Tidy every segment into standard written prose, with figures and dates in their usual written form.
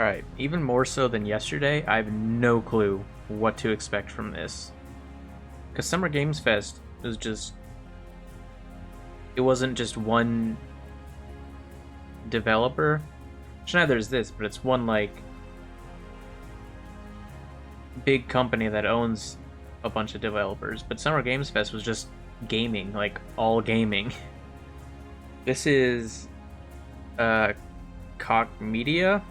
Alright, even more so than yesterday, I have no clue what to expect from this. Because Summer Games Fest was just... It wasn't just one developer. Neither is this, but it's one, like, big company that owns a bunch of developers. But Summer Games Fest was just gaming, like, all gaming. This is... Koch Media?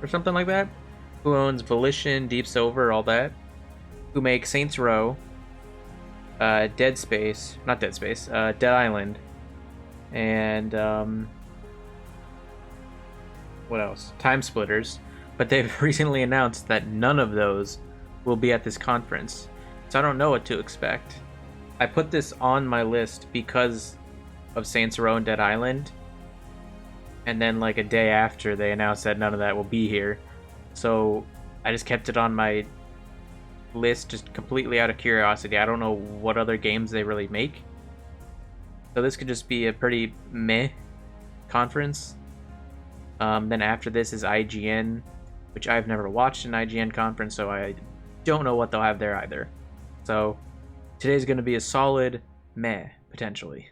Or something like that? Who owns Volition, Deep Silver, all that. Who make Saints Row, Dead Space, not Dead Space, Dead Island, and what else? Time Splitters. But they've recently announced that none of those will be at this conference, so I don't know what to expect. I put this on my list because of Saints Row and Dead Island, and then like a day after they announced that none of that will be here, so I just kept it on my list just completely out of curiosity. I don't know what other games they really make, so this could just be a pretty meh conference. Then after this is IGN, which I've never watched an IGN conference, so I don't know what they'll have there either. So today's going to be a solid meh, potentially.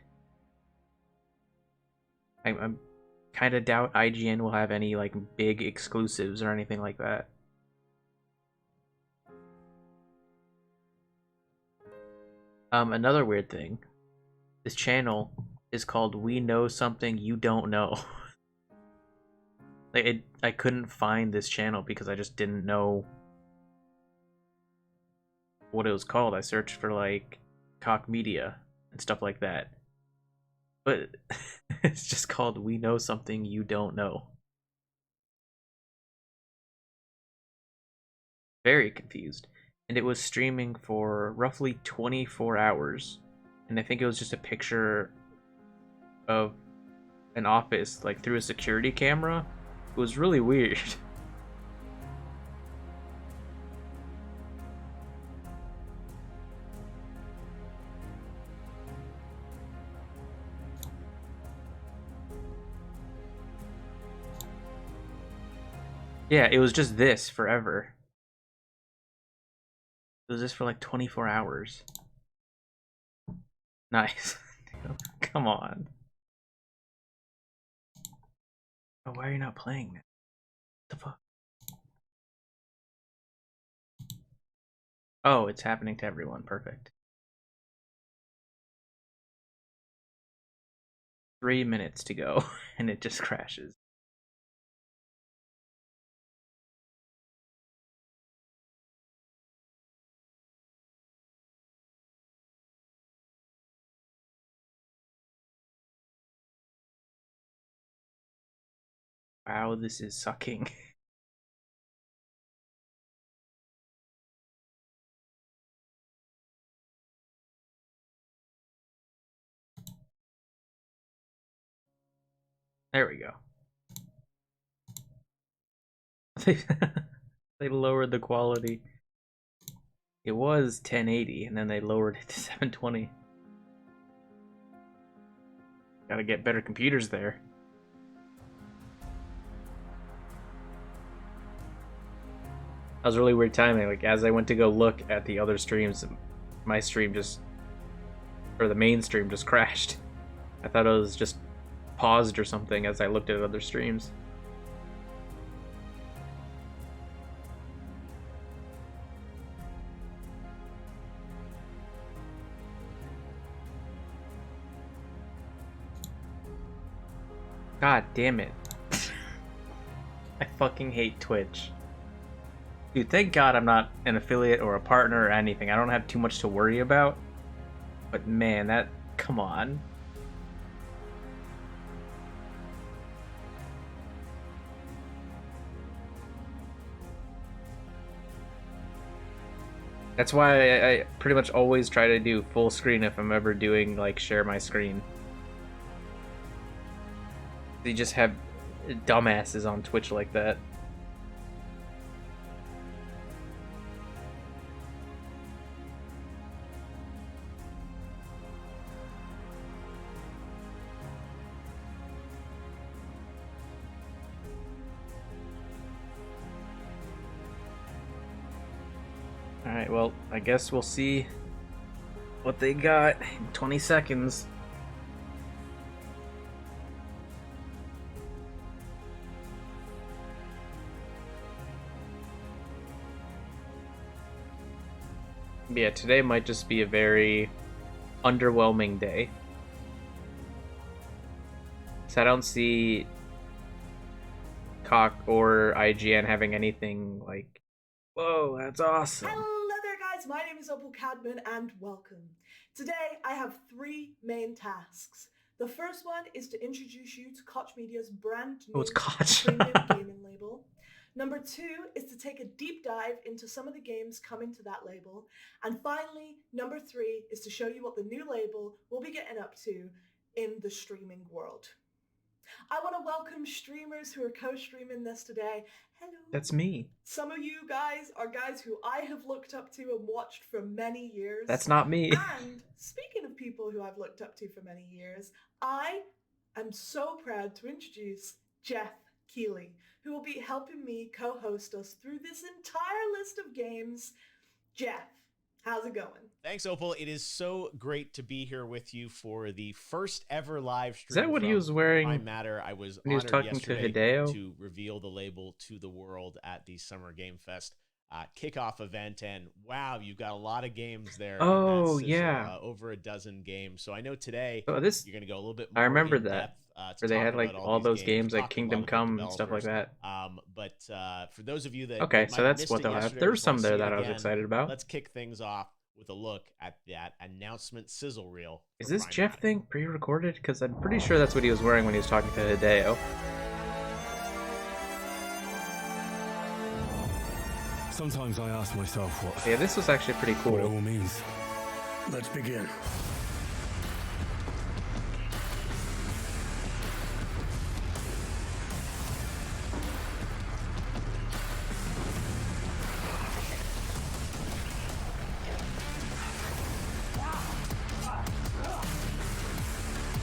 I'm kind of doubt IGN will have any like big exclusives or anything like that. Another weird thing, this channel is called We Know Something You Don't Know. Like I couldn't find this channel because I just didn't know what it was called. I searched for like Koch Media and stuff like that, but it's just called We Know Something You Don't Know. Very confused. And it was streaming for roughly 24 hours. And I think it was just a picture of an office, like through a security camera. It was really weird. Yeah, it was just this forever. It was just for like 24 hours. Nice. Come on. Oh, why are you not playing it? What the fuck? Oh, it's happening to everyone. Perfect. 3 minutes to go, and it just crashes. Wow, this is sucking. There we go. They lowered the quality. It was 1080, and then they lowered it to 720. Gotta get better computers there. That was really weird timing. Like, as I went to go look at the other streams, my stream just... or the main stream just crashed. I thought it was just paused or something as I looked at other streams. God damn it. I fucking hate Twitch. Dude, thank God I'm not an affiliate or a partner or anything. I don't have too much to worry about. But man, that... come on. That's why I pretty much always try to do full screen if I'm ever doing, like, share my screen. They just have dumbasses on Twitch like that. All right, well, I guess we'll see what they got in 20 seconds. Yeah, today might just be a very underwhelming day. So I don't see Koch or IGN having anything like, whoa, that's awesome. Hello there, guys. My name is Opal Cadman, and welcome. Today, I have three main tasks. The first one is to introduce you to Koch Media's brand Oh, it's new Koch. premium gaming label. Number two is to take a deep dive into some of the games coming to that label. And finally, number three is to show you what the new label will be getting up to in the streaming world. I want to welcome streamers who are co-streaming this today. Hello. That's me. Some of you guys are guys who I have looked up to and watched for many years. That's not me. And speaking of people who I've looked up to for many years, I am so proud to introduce Jeff Keeley, who will be helping me co-host us through this entire list of games. Jeff, how's it going? Thanks, Opal. It is so great to be here with you for the first ever live stream. Is that what he was wearing Prime Matter. I was when he was honored talking to yesterday Hideo? to reveal the label to the world at the Summer Game Fest kickoff event. And wow, you've got a lot of games there. Oh, yeah. Over a dozen games. So I know today So this, you're going to go a little bit more I remember in that. depth, Where they had like about all those games like Talking a lot Kingdom with the Come and stuff like developers. that. But for those of you that Okay, might so have that's missed what it they'll have. yesterday, There or was just wanna some there see it that I was again, excited about. let's kick things off with a look at that announcement sizzle reel. Is for this Prime Jeff Matter. thing pre-recorded? Because I'm pretty sure that's what he was wearing when he was talking to Hideo. Sometimes I ask myself what Yeah, this was actually pretty it cool. all means. Let's begin.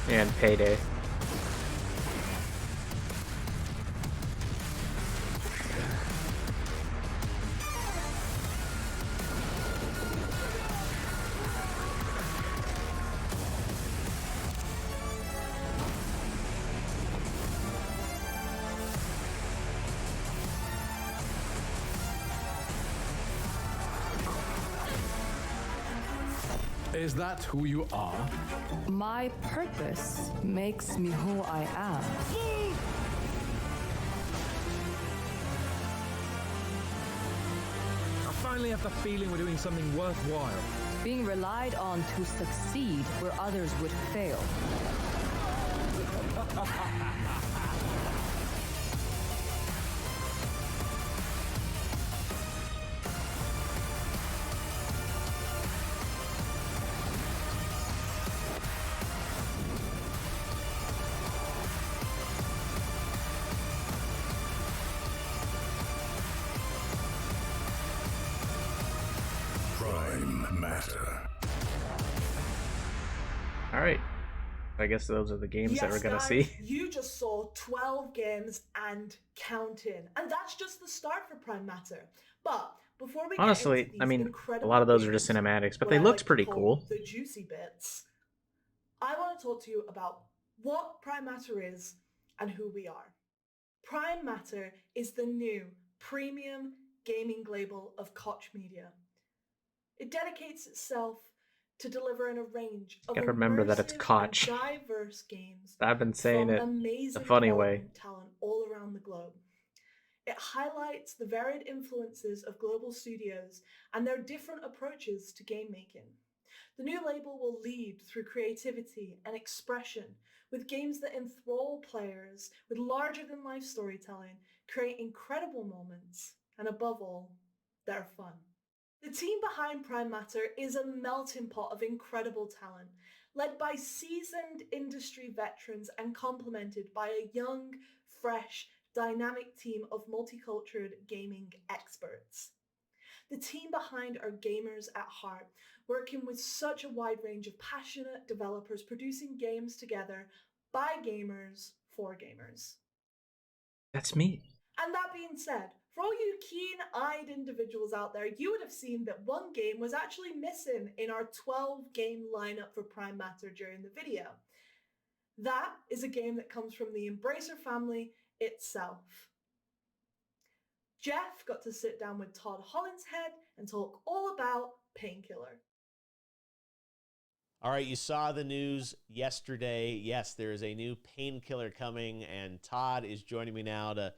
And Payday. Is that who you are? My purpose makes me who I am. I finally have the feeling we're doing something worthwhile. Being relied on to succeed where others would fail. Prime Matter. All right. I guess those are the games that we're gonna guys, see. You just saw 12 games and counting. And that's just the start for Prime Matter. But before we Honestly, get into I these mean, a incredible lot of those are just games, cinematics, but what they I looked like to pretty call cool. the juicy bits, I want to talk to you about what Prime Matter is and who we are. Prime Matter is the new premium gaming label of Koch Media. It dedicates itself to delivering a range of Gotta remember that it's immersive Koch. and diverse games I've been saying from it amazing the funny way. development talent all around the globe. It highlights the varied influences of global studios and their different approaches to game making. The new label will lead through creativity and expression, with games that enthrall players with larger-than-life storytelling, create incredible moments, and above all, they're fun. The team behind Prime Matter is a melting pot of incredible talent, led by seasoned industry veterans and complemented by a young, fresh, dynamic team of multicultural gaming experts. The team behind are gamers at heart, working with such a wide range of passionate developers producing games together by gamers for gamers. That's me. And that being said, for For all you keen-eyed individuals out there, you would have seen that one game was actually missing in our 12-game lineup for Prime Matter during the video. That is a game that comes from the Embracer family itself. Jeff got to sit down with Todd Hollinshead and talk all about Painkiller. All right, you saw the news yesterday. Yes, there is a new Painkiller coming, and Todd is joining me now to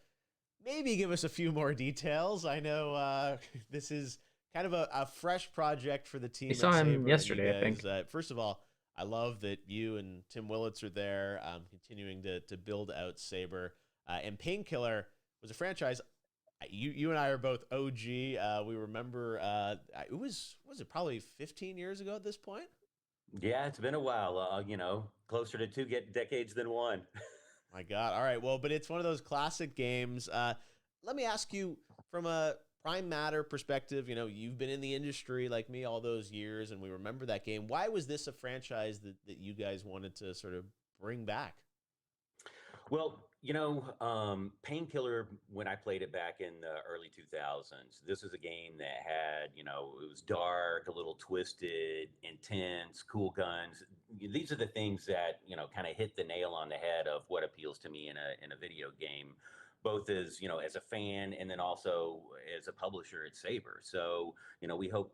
maybe give us a few more details. I know this is kind of a fresh project for the team. We saw at him Saber, yesterday, and you guys, I think. First of all, I love that you and Tim Willits are there, continuing to build out Saber. And Painkiller was a franchise. You and I are both OG. We remember it was it probably 15 years ago at this point? Yeah, it's been a while. Closer to two decades than one. My God. All right. Well, but it's one of those classic games. Let me ask you from a Prime Matter perspective, you've been in the industry like me all those years, and we remember that game. Why was this a franchise that you guys wanted to sort of bring back? Well, Painkiller, when I played it back in the early 2000s, this was a game that had, it was dark, a little twisted, intense, cool guns. These are the things that, kind of hit the nail on the head of what appeals to me in a video game, both as, as a fan and then also as a publisher at Saber. So,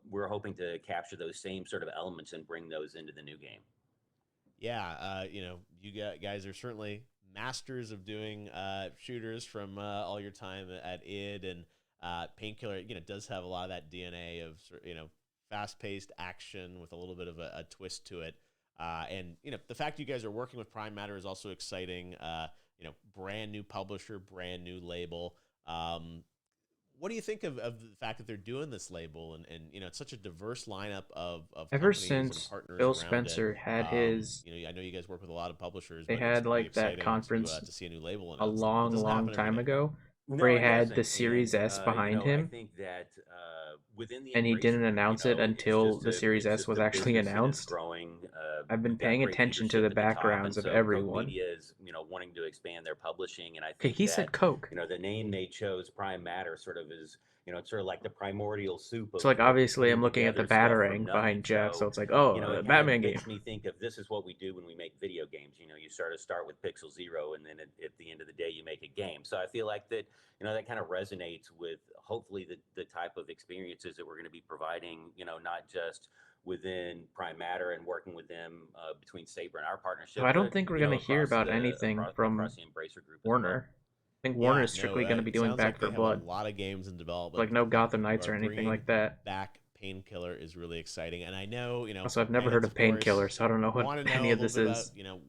we're hoping to capture those same sort of elements and bring those into the new game. Yeah, you guys are certainly masters of doing shooters from all your time at id, and Painkiller does have a lot of that DNA of fast-paced action with a little bit of a twist to it, and the fact you guys are working with Prime Matter is also exciting. Brand new publisher, brand new label. What do you think of the fact that they're doing this label, and it's such a diverse lineup of Ever companies and since partners Phil around Spencer it? had his, I know you guys work with a lot of publishers, they but had it's pretty like that exciting conference to see a new label a announced. It long, doesn't long happen every time day. ago, where No, he it had the doesn't. Series And, S behind I him, think that within the and he Embracer didn't group, announce it until the Series it's S just was a actually business and it's announced. growing. I've been We've got paying great attention to leadership the at the top, and backgrounds of so Koch everyone. Media is, wanting to expand their publishing, and I Okay, think he said that, Coke. the name they chose, Prime Matter, sort of is, it's sort of like the primordial soup So like of obviously I'm putting looking at the together stuff from battering nothing. behind Jeff, so So, it's like, oh, a it kind of Batman game. makes me think of this is what we do when we make video games. You start with Pixel Zero, and then at the end of the day, you make a game. So I feel like that, that kind of resonates with hopefully the type of experiences that we're going to be providing, not just within Prime Matter and working with them between Saber and our partnership, So I don't but, think we're gonna hear across about anything from across the Embracer group as well. Warner. I think Yeah, Warner's no, strictly gonna be it doing sounds Back like for they have a Blood. lot of games in development. Like but no the fact Gotham that you Knights are or anything bringing like that. back Painkiller is really exciting, and I know Also, I've never fans, heard of of course, Painkiller, so I don't know what want to know any a of little this bit is. about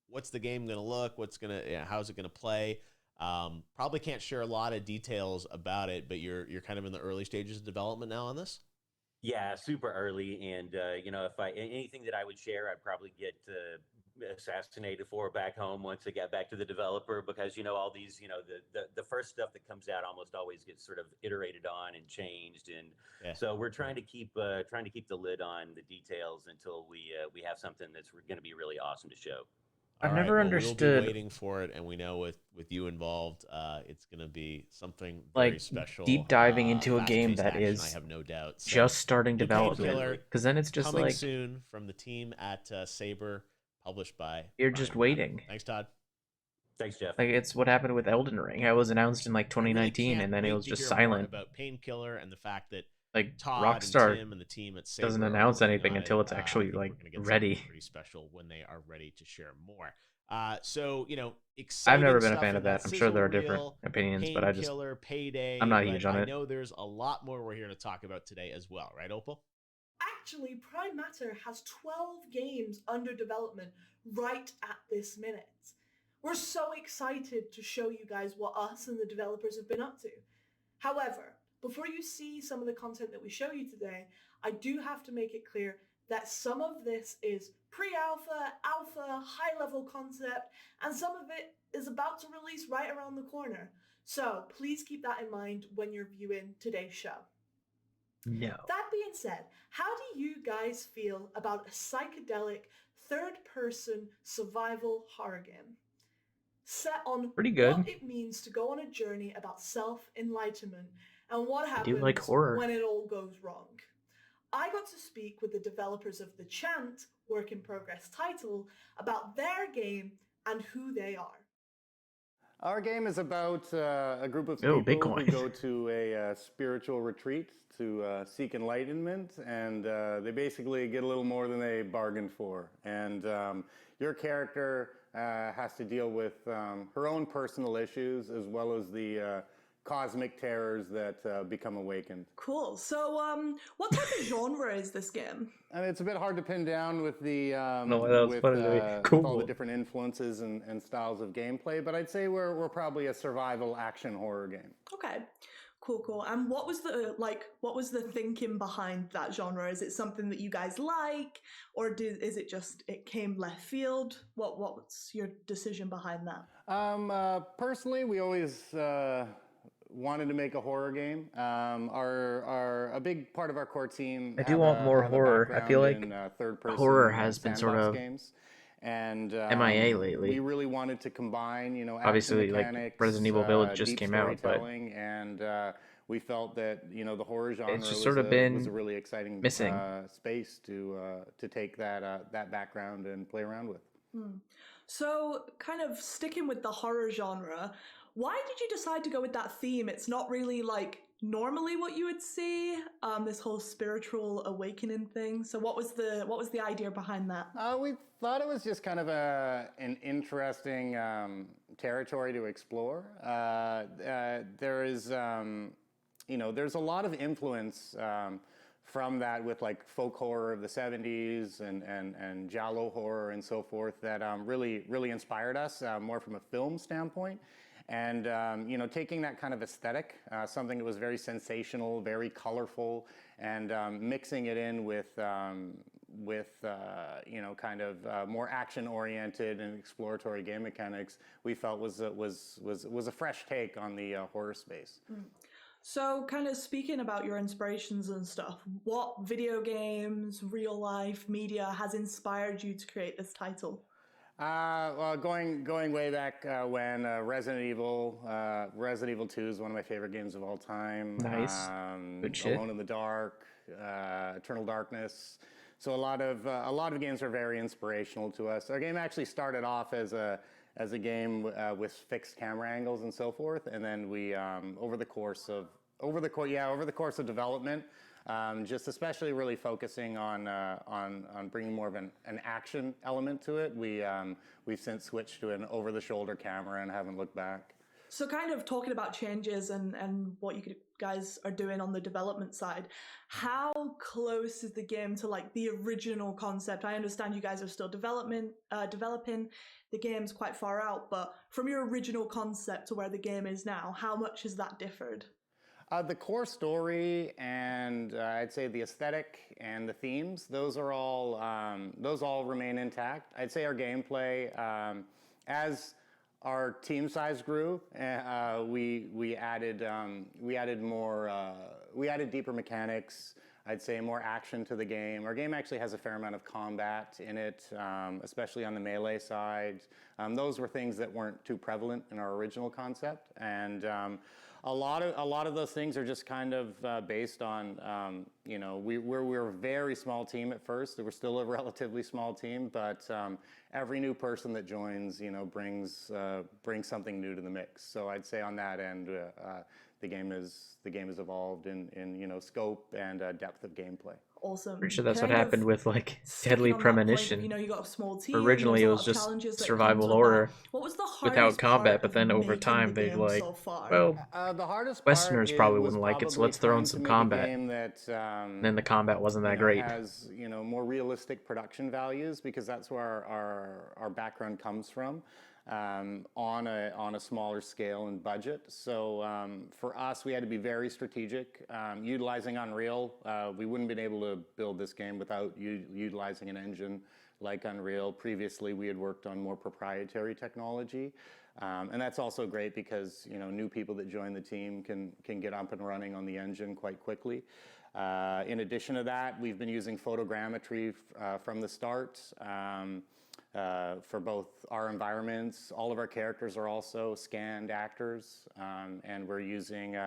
what's the game going to look, what's going to how's it going to play. Probably can't share a lot of details about it, but you're kind of in the early stages of development now on this. Yeah, super early, and if anything that I would share, I'd probably get assassinated for back home once I got back to the developer, because all these the first stuff that comes out almost always gets sort of iterated on and changed, and Yeah. so we're trying to keep the lid on the details until we have something that's going to be really awesome to show. I've All right, never well, understood we'll be waiting for it, and we know with you involved, it's going to be something very like special. deep diving into a game fast-paced that action, is I have no doubt. So, just starting new development. Painkiller Because then it's just coming like soon from the team at Saber, published by. you're just Prime Matter. waiting. Thanks, Todd. Thanks, Jeff. Like it's what happened with Elden Ring. It was announced in like I really 2019, can't and then it wait was to just hear more silent. about Painkiller and the fact that Like Todd Rockstar and Tim and the team at Saber doesn't are announce working anything on until it. it's I actually think like we're gonna get ready. something pretty special when they are ready to share more. So I've exciting never been a stuff fan in of that that. I'm sure there are sizzle different reel, opinions, but Painkiller, Payday. I'm not but huge on I it. know there's a lot more we're here to talk about today as well, right, Opal? Actually, Prime Matter has 12 games under development right at this minute. We're so excited to show you guys what us and the developers have been up to. However, before you see some of the content that we show you today, I do have to make it clear that some of this is pre-alpha, alpha, high-level concept, and some of it is about to release right around the corner. So please keep that in mind when you're viewing today's show. No. That being said, how do you guys feel about a psychedelic third-person survival horror game? set on Pretty good. what it means to go on a journey about self-enlightenment and what I do like happens horror. when it all goes wrong. I got to speak with the developers of the Chant work in progress title about their game and who they are. Our game is about a group of Oh, people who Bitcoin. go to a spiritual retreat to seek enlightenment, and they basically get a little more than they bargained for. And your character has to deal with her own personal issues as well as the cosmic terrors that become awakened. Cool. So, what type of genre is this game? I mean, it's a bit hard to pin down with the No, that was funny to me. with all the Cool. different influences and styles of gameplay, but I'd say we're probably a survival action horror game. Okay. Cool. And what was the thinking behind that genre? Is it something that you guys like, or is it just it came left field? What's your decision behind that? Personally, we always wanted to make a horror game. A big part of our core team. I do want more have a horror. I feel background like in third-person horror has been sandbox sort of games, and MIA lately. we really wanted to combine, action Obviously, like, mechanics, Resident Evil Village just deep came out, but storytelling, and we felt that the horror genre just was, sort of been was a really exciting missing. space to take that background and play around with. So, kind of sticking with the horror genre, why did you decide to go with that theme? It's not really like normally what you would see, this whole spiritual awakening thing. So, what was the idea behind that? We thought it was just kind of an interesting territory to explore. There is, there's a lot of influence from that with like folk horror of the 70s and giallo horror and so forth that really inspired us more from a film standpoint. And taking that kind of aesthetic, something that was very sensational, very colorful, and mixing it in with more action-oriented and exploratory game mechanics, we felt was a fresh take on the horror space. So, kind of speaking about your inspirations and stuff, what video games, real life media has inspired you to create this title? Well, going way back when Resident Evil 2 is one of my favorite games of all time. Nice. Good shit. Alone in the Dark, Eternal Darkness. So a lot of games are very inspirational to us. Our game actually started off as a game with fixed camera angles and so forth, and then we over the course of development. Just especially really focusing on bringing more of an action element to it. We've since switched to an over-the-shoulder camera and haven't looked back. So kind of talking about changes and what you guys are doing on the development side, how close is the game to like the original concept? I understand you guys are still developing the game's quite far out, but from your original concept to where the game is now, how much has that differed? The core story and I'd say the aesthetic and the themes, those all remain intact. I'd say our gameplay, as our team size grew, we added deeper mechanics. I'd say more action to the game. Our game actually has a fair amount of combat in it, especially on the melee side. Those were things that weren't too prevalent in our original concept, and a lot of those things are just kind of based on we're a very small team at first. We're still a relatively small team, but every new person that joins brings something new to the mix. So I'd say on that end, the game has evolved in scope and depth of gameplay. Awesome. Pretty sure that's what Kind happened of with like sticking Deadly on that point, Premonition. you got a small team. Originally, there's a it lot was of just challenges that survival comes with horror that. What was the without hardest combat, part but of then over making time the they'd game like, so far? well, The hardest Westerners part probably was wouldn't like it, so probably let's throw in trying some to make combat. A game that, And then the combat wasn't that great. has more realistic production values, because that's where our background comes from, on a smaller scale and budget. So for us, we had to be very strategic, utilizing Unreal. We wouldn't have been able to build this game without utilizing an engine like Unreal. Previously, we had worked on more proprietary technology. And that's also great because new people that join the team can get up and running on the engine quite quickly. In addition to that, we've been using photogrammetry from the start. for both our environments. All of our characters are also scanned actors, and we're using,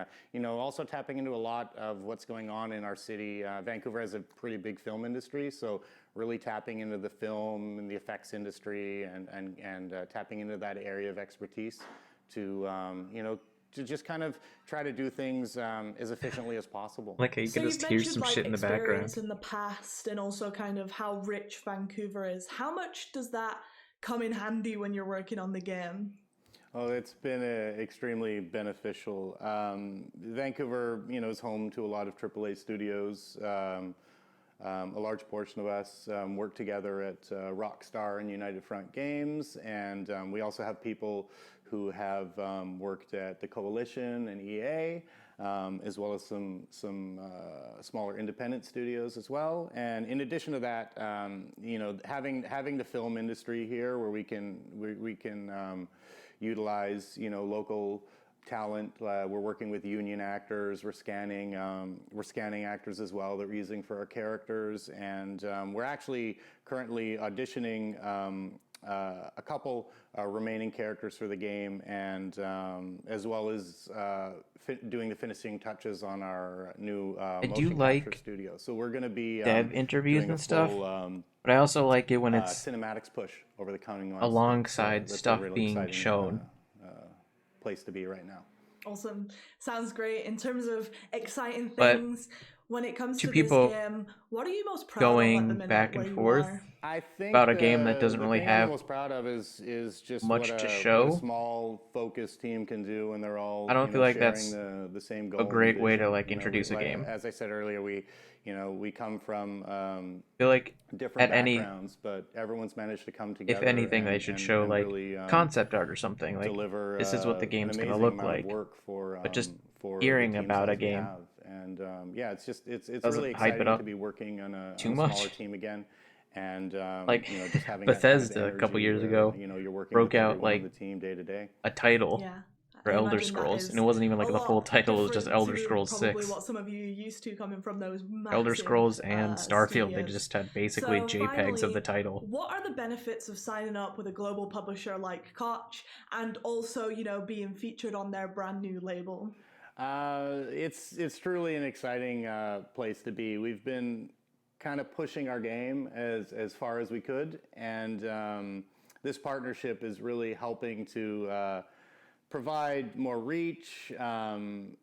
also tapping into a lot of what's going on in our city. Vancouver has a pretty big film industry, so really tapping into the film and the effects industry and tapping into that area of expertise to, to just kind of try to do things as efficiently as possible. Like you So can just you've hear mentioned some like shit in the background. experience in the past and also kind of how rich Vancouver is. How much does that come in handy when you're working on the game? Oh, it's been extremely beneficial. Vancouver, is home to a lot of AAA studios. A large portion of us work together at Rockstar and United Front Games, and we also have people who have worked at the Coalition and EA, as well as some smaller independent studios as well. And in addition to that, having the film industry here, where we can utilize local talent. We're working with union actors. We're scanning actors as well that we're using for our characters, and we're actually currently auditioning a couple remaining characters for the game, and as well as doing the finishing touches on our new motion capture studio. So we're going to be dev interviews doing and a stuff. full, But I also like it when it's cinematics push over the coming months. alongside That's a stuff really being exciting, shown. Place to be right now. Awesome. Sounds great. In terms of exciting But things, when it comes two to this people game, what are you most proud going of at the minute back where and you forth are? I think about a game that doesn't really the thing have I'm most proud of is just much what to a show. small focused team can do when they're all I don't feel like sharing that's the same goal. a great and way to vision. like introduce a game. As I said earlier, we come from I feel like different at any, backgrounds, but everyone's managed to come together. if anything, they should show like really, concept art or something. Like deliver this is what the an game's gonna amazing look amount like. of work for But just for hearing the team about a size we game have. And it's doesn't really hype it exciting up to be working on a too smaller much. team again. And Like just having Bethesda that kind of a couple energy years where, ago you're working broke with out everyone on like the team day to day. a title Yeah. for I Elder imagine that Scrolls, is and it wasn't even like a the full lot title. It was just different Elder to Scrolls probably 6. what some of you used to coming from those massive Elder Scrolls and Starfield, they studios. just had basically So JPEGs of the finally, title. what are the benefits of signing up with a global publisher like Koch and also, being featured on their brand new label? It's truly an exciting place to be. We've been kind of pushing our game as far as we could, and this partnership is really helping to provide more reach and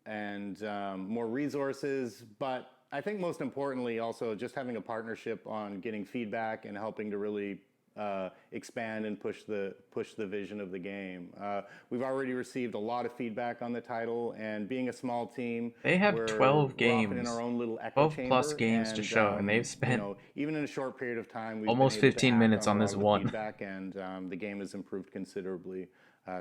more resources, but I think most importantly also just having a partnership on getting feedback and helping to really expand and push the vision of the game. We've already received a lot of feedback on the title, and being a small team, They have 12 we're often in games, our own little echo 12 chamber, plus games to show, and they've spent even in a short period of time, we've almost been able 15 to act minutes on a lot this of the one. feedback, and the game has improved considerably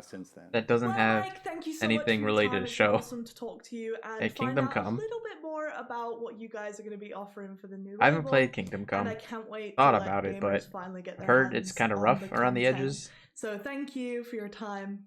since then. That doesn't have Mike, thank you so anything much for related your time. to It's show. awesome to talk to you and At find Kingdom out Come. a little bit more about what you guys are going to be offering for the new label. I haven't played Kingdom And Come. I can't wait Thought to about let it, gamers but finally get their heard it's hands kind of on rough around the content. edges. So thank you for your time.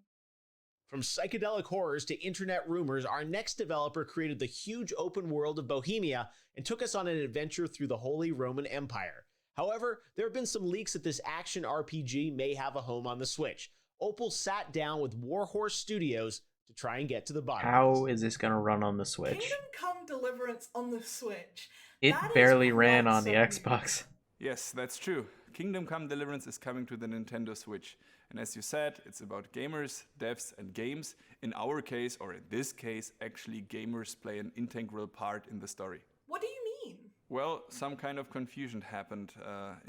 From psychedelic horrors to internet rumors, our next developer created the huge open world of Bohemia and took us on an adventure through the Holy Roman Empire. However, there have been some leaks that this action RPG may have a home on the Switch. Opal sat down with Warhorse Studios to try and get to the bottom of How this. is this going to run on the Switch? Kingdom Come Deliverance on the Switch. It That is barely ran quite on the something. Xbox. Yes, that's true. Kingdom Come Deliverance is coming to the Nintendo Switch. And as you said, it's about gamers, devs, and games. In our case, or in this case, actually gamers play an integral part in the story. What do you mean? Well, some kind of confusion happened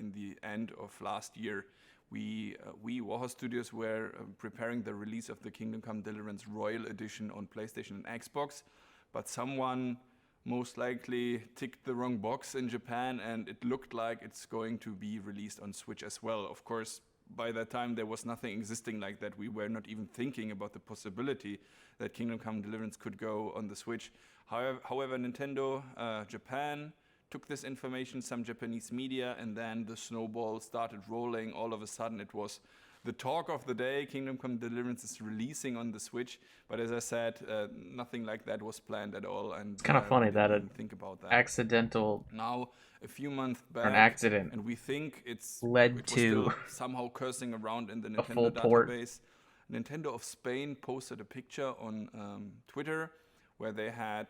in the end of last year. We Warhorse Studios were preparing the release of the Kingdom Come Deliverance Royal Edition on PlayStation and Xbox, but someone most likely ticked the wrong box in Japan, and it looked like it's going to be released on Switch as well. Of course, by that time there was nothing existing like that. We were not even thinking about the possibility that Kingdom Come Deliverance could go on the Switch. However, Nintendo Japan took this information, some Japanese media, and then the snowball started rolling. All of a sudden it was the talk of the day. Kingdom Come Deliverance is releasing on the Switch, but as I said, nothing like that was planned at all. And It's kind of funny that an think about that. accidental Now, a few months back, an accident and we think it led was to still somehow cursing around in the a Nintendo full port. database. Nintendo of Spain posted a picture on Twitter where they had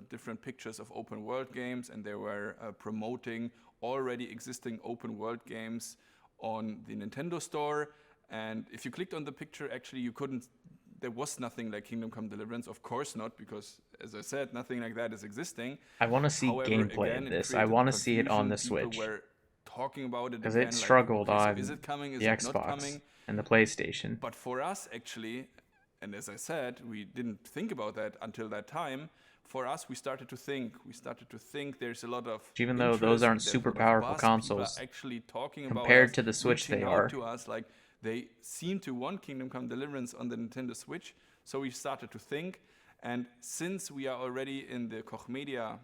different pictures of open world games, and they were promoting already existing open world games on the Nintendo Store. And if you clicked on the picture, actually you couldn't, there was nothing like Kingdom Come Deliverance, of course not, because as I said, nothing like that is existing. I want to see However, gameplay again, of it this. I created want to see it on the confusion. Switch. People were talking about it Because again, it like, struggled okay, so on is it coming? Is the it not Xbox coming? and the PlayStation. But for us, actually, and as I said, we didn't think about that until that time. For us, we started to think. There's a lot of Even though those interest, aren't there's a super lot of powerful buzz, people are consoles, actually talking compared about us, to the Switch, reaching they out are. to us, like they seem to want Kingdom Come Deliverance on the Nintendo Switch. So we started to think, and since we are already in the Koch Media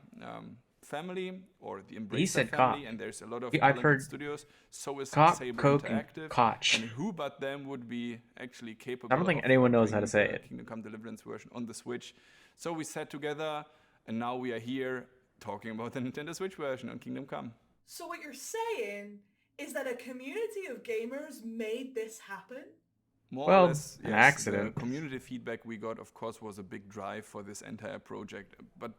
family or the Embracer family, and there's a lot of I've heard studios, so is Koch, Saber Koch, Interactive, and Koch. and who but them would be actually capable. I don't think of anyone knows how to bringing say it. Kingdom Come Deliverance version on the Switch. So we sat together, and now we are here talking about the Nintendo Switch version on Kingdom Come. So what you're saying is that a community of gamers made this happen? More Well, or less, an yes. accident. The community feedback we got, of course, was a big drive for this entire project. But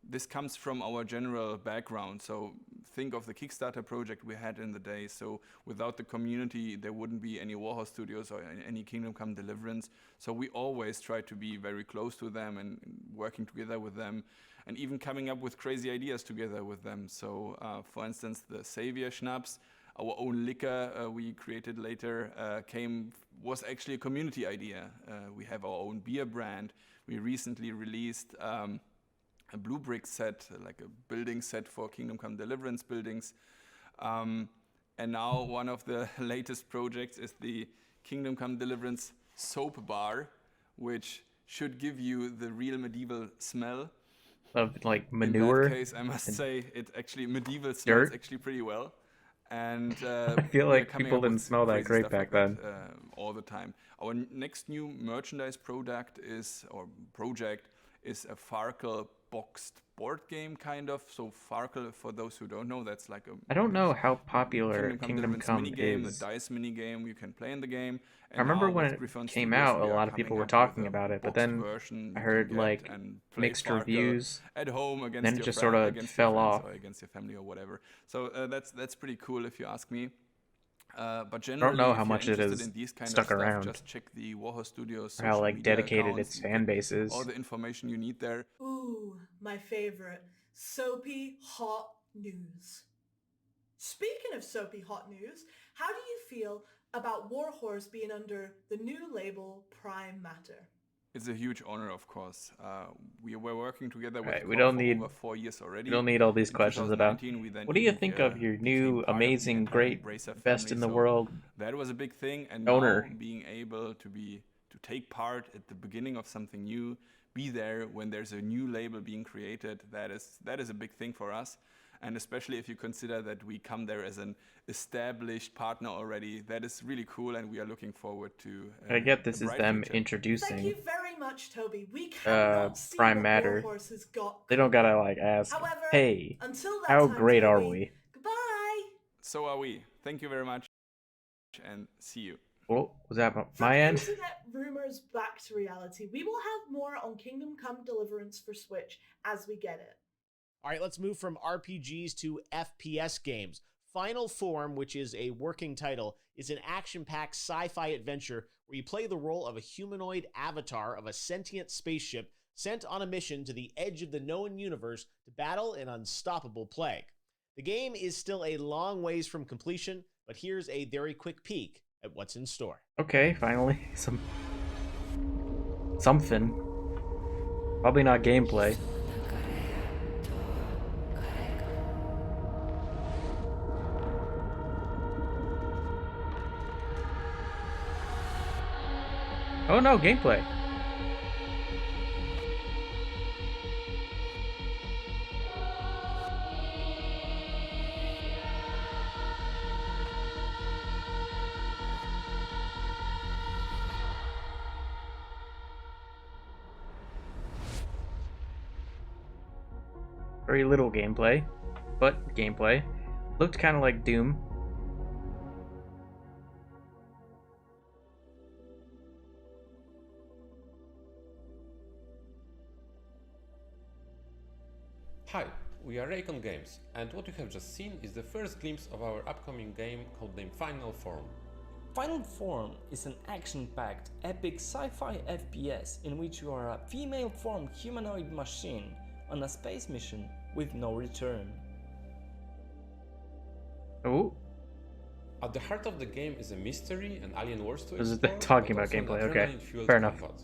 this comes from our general background. So think of the Kickstarter project we had in the day. So without the community, there wouldn't be any Warhorse Studios or any Kingdom Come Deliverance. So we always try to be very close to them and working together with them, and even coming up with crazy ideas together with them. So for instance, the Savior Schnapps, our own liquor we created later, was actually a community idea. We have our own beer brand. We recently released a blue brick set, like a building set for Kingdom Come Deliverance buildings. And now one of the latest projects is the Kingdom Come Deliverance soap bar, which should give you the real medieval smell. Of like manure. In that case, I must say, it actually medieval smells Dirt? actually pretty well. And I feel like people didn't smell that great back then. All the time. Our next new merchandise project is a Farkle boxed board game, kind of. So Farkle, for those who don't know, that's like a... I don't know how popular Kingdom Come minigame, is. the dice minigame you can play in the game. I remember when it came out, a lot of people were talking about it, but then I heard like mixed reviews, at home against then it your just friend, sort of against fell your friends off. or against your family or whatever. So that's pretty cool if you ask me. But I generally, don't know if how you're much it interested is in these kind stuck of stuff, around. just check the Warhorse Studios Or how social like media dedicated accounts. its You fan get base is. all the information you need there. Ooh, my favorite. Soapy hot news. Speaking of soapy hot news, how do you feel about Warhorse being under the new label Prime Matter? It's a huge honor, of course. We were working together with Right, we Koch don't for need- over 4 years already. We don't need all these In questions about 2019, we then what do you even, think of your became new, part of the amazing, entire great, Embracer best family. in the So world that was a big thing, and owner? now being able to take part at the beginning of something new, be there when there's a new label being created, that is a big thing for us. And especially if you consider that we come there as an established partner already, that is really cool, and we are looking forward to. I get this a is bright them future. Thank introducing you very much, Toby. We cannot see Prime what Matter. Warhorse has got. They don't gotta like ask, However, hey, until that how time, great are Toby, we? Goodbye. So are we. Thank you very much, and see you. Well, was that From my end? internet rumors back to reality, we will have more on Kingdom Come Deliverance for Switch as we get it. All right, let's move from RPGs to FPS games. Final Form, which is a working title, is an action-packed sci-fi adventure where you play the role of a humanoid avatar of a sentient spaceship sent on a mission to the edge of the known universe to battle an unstoppable plague. The game is still a long ways from completion, but here's a very quick peek at what's in store. Okay, finally. Something. Probably not gameplay. Oh no, gameplay. Very little gameplay, but gameplay. Looked kind of like Doom. Hi, we are Raycon Games, and what you have just seen is the first glimpse of our upcoming game called the Final Form. Final Form is an action-packed, epic sci-fi FPS in which you are a female-formed humanoid machine on a space mission with no return. Oh. At the heart of the game is a mystery and alien wars to This is explore, talking but about also an gameplay, okay. adrenaline-fueled Fair enough. combat.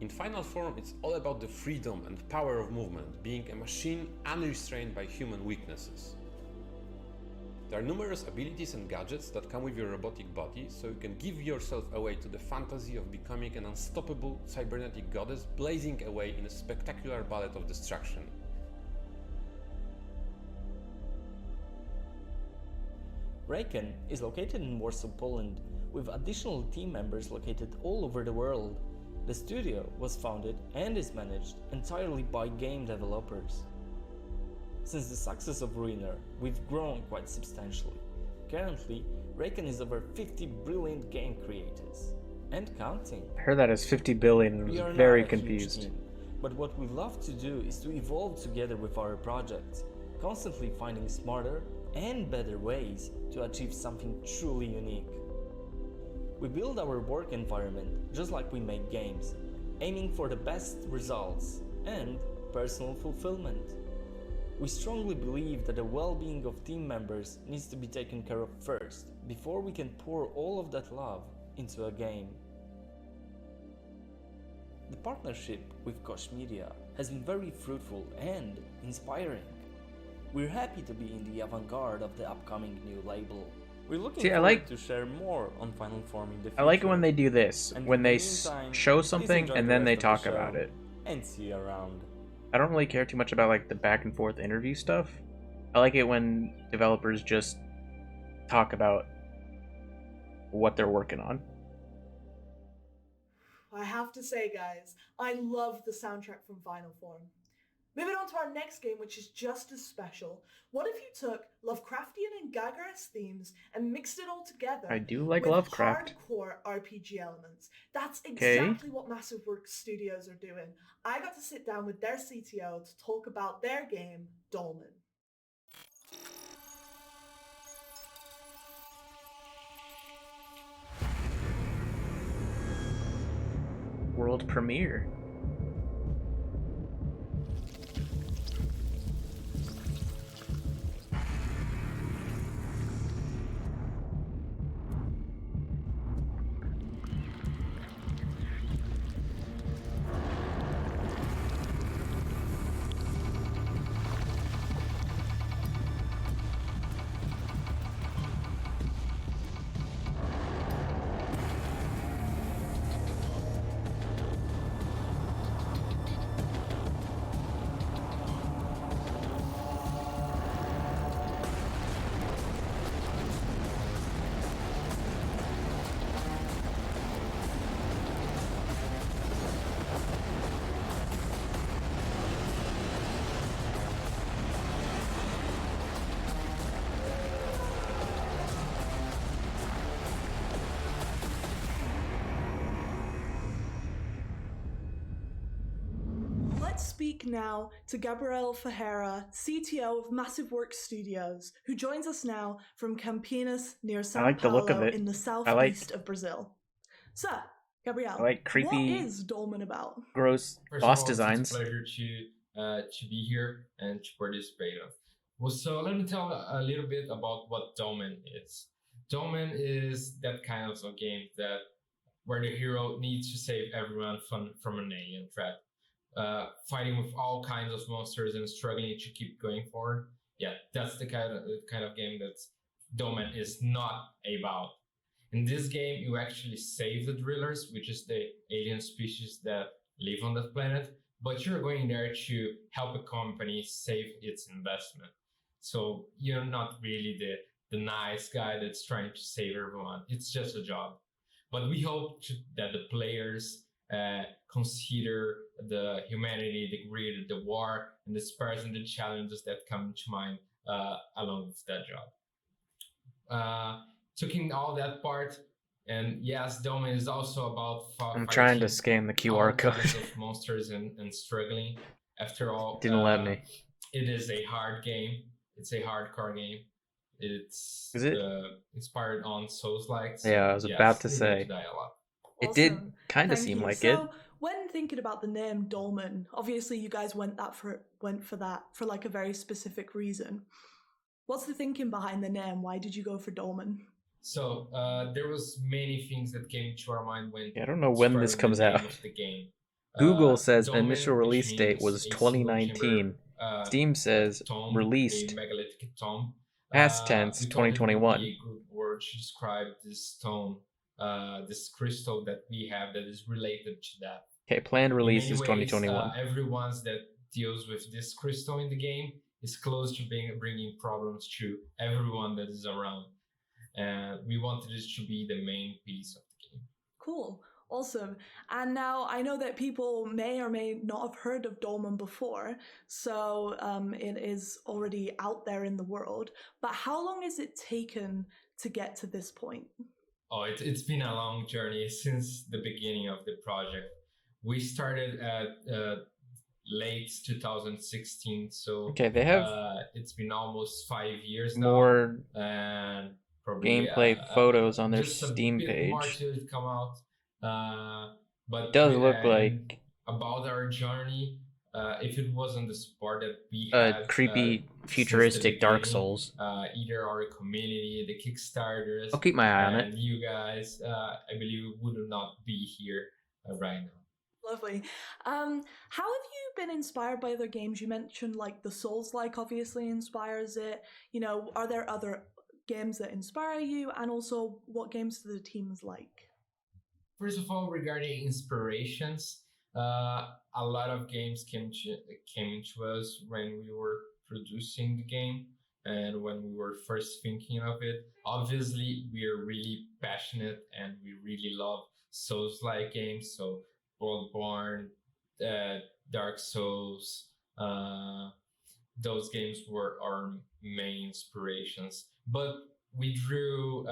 In Final Form, it's all about the freedom and power of movement, being a machine unrestrained by human weaknesses. There are numerous abilities and gadgets that come with your robotic body, so you can give yourself away to the fantasy of becoming an unstoppable cybernetic goddess blazing away in a spectacular ballet of destruction. Raycon is located in Warsaw, Poland, with additional team members located all over the world. The studio was founded and is managed entirely by game developers. Since the success of Ruiner, we've grown quite substantially. Currently, Raycon is over 50 brilliant game creators, and counting. I heard that as 50 billion and We are was very not a huge confused. team, but what we love to do is to evolve together with our projects, constantly finding smarter and better ways to achieve something truly unique. We build our work environment just like we make games, aiming for the best results and personal fulfillment. We strongly believe that the well-being of team members needs to be taken care of first, before we can pour all of that love into a game. The partnership with Koch Media has been very fruitful and inspiring. We're happy to be in the avant-garde of the upcoming new label. We're looking forward to share more on Final Form in the future. I like it when they do this, And when in they the meantime, show please something enjoy and the then they rest of the talk about show it. And see you around. I don't really care too much about like the back and forth interview stuff. I like it when developers just talk about what they're working on. I have to say, guys, I love the soundtrack from Final Form. Moving on to our next game, which is just as special. What if you took Lovecraftian and Gygax themes and mixed it all together? I do like with Lovecraft. hardcore RPG elements. That's Okay. exactly what Massive Works Studios are doing. I got to sit down with their CTO to talk about their game, Dolmen. World premiere. Let's speak now to Gabriel Ferreira, CTO of Massive Works Studios, who joins us now from Campinas near Sao like the look of Paulo it. in the I like- southeast of Brazil. So, Gabriel, I like creepy, what is Dolmen about? gross First boss of all, designs. It's a pleasure to be here and to participate. Well, so let me tell a little bit about what Dolmen is. Dolmen is that kind of a game that where the hero needs to save everyone from an alien threat. Fighting with all kinds of monsters and struggling to keep going forward. Yeah, that's the kind of game that Dolmen is not about. In this game, you actually save the drillers, which is the alien species that live on that planet, but you're going there to help a company save its investment. So you're not really the nice guy that's trying to save everyone. It's just a job. But we hope that the players consider the humanity, the greed, the war, and the spares and the challenges that come to mind along with that job. Taking all that part, and yes, Domain is also about I'm trying to scan the QR all code. kinds of monsters and struggling. After all, Didn't let me. It is a hard game. It's a hardcore game. It's Is it? inspired on Souls-like. So Yeah, I was yes, about to you're going say. to die a lot. It did Awesome. kind of Thank seem you. like So, it. when thinking about the name Dolmen, obviously you guys went for that for like a very specific reason. What's the thinking behind the name? Why did you go for Dolmen? So there was many things that came to our mind when I don't know when this describing comes the name out. of the game. Google says Dolmen, initial which release date means was a single 2019. chamber, Steam says like tomb, released a megalithic tomb. past tense We thought it would 2021. be a good word to describe this stone, this crystal that we have that is related to that. Okay, planned release is In many ways, 2021. everyone that deals with this crystal in the game is close to bringing problems to everyone that is around. And we wanted it to be the main piece of the game. Cool. Awesome. And now I know that people may or may not have heard of Dolmen before, so it is already out there in the world. But how long has it taken to get to this point? Oh, it's been a long journey since the beginning of the project. We started at late 2016, so Okay, they have it's been almost 5 years more now, and probably gameplay photos on their just a Steam bit more page. to come out. But It does look like about our journey. If it wasn't the support that we a had, creepy futuristic Dark Souls. either our community, the Kickstarters, I'll keep my eye on it. and you guys, I believe would not be here right now. Lovely. How have you been inspired by other games? You mentioned like the Souls-like obviously inspires it. You know, are there other games that inspire you? And also, what games do the teams like? First of all, regarding inspirations, a lot of games came to us when we were producing the game and when we were first thinking of it. Obviously, we are really passionate and we really love Souls-like games. So Bloodborne, Dark Souls, those games were our main inspirations. But we drew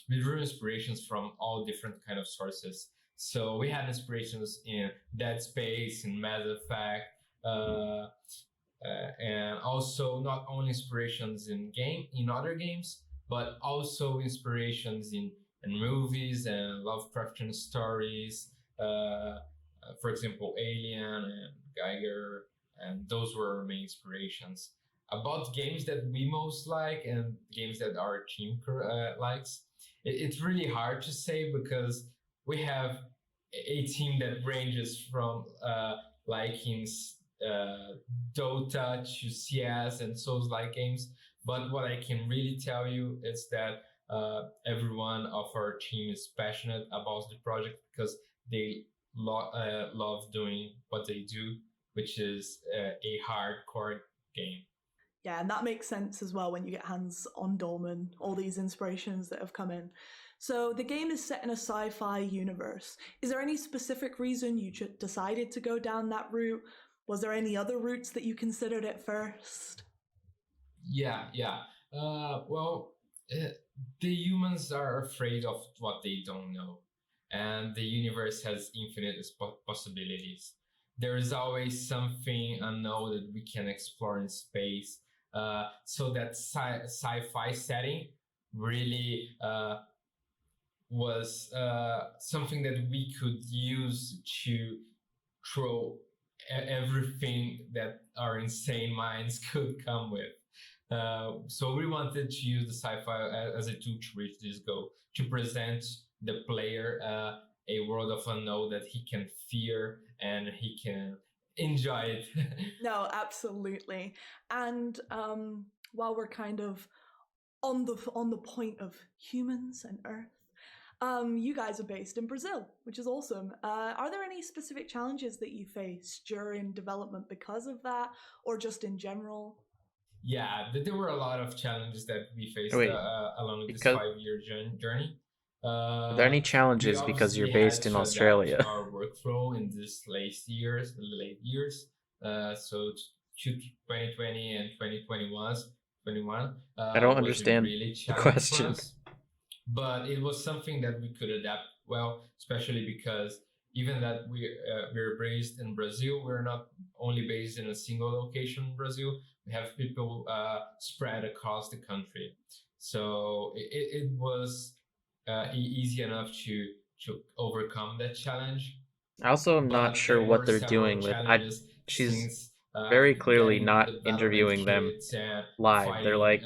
inspirations from all different kind of sources. So we had inspirations in Dead Space, in Mass Effect, and also not only inspirations in other games, but also inspirations in movies and Lovecraftian stories. For example, Alien and Geiger, and those were our main inspirations. About games that we most like and games that our team likes, it's really hard to say because we have a team that ranges from liking Dota to CS and Souls-like games. But what I can really tell you is that everyone of our team is passionate about the project because they love doing what they do, which is a hardcore game. Yeah, and that makes sense as well when you get hands on Dolmen, all these inspirations that have come in. So the game is set in a sci-fi universe. Is there any specific reason you decided to go down that route? Was there any other routes that you considered at first? Yeah. Well, the humans are afraid of what they don't know, and the universe has infinite possibilities. There is always something unknown that we can explore in space. So that sci-fi setting really was something that we could use to throw everything that our insane minds could come with. So we wanted to use the sci-fi as a tool to reach this goal, to present the player a world of unknown that he can fear and he can enjoy it. No, absolutely. And while we're kind of on the point of humans and Earth, you guys are based in Brazil, which is awesome. Are there any specific challenges that you face during development because of that, or just in general? Yeah, there were a lot of challenges that we faced along this 5-year journey. Are there any We challenges because you're obviously had based in to adapt Australia? our workflow in these late years. So 2020 and 2021 I don't was understand really the challenging for question. us, but it was something that we could adapt well, especially because even that we're based in Brazil, we're not only based in a single location in Brazil. We have people spread across the country, so it was easy enough to overcome that challenge. I also am not But sure there what were they're several doing with challenges she's since very clearly getting not the development interviewing them kits and live. They're like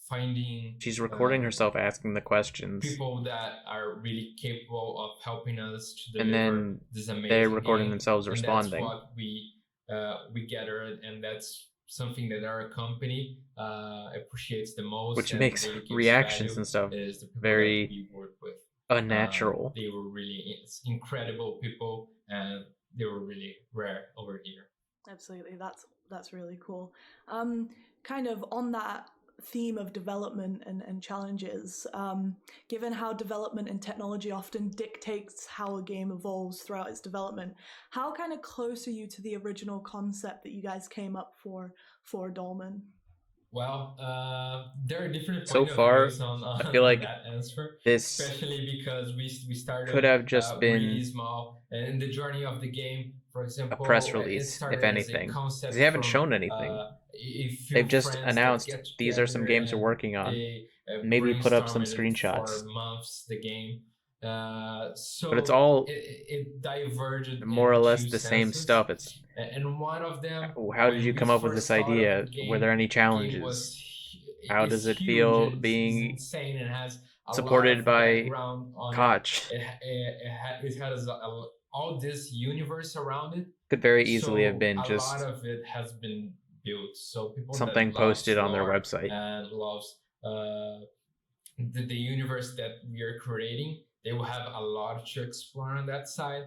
finding she's recording herself asking the questions, people that are really capable of helping us to and deliver then this they're amazing recording game, themselves and that's responding, what we gathered, and that's something that our company appreciates the most which and makes really gives reactions value and stuff is the people that very we work with. unnatural. They were really incredible people, and they were really rare over here. Absolutely, that's really cool. Kind of on that theme of development and challenges, given how development and technology often dictates how a game evolves throughout its development, how kind of close are you to the original concept that you guys came up for Dolmen? Well, there are different So point of far, views on, I feel on like that answer, this especially because we could started have just really been small. And in the journey of the game, for a press example, it release, if started as a anything, because they concept haven't from shown anything. a few They've just friends that announced get these are some together games we're and working on. they Maybe put up some brainstormed it screenshots. for months, the game. But it's So all it diverged more or in less two the same senses. stuff. It's And one of them, how did when you we come up with this first thought of idea? the Were there game, any the game challenges? How is does it huge feel and it's being insane and has a lot supported of by background on it. Koch? It has all this universe around it, Could very easily have so been a lot just of it has been built. So people that something loves posted on their lore website. and loves the universe that we are creating, they will have a lot to explore on that side.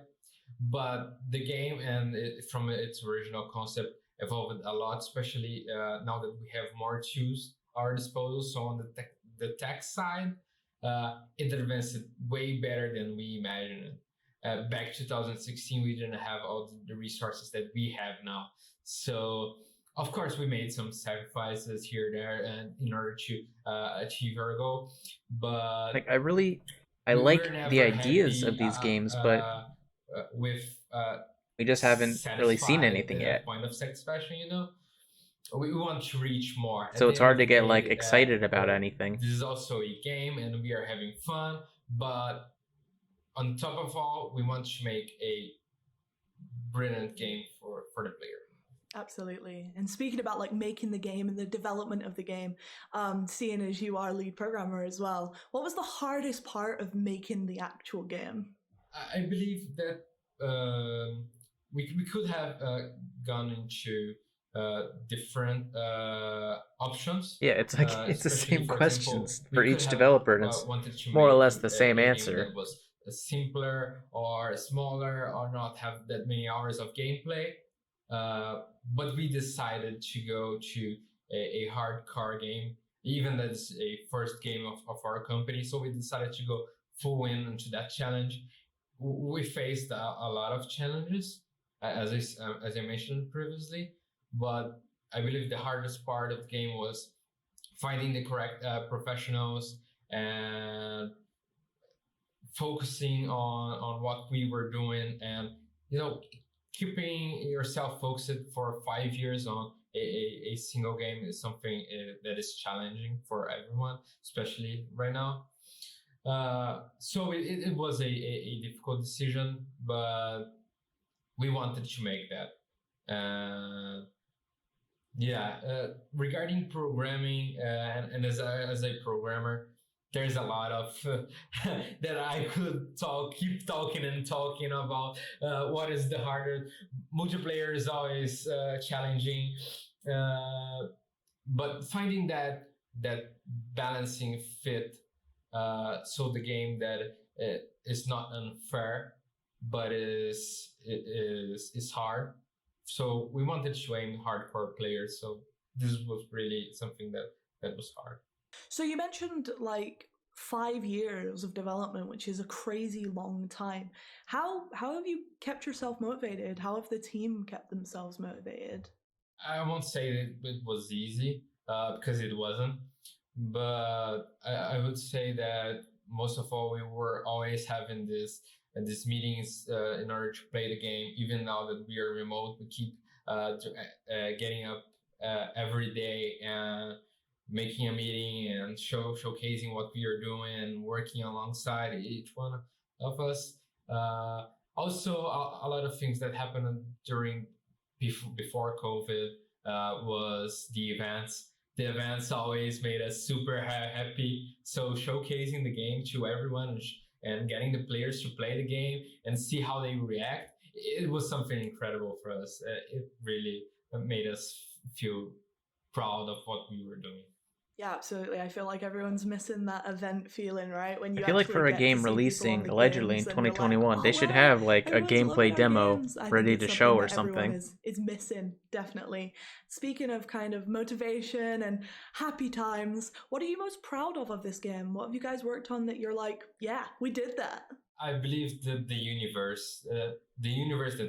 But the game and from its original concept evolved a lot, especially now that we have more tools at our disposal. So on the tech side, it advanced way better than we imagined. Back 2016, we didn't have all the resources that we have now. So of course, we made some sacrifices here and there, and in order to achieve our goal. But Like I we're like the never ideas of happy these games, but with we just haven't really seen satisfied anything yet. point of satisfaction. We want to reach more. At So the it's end hard of to the get day, like excited about anything. this is also a game, and we are having fun. But on top of all, we want to make a brilliant game for the player. Absolutely. And speaking about like making the game and the development of the game, seeing as you are lead programmer as well, what was the hardest part of making the actual game? I believe that we could have gone into different options. Yeah, it's like it's the Especially, same for example, questions for we could each have developer, and it's wanted to more or make less the same a game answer. that was simpler or smaller or not have that many hours of gameplay. But we decided to go to a hardcore game, even that's a first game of our company. So we decided to go full in into that challenge. We faced a lot of challenges, as I mentioned previously, but I believe the hardest part of the game was finding the correct professionals and focusing on what we were doing, and keeping yourself focused for 5 years on a single game is something that is challenging for everyone, especially right now. So it was a difficult decision, but we wanted to make that. Regarding programming, and as a programmer, there's a lot of that I could keep talking and talking about. What is the harder? Multiplayer is always challenging, but finding that balancing fit, so the game that is not unfair, but is hard. So we wanted to aim hardcore players. So this was really something that was hard. So you mentioned like 5 years of development, which is a crazy long time. How have you kept yourself motivated? How have the team kept themselves motivated? I won't say that it was easy because it wasn't, but I would say that most of all we were always having these meetings in order to play the game. Even now that we are remote, we keep getting up every day and making a meeting and showcasing what we are doing and working alongside each one of us. Also, a lot of things that happened during before COVID was the events. The events always made us super happy. So showcasing the game to everyone and getting the players to play the game and see how they react, it was something incredible for us. It really made us feel proud of what we were doing. Yeah, absolutely. I feel like everyone's missing that event feeling, right? When you I feel like actually for a get to game see people on releasing the allegedly in games and you're like, 2021, they oh should wow, have like a everyone's loving gameplay our demo games. I think ready it's to something show or that everyone something. is missing, definitely. Speaking of kind of motivation and happy times, what are you most proud of this game? What have you guys worked on that you're like, yeah, we did that? I believe that the universe that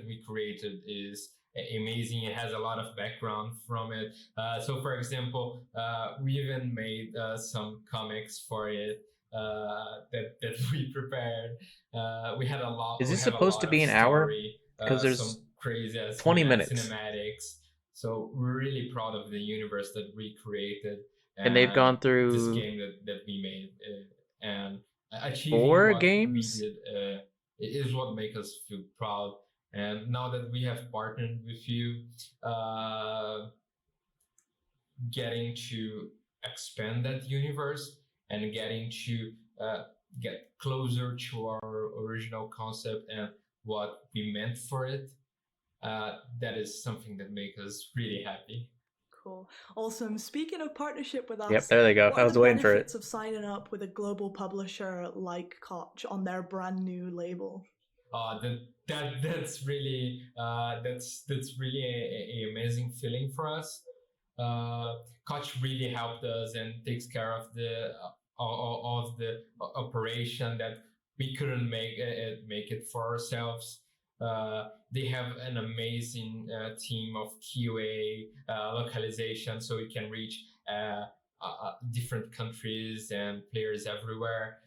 we created is amazing. It has a lot of background from it. So, for example, we even made some comics for it that we prepared. We had a lot. Is We this have a supposed to lot of be an hour? story. Because there's Some crazy 20 minutes. cinematics. So we're really proud of the universe that we created And they've gone this through game that we made and achieving 4 what we games? did is what makes us feel proud. And now that we have partnered with you, getting to expand that universe and getting to get closer to our original concept and what we meant for it, that is something that makes us really happy. Cool. Awesome. Speaking of partnership with us, Yep, there they go. what I are was the waiting for it. benefits of signing up with a global publisher like Koch on their brand new label? That's really a amazing feeling for us. Koch really helped us and takes care of the operation that we couldn't make it for ourselves. They have an amazing team of QA localization, so we can reach different countries and players everywhere.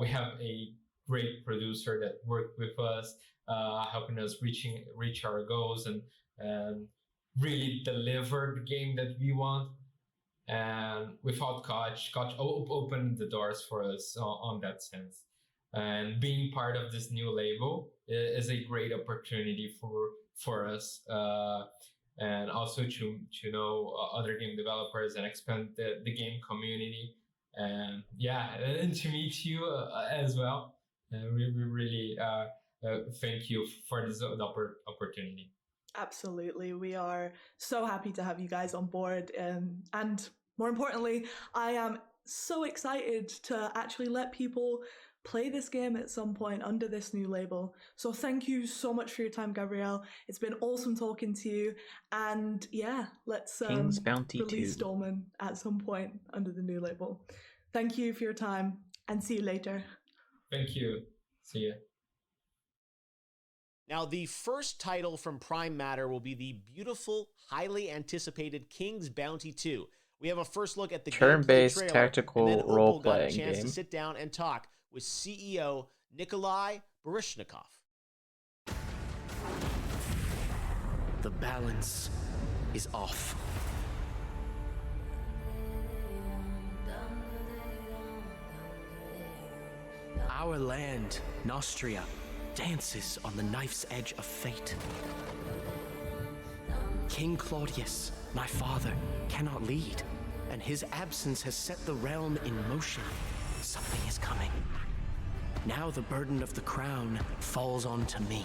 We have a great producer that worked with us, helping us reach our goals and really deliver the game that we want. And without Koch opened the doors for us on that sense. And being part of this new label is a great opportunity for us, and also to know other game developers and expand the game community. And yeah, and to meet you as well. We really thank you for this opportunity. Absolutely. We are so happy to have you guys on board. And more importantly, I am so excited to actually let people play this game at some point under this new label. So thank you so much for your time, Gabrielle. It's been awesome talking to you. And yeah, let's King's Bounty release 2. Dolmen at some point under the new label. Thank you for your time and see you later. Thank you. See ya. Now, the first title from Prime Matter will be the beautiful, highly anticipated King's Bounty 2. We have a first look at the turn-based gameplay trailer, tactical and then Opal got a role-playing chance game. to sit down and talk with CEO Nikolai Baryshnikov. The balance is off. Our land, Nostria, dances on the knife's edge of fate. King Claudius, my father, cannot lead, and his absence has set the realm in motion. Something is coming. Now the burden of the crown falls onto me.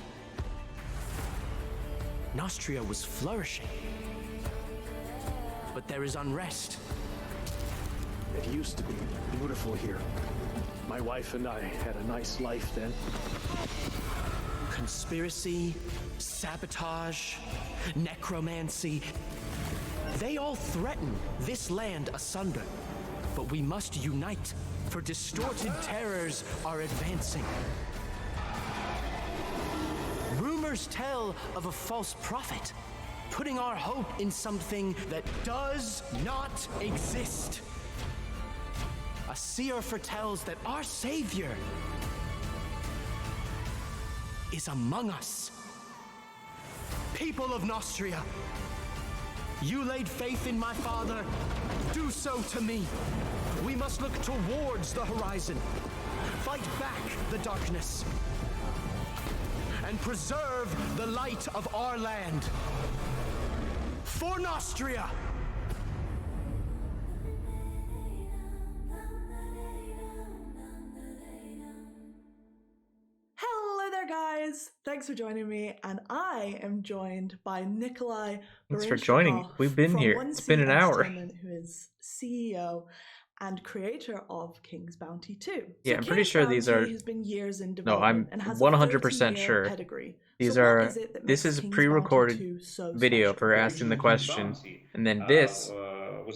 Nostria was flourishing, but there is unrest. It used to be beautiful here. My wife and I had a nice life then. Conspiracy, sabotage, necromancy, they all threaten this land asunder. but we must unite, for distorted terrors are advancing. Rumors tell of a false prophet, putting our hope in something that does not exist. A seer foretells that our savior is among us. People of Nostria, you laid faith in my father, do so to me. We must look towards the horizon, fight back the darkness, and preserve the light of our land. For Nostria! Hello there, guys! Thanks for joining me, and I am joined by Nikolai Thanks for joining. Baryshnikov We've been from here. 1C It's been an hour. Entertainment, who is CEO and creator of King's Bounty 2. Yeah, So I'm pretty King's sure these Bounty are. has been years in No, development I'm and has 100% a 30-year sure. pedigree. These So what are. is it that This makes is a King's pre-recorded Bounty 2 so video special? for asking the question, and then this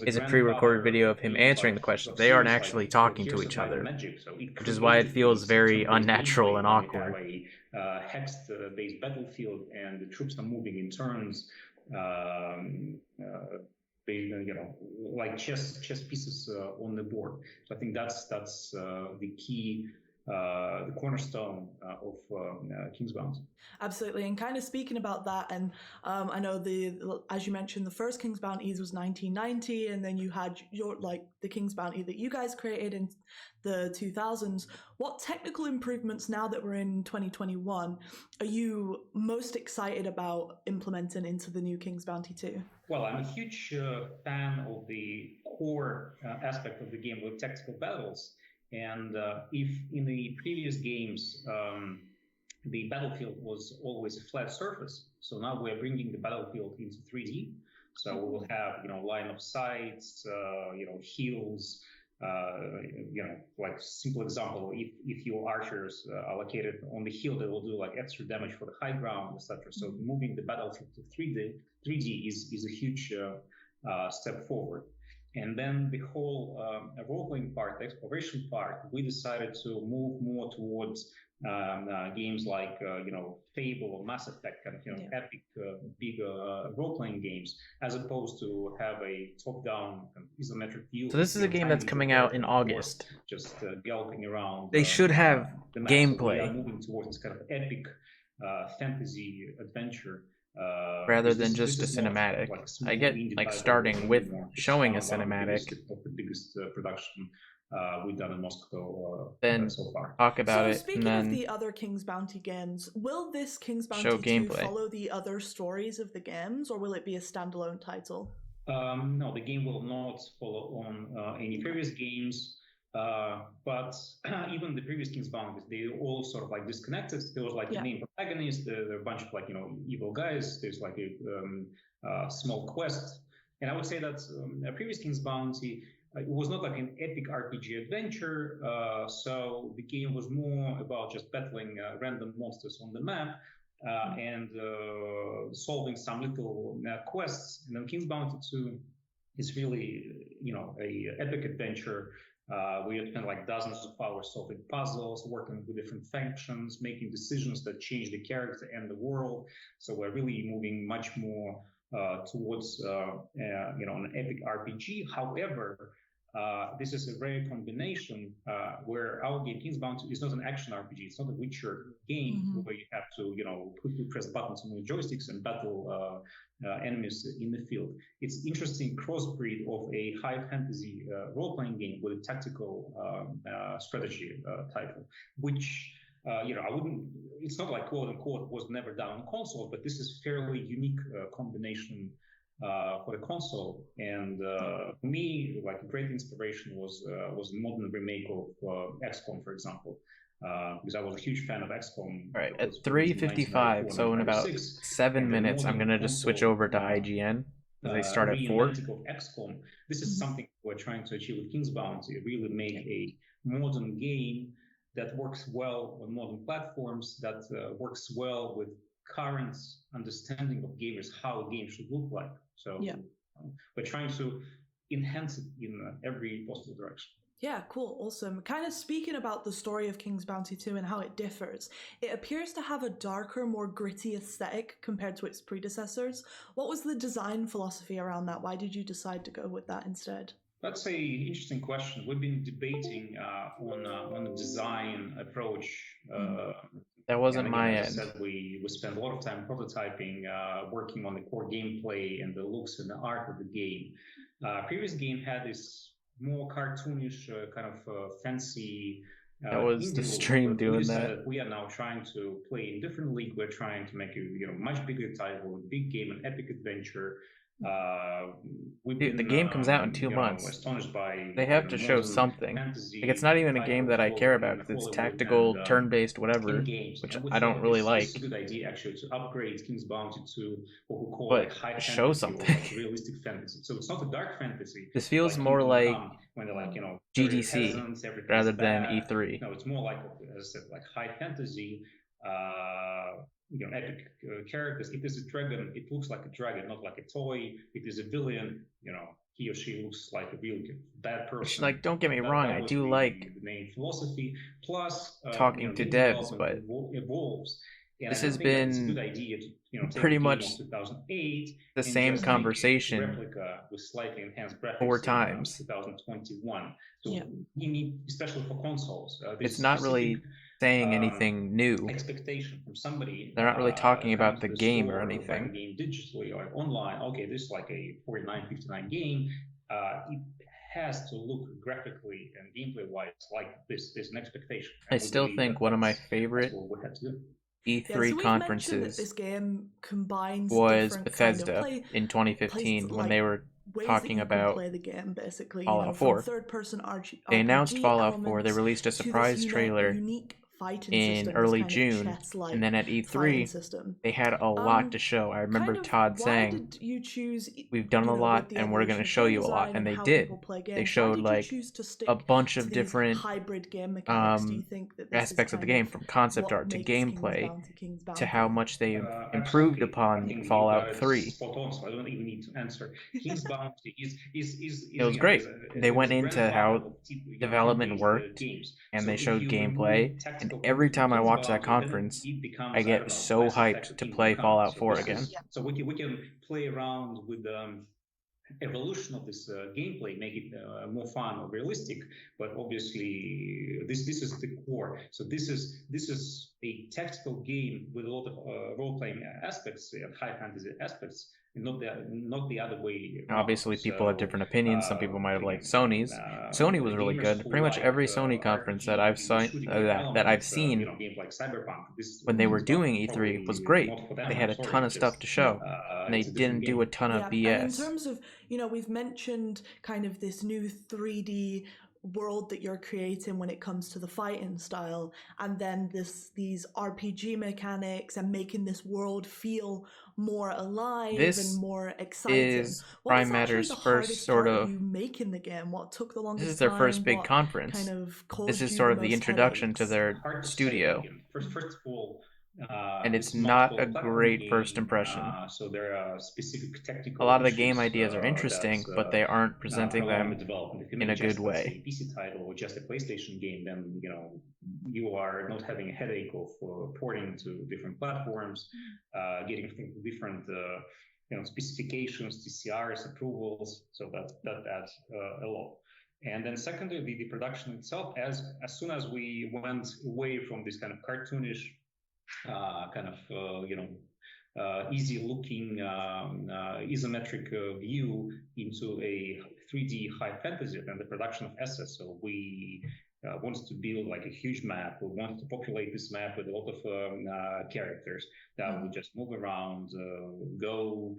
is a pre-recorded video of him answering the question. They aren't actually talking to each other, which is why it feels very unnatural and awkward. Hex-based battlefield, and the troops are moving in turns. Like chess pieces on the board. So I think that's the key, the cornerstone of King's Bounty. Absolutely, and kind of speaking about that, and I know as you mentioned, the first King's Bounties was 1990, and then you had the King's Bounty that you guys created in the 2000s. What technical improvements, now that we're in 2021, are you most excited about implementing into the new King's Bounty 2? Well, I'm a huge fan of the core aspect of the game with tactical battles, and if in the previous games the battlefield was always a flat surface, so now we're bringing the battlefield into 3D. So we will have line of sights, hills. Like simple example, if your archers are located on the hill, they will do like extra damage for the high ground, etc. So moving the battlefield to 3D is a huge step forward. And then the whole role-playing part, the exploration part, we decided to move more towards games like Fable or Mass Effect, kind of epic, big role-playing games, as opposed to have a top-down isometric view. So this is a game that's coming out in August. Just galloping around. They should have gameplay. So we are moving towards this kind of epic fantasy adventure. Rather than just a cinematic. I get like starting with showing a cinematic. Of the biggest production we've done in Moscow then so far. Talk about it. Speaking and then of the other King's Bounty games, will this King's Bounty show 2 gameplay. follow the other stories of the games, or will it be a standalone title? No, the game will not follow on any previous games. But even the previous King's Bounty, they all sort of like disconnected. There was like the main protagonist, there are a bunch of like evil guys. There's like a small quest, and I would say that a previous King's Bounty, it was not like an epic RPG adventure. So the game was more about just battling random monsters on the map and solving some little quests. And then King's Bounty 2 is really a epic adventure. We had spent like dozens of hours solving puzzles, working with different factions, making decisions that change the character and the world. So we're really moving much more towards an epic RPG. However, this is a rare combination where our game, King's Bounty, is not an action RPG. It's not a Witcher game where you have to, quickly press buttons on the joysticks and battle enemies in the field. It's interesting crossbreed of a high fantasy role-playing game with a tactical strategy title, which I wouldn't. It's not like quote unquote was never done on console, but this is fairly unique combination for the console. And for me, like a great inspiration was a modern remake of XCOM, for example. Because I was a huge fan of XCOM. All right, at 3:55, so in about 7 minutes, I'm gonna just switch over to IGN because they start at 4. Of XCOM. This is something we're trying to achieve with King's Bounty. Really make a modern game that works well on modern platforms, that works well with current understanding of gamers, how a game should look like. So we're trying to enhance it in every possible direction. Yeah, cool, awesome. Kind of speaking about the story of King's Bounty 2 and how it differs, it appears to have a darker, more gritty aesthetic compared to its predecessors. What was the design philosophy around that? Why did you decide to go with that instead? That's a interesting question. We've been debating on the design approach. That wasn't and again, my as end. I said, we spent a lot of time prototyping, working on the core gameplay and the looks and the art of the game. Previous game had this more cartoonish kind of fancy. That was the stream doing we decided that. we are now trying to play in different league. We're trying to make a much bigger title, a big game, an epic adventure. Dude, the game comes out in 2 months. Astonished by They have to show something. Like, it's not even a game that I care about because it's tactical, turn-based, whatever, which I don't really like. It's a good idea actually to upgrade King's Bounty to what we call But like high show fantasy something. or like realistic fantasy. So it's not a dark fantasy. This feels like more Kingdom like Come, when they're like GDC peasants, everything rather is than bad. E3. No, it's more like, as I said, like high fantasy. Epic characters. If there's a dragon, it looks like a dragon, not like a toy. If there's a villain, he or she looks like a real bad person. Like, don't get me wrong, I do like the main philosophy. Plus, talking to game devs, development but evolves. And this I has think that it's a been good idea to take pretty a game much of 2008 the and same just conversation make a replica with slightly enhanced graphics 4 in, times. 2021. So you need, especially for consoles, It's not really saying anything new. Expectation from somebody. They're not really talking about the game or Buy the anything. game digitally or online. Okay, this is like a 49, 59 game. It has to look graphically and gameplay-wise like this. There's an expectation. I still think one of my favorite what we have to do. E3 conferences this game combines was different Bethesda kind of in 2015 when they were ways talking that you can about play the game, basically, Fallout from 4. third-person They announced RPG Fallout 4. They elements released a to this surprise trailer unique fighting in system, early this kind June, of chess-like and then at fighting E3 system. they had a lot to show. I remember Todd why saying, did you choose, "We've done a lot, the and we're going to evolution of show game you a lot," design and they how did. people play They games, showed why did you like choose to stick a bunch to of these different hybrid game mechanics? Do you think that this aspects is of the kind game, from concept what art to makes King's gameplay Bounty to how much they improved Absolutely. I upon think you got Fallout it 3. spot on, so I don't even need to answer. King's Bounty is It was great. They went into how development worked, games. and So they if showed you gameplay. remove And tactical every time I King's watch that Bounty, then conference, it becomes, I I get don't know, so Mass Effect hyped or to Kingdom play Come. Fallout So 4 this again. is- So we can play around with evolution of this gameplay, make it more fun or realistic. But obviously, this is the core. So this is a tactical game with a lot of role-playing aspects and high fantasy aspects, and not the other way around. Obviously, people have different opinions. Some people might have liked Sony's. Sony Sony was really good. Pretty much every Sony conference that I've seen games like Cyberpunk, when they were doing E3 was great. They had a ton of stuff to show, and they didn't do a ton of And in BS. terms of, we've mentioned kind of this new 3D world that you're creating when it comes to the fighting style, and then these RPG mechanics and making this world feel more alive This and more exciting. is What was Prime actually Matter's the first hardest sort part of. you making the game? What took the longest This is their first time? big What conference. kind of caused This is you sort the of the most introduction to headaches? their Hard to say. studio, First of all, and it's this is not a multiple platform great game, first impression. so there are specific technical A lot of the issues, game ideas are interesting, but they aren't presenting along them the development. If you in make a good just, let's way. say, PC title or just a PlayStation game, then you are not having a headache of porting to different platforms, getting different specifications, TCRs, approvals. So that adds a lot. And then secondly, the production itself, as soon as we went away from this kind of cartoonish, easy looking isometric view into a 3D high fantasy and the production of assets. So we wanted to build like a huge map. We wanted to populate this map with a lot of characters that would just move around, go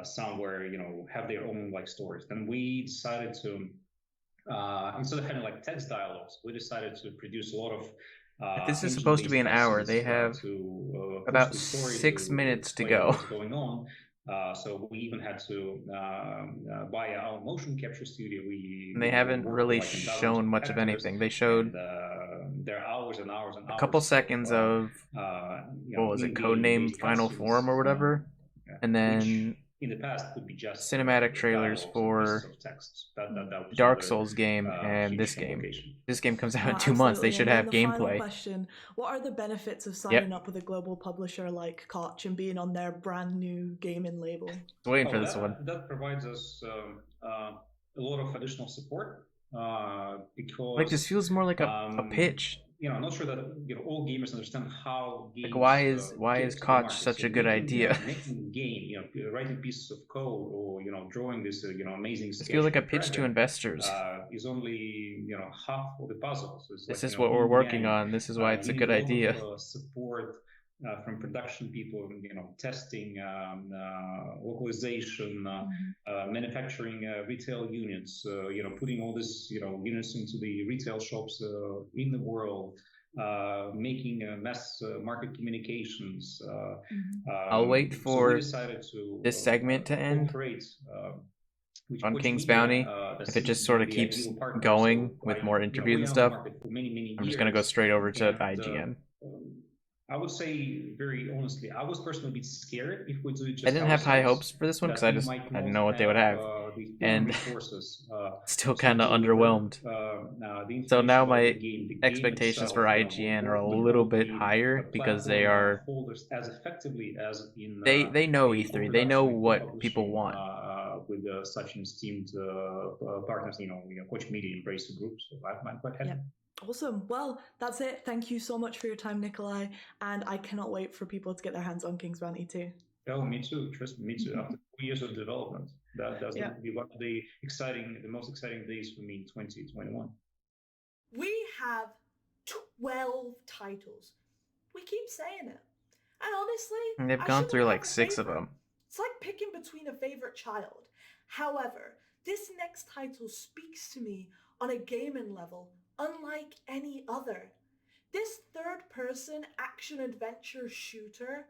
somewhere, have their own like stories. Then we decided to, instead of having like text dialogues, we decided to produce a lot of This is supposed to be an hour. They have about 6 minutes to go. What's going on? So we even had to buy our motion capture studio. And they haven't really shown much of anything. They showed there are hours and hours and hours. a couple seconds of what was it, codename Final Form or whatever, and then in the past could be just cinematic trailers for Dark Souls game and this game. This game comes out in 2 months. They should have the final gameplay. question: what are the benefits of signing up with a global publisher like Koch and being on their brand new gaming label? Waiting for this one. That provides us a lot of additional support because Like, this feels more like a pitch. I'm not sure that all gamers understand how games. Like, why is Koch such a good idea? Making a game, writing pieces of code, or drawing this amazing. It feels like a pitch to investors. Is only half of the puzzle. So this is what we're working on. This is why it's a good idea. Support from production people, testing, localization, manufacturing retail units, putting all this, units into the retail shops in the world, making mass market communications. I'll wait for this segment to end on King's Bounty. If it just sort of keeps going with more interviews and stuff, I'm just going to go straight over to IGN. I would say very honestly, I was personally a bit scared if we do it just I didn't have high hopes for this one because I didn't know what they would have, and still kind of underwhelmed. So now my expectations for IGN are a little bit higher because they are they know E3, they know what people want. With such esteemed partners, Koch Media embrace the group, so I'm quite happy. Yep. Awesome. Well, that's it. Thank you so much for your time, Nikolai, and I cannot wait for people to get their hands on King's Bounty too. Oh, me too. Trust me, me too. After 4 years of development, that's going to be one of the most exciting days for me in 2021. We have 12 titles. We keep saying it, and honestly, and they've gone through like 6 of them. It's like picking between a favorite child. However, this next title speaks to me on a gaming level unlike any other. This third-person action-adventure shooter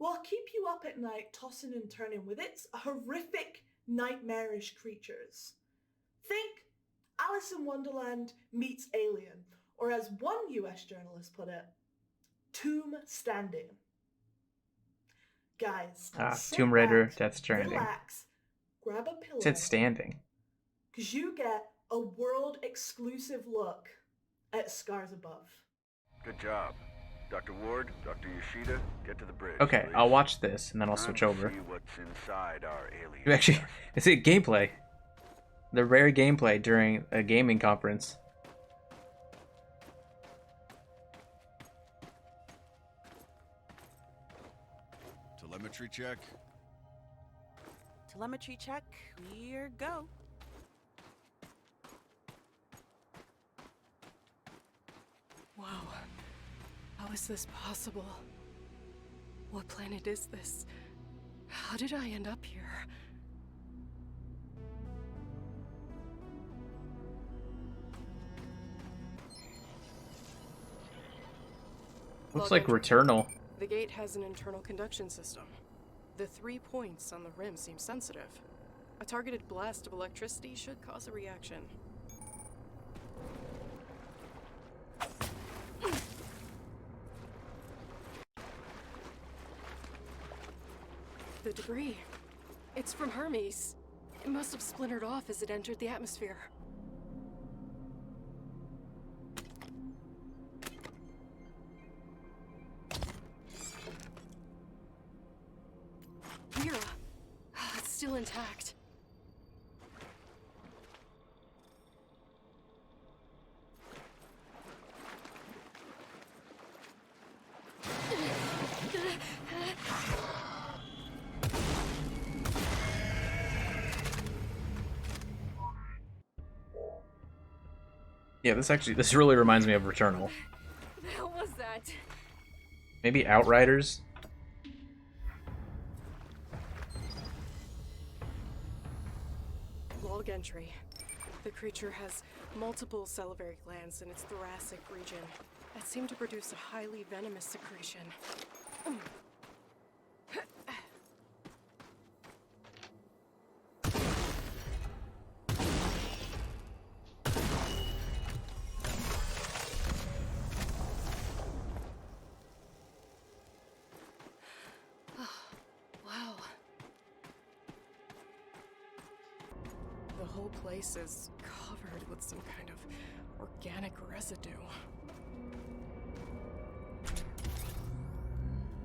will keep you up at night tossing and turning with its horrific, nightmarish creatures. Think Alice in Wonderland meets Alien, or as one US journalist put it, Tomb Standing. Guys, Tomb Raider, Death Stranding. Relax, grab a pillow. It's standing. Because you get a world-exclusive look at Scars Above. Good job. Dr. Ward, Dr. Yoshida, get to the bridge. Okay, please. I'll watch this, and then I'll switch over. See what's inside our alien. You actually, it's a gameplay. The rare gameplay during a gaming conference. Telemetry check. Telemetry check. Here go. Wow. How is this possible? What planet is this? How did I end up here? Looks like Returnal. The gate has an internal conduction system. The 3 points on the rim seem sensitive. A targeted blast of electricity should cause a reaction. The debris. It's from Hermes. It must have splintered off as it entered the atmosphere. Mira. It's still intact. Yeah, this really reminds me of Returnal. The hell was that? Maybe Outriders? Log entry. The creature has multiple salivary glands in its thoracic region that seem to produce a highly venomous secretion. Wow. The whole place is covered with some kind of organic residue.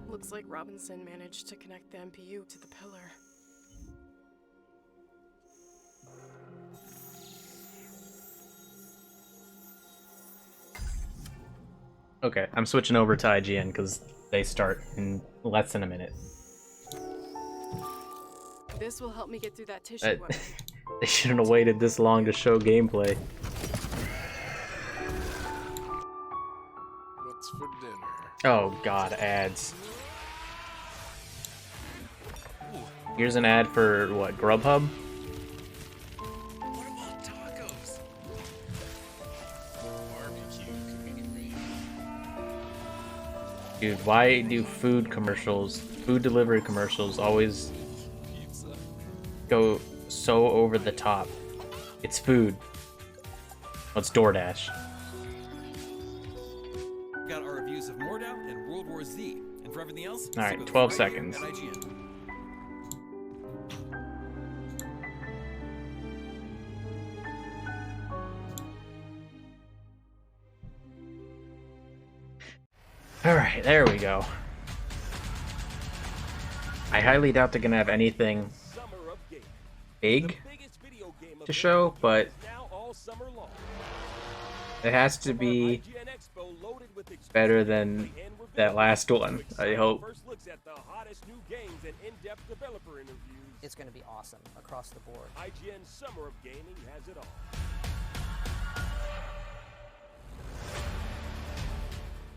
Looks like Robinson managed to connect the MPU to the pillar. Okay, I'm switching over to IGN because they start in less than a minute. This will help me get through that tissue weapon. They shouldn't have waited this long to show gameplay. What's for dinner? Oh god, ads. Here's an ad for what, Grubhub? What about tacos? Barbecue cooking range. Dude, why do food delivery commercials always go so over the top? It's food. Oh, it's DoorDash. Got our reviews of Mordau and World War Z. And for everything else, all right, 12 seconds. At IGN. Alright, there we go. I highly doubt they're gonna have anything big to show, but it has to be better than that last one, I hope. It's going to be awesome across the board. IGN Summer of Gaming has it all.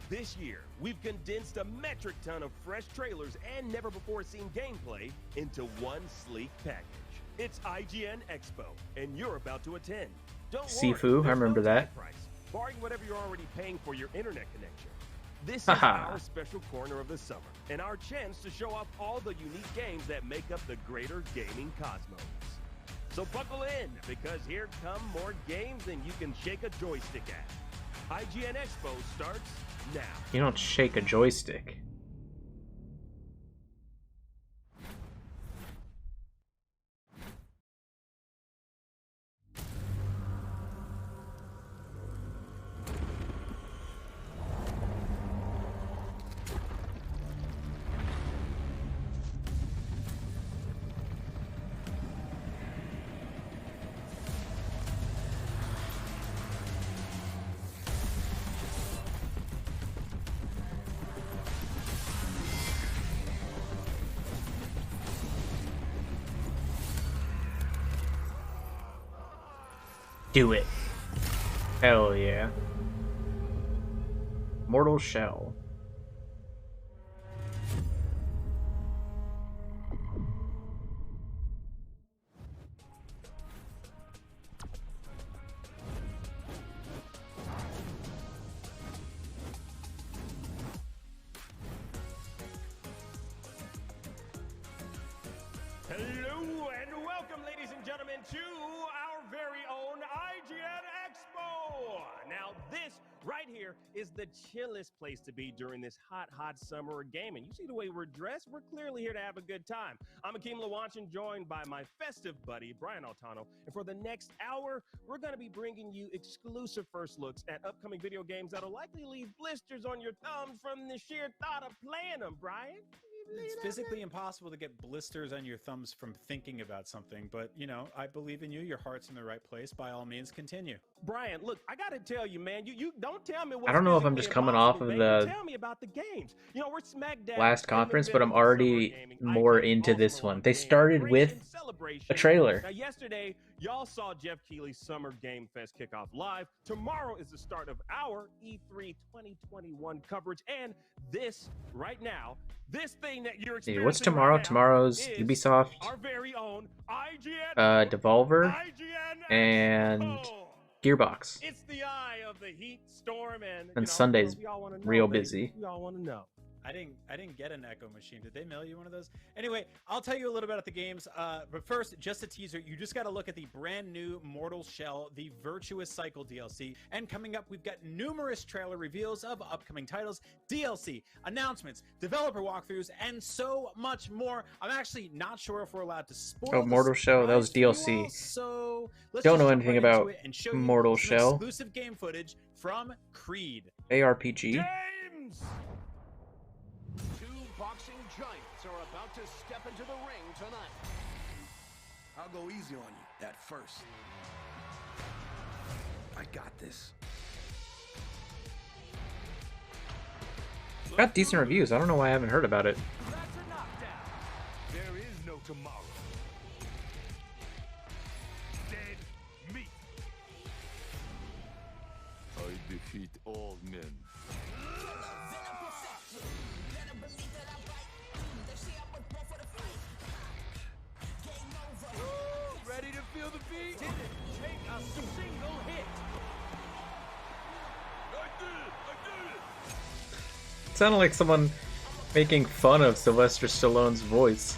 This year, we've condensed a metric ton of fresh trailers and never-before-seen gameplay into one sleek package. It's IGN Expo, and you're about to attend. Don't Sifu, I remember that. price, barring whatever you're already paying for your internet connection. This is our special corner of the summer, and our chance to show off all the unique games that make up the greater gaming cosmos. So buckle in, because here come more games than you can shake a joystick at. IGN Expo starts now. You don't shake a joystick. Do it. Hell yeah. Mortal Shell. Hello and welcome, ladies and gentlemen, to our very own IGN Expo. Now, this right here is the chillest place to be during this hot, hot summer of gaming. You see the way we're dressed? We're clearly here to have a good time. I'm Akeem Lawanchin, joined by my festive buddy, Brian Altano. And for the next hour, we're going to be bringing you exclusive first looks at upcoming video games that'll likely leave blisters on your thumbs from the sheer thought of playing them, Brian. It's physically impossible to get blisters on your thumbs from thinking about something, but, you know, I believe in you. Your heart's in the right place. By all means, continue. Brian, look, I gotta tell you, man, you don't tell me what. I don't know if I'm just coming off of the tell me about the games. You know, we're smack dab last conference, but I'm already more into this one. They started with a trailer. Now, yesterday, y'all saw Jeff Keighley's Summer Game Fest kickoff live. Tomorrow is the start of our E3 2021 coverage, and this right now, this thing that you're experiencing. Dude, what's tomorrow? Right now Tomorrow's is Ubisoft, our very own IGN, Devolver, IGN and Gearbox. It's the eye of the heat storm, and And Sunday's real busy. We all want to know. I didn't get an Echo machine. Did they mail you one of those? Anyway, I'll tell you a little bit about the games. But first, just a teaser. You just got to look at the brand new Mortal Shell, the Virtuous Cycle DLC. And coming up, we've got numerous trailer reveals of upcoming titles, DLC, announcements, developer walkthroughs, and so much more. I'm actually not sure if we're allowed to spoil. Oh, Mortal Shell, that was DLC. So So let's Don't just know jump anything right into about it and show you Mortal some Shell. exclusive game footage from Creed. ARPG. James! Two boxing giants are about to step into the ring tonight. I'll go easy on you at first. I got this. Got decent reviews. I don't know why I haven't heard about it. That's a knockdown. There is no tomorrow. Dead meat. I defeat all men. Ready to feel the beat? Didn't take a single hit. I did it! It sounded like someone making fun of Sylvester Stallone's voice.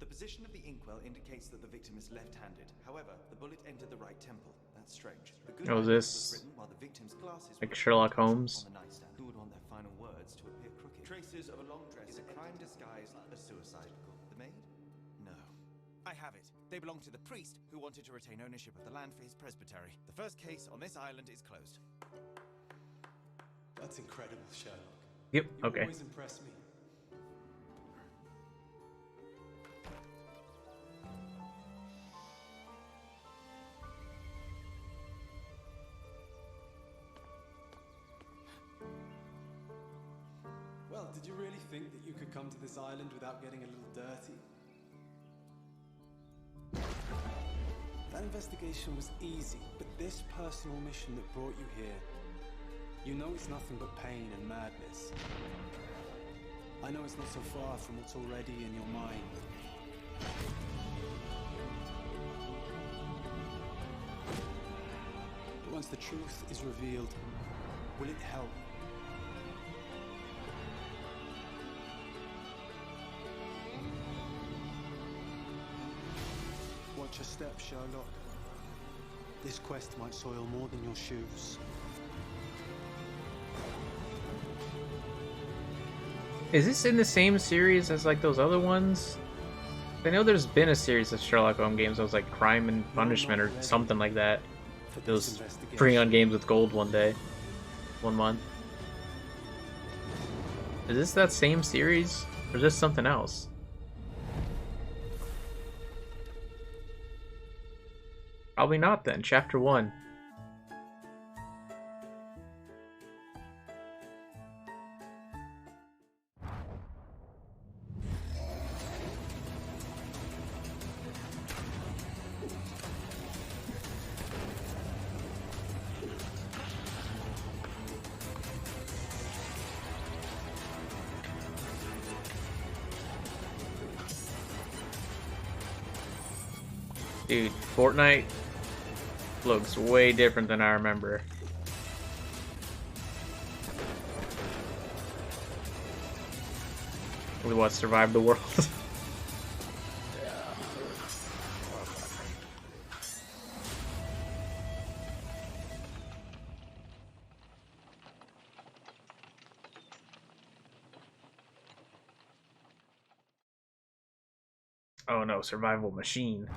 The position of the inkwell indicates that the victim is left-handed. However, the bullet entered the right temple. That's strange. The good Oh, news this was written while the victim's glasses like were Sherlock on Holmes? the nightstand. Who would want their final words to appear crooked? Traces of a long dress. Is a crime disguised as suicide. The maid? No. I have it. They belong to the priest who wanted to retain ownership of the land for his presbytery. The first case on this island is closed. That's incredible, Sherlock. Yep, You okay. always impress me. Well, did you really think that you could come to this island without getting a little dirty? That investigation was easy, but this personal mission that brought you here, you know it's nothing but pain and madness. I know it's not so far from what's already in your mind. But once the truth is revealed, will it help? Watch your step, Sherlock. This quest might soil more than your shoes. Is this in the same series as like those other ones? I know there's been a series of Sherlock Holmes games that was like Crime and Punishment or something like that. It was free on Games with Gold one day. 1 month. Is this that same series? Or is this something else? Probably not then. Chapter 1. Dude, Fortnite looks way different than I remember. We what, survive the world? Oh no, survival machine.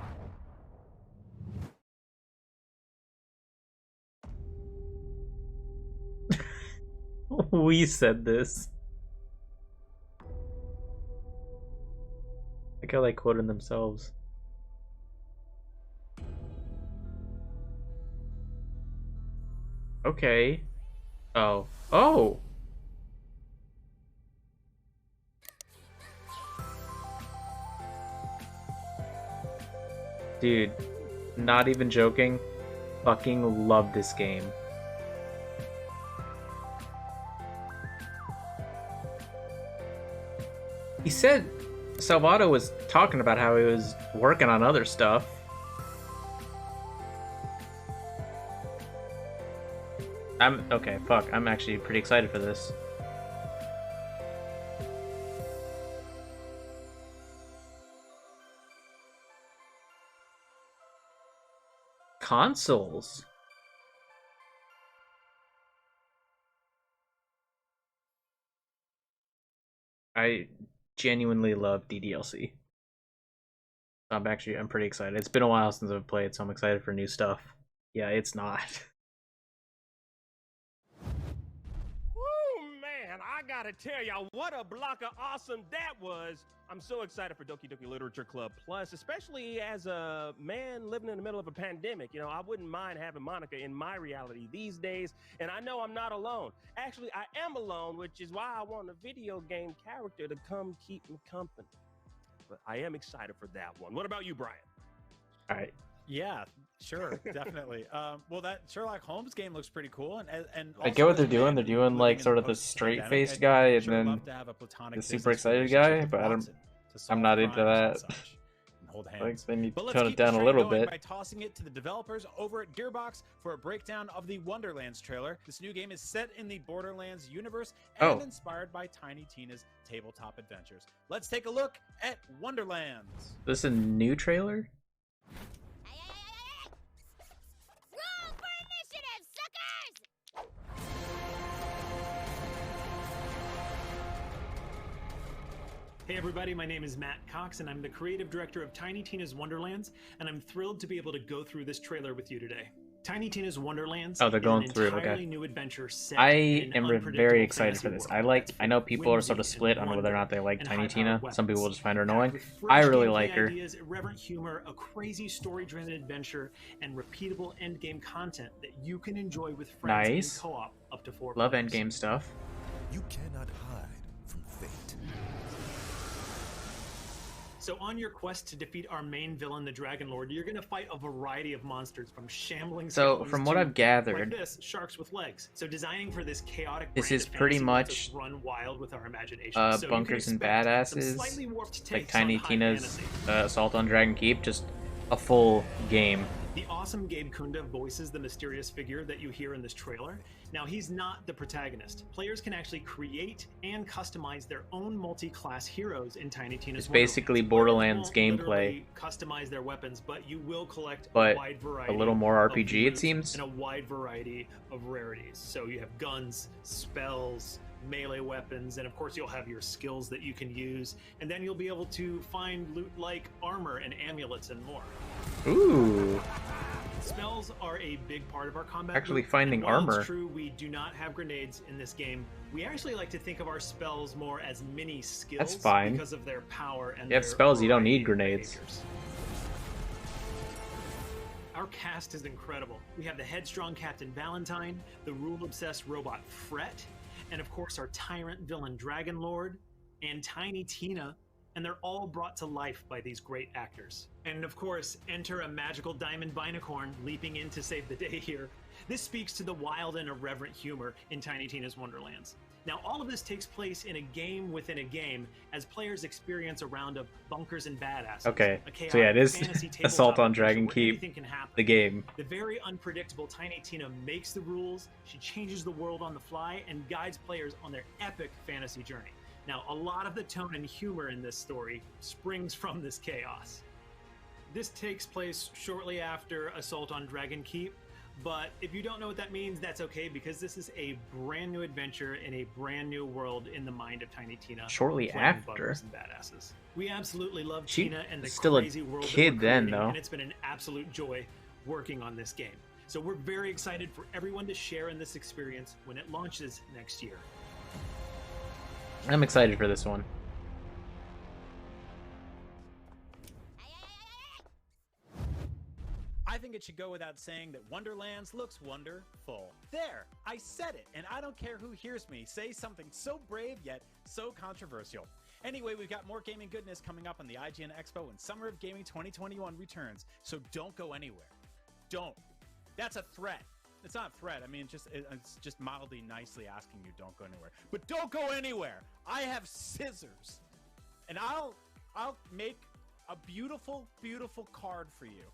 We said this. I think I like quoting themselves. Okay. Oh. Oh! Dude, not even joking. Fucking love this game. He said Salvato was talking about how he was working on other stuff. Okay, fuck. I'm actually pretty excited for this. Consoles. I genuinely love DDLC. I'm pretty excited. It's been a while since I've played, so I'm excited for new stuff. Yeah, it's not. Woo, man, I gotta tell y'all, what a block of awesome that was. I'm so excited for Doki Doki Literature Club Plus, especially as a man living in the middle of a pandemic. You know, I wouldn't mind having Monica in my reality these days, and I know I'm not alone. Actually, I am alone, which is why I want a video game character to come keep me company. But I am excited for that one. What about you, Brian? All right. Yeah, sure, definitely. Well, that Sherlock Holmes game looks pretty cool, and I get what they're doing. They're doing like sort of the straight-faced guy and then the super excited guy, but I'm not into that. Like they need to tone it down a little bit. By tossing it to the developers over at Gearbox for a breakdown of the Wonderlands trailer. This new game is set in the Borderlands universe and inspired by Tiny Tina's tabletop adventures. Let's take a look at Wonderlands. This is a new trailer? Hey everybody, my name is Matt Cox and I'm the creative director of Tiny Tina's Wonderlands, and I'm thrilled to be able to go through this trailer with you today. Tiny Tina's Wonderlands they're going is an through. entirely Okay. new adventure set I in am unpredictable very excited for fantasy this. world. I know people are sort of whimsy split and on whether or not they like and Tiny high-powered Tina. weapons. Some people will just find her annoying. With I fresh really gameplay like her. Ideas, irreverent humor, a crazy story-driven adventure, and repeatable endgame content that you can enjoy with friends Nice. in co-op up to 4 Love players. endgame stuff. You cannot hide from fate. So on your quest to defeat our main villain, the Dragon Lord, you're going to fight a variety of monsters, from shambling So, skeletons from what to, I've gathered, like this, sharks with legs. So designing for this chaotic this brand is of pretty fantasy lets us much run wild with our imagination. So you can Bunkers and expect some Badasses, slightly warped like takes Tiny on high Tina's fantasy. Assault on Dragon Keep, just a full game. The awesome Gabe Kunda voices the mysterious figure that you hear in this trailer. Now, he's not the protagonist. Players can actually create and customize their own multi-class heroes in Tiny Tina's It's Wonderlands. basically Borderlands Players won't gameplay, literally customize their weapons, but you will collect but a wide variety a little more of RPG, it loot seems. and a wide variety of rarities. So you have guns, spells, melee weapons, and of course you'll have your skills that you can use, and then you'll be able to find loot like armor and amulets and more. Ooh. Spells are a big part of our combat. Actually loop, finding and while armor. It's true, we do not have grenades in this game. We actually like to think of our spells more as mini skills. That's fine. Because of their power and You have their spells, you don't variety need of grenades. behaviors. Our cast is incredible. We have the headstrong Captain Valentine, the rule-obsessed robot Fret, and of course our tyrant villain Dragon Lord, and Tiny Tina, and they're all brought to life by these great actors. And of course, enter a magical diamond binacorn leaping in to save the day here. This speaks to the wild and irreverent humor in Tiny Tina's Wonderlands. Now, all of this takes place in a game within a game as players experience a round of bunkers and badasses. Okay, a chaotic so yeah, it is fantasy Assault tabletop on adventure Dragon where Keep, anything can happen. the game. The very unpredictable Tiny Tina makes the rules, she changes the world on the fly, and guides players on their epic fantasy journey. Now, a lot of the tone and humor in this story springs from this chaos. This takes place shortly after Assault on Dragon Keep, but if you don't know what that means, that's okay, because this is a brand new adventure in a brand new world in the mind of Tiny Tina. Shortly playing after? bunkers and badasses. We absolutely love She Tina and the was still a crazy world kid that we're then, creating, though. and it's been an absolute joy working on this game. So we're very excited for everyone to share in this experience when it launches next year. I'm excited for this one. I think it should go without saying that Wonderlands looks wonderful. There, I said it, and I don't care who hears me say something so brave yet so controversial. Anyway, we've got more gaming goodness coming up on the IGN Expo when Summer of Gaming 2021 returns, so don't go anywhere. Don't. That's a threat. It's not a threat. I mean, it's just mildly nicely asking you don't go anywhere. But don't go anywhere. I have scissors, and I'll make a beautiful, beautiful card for you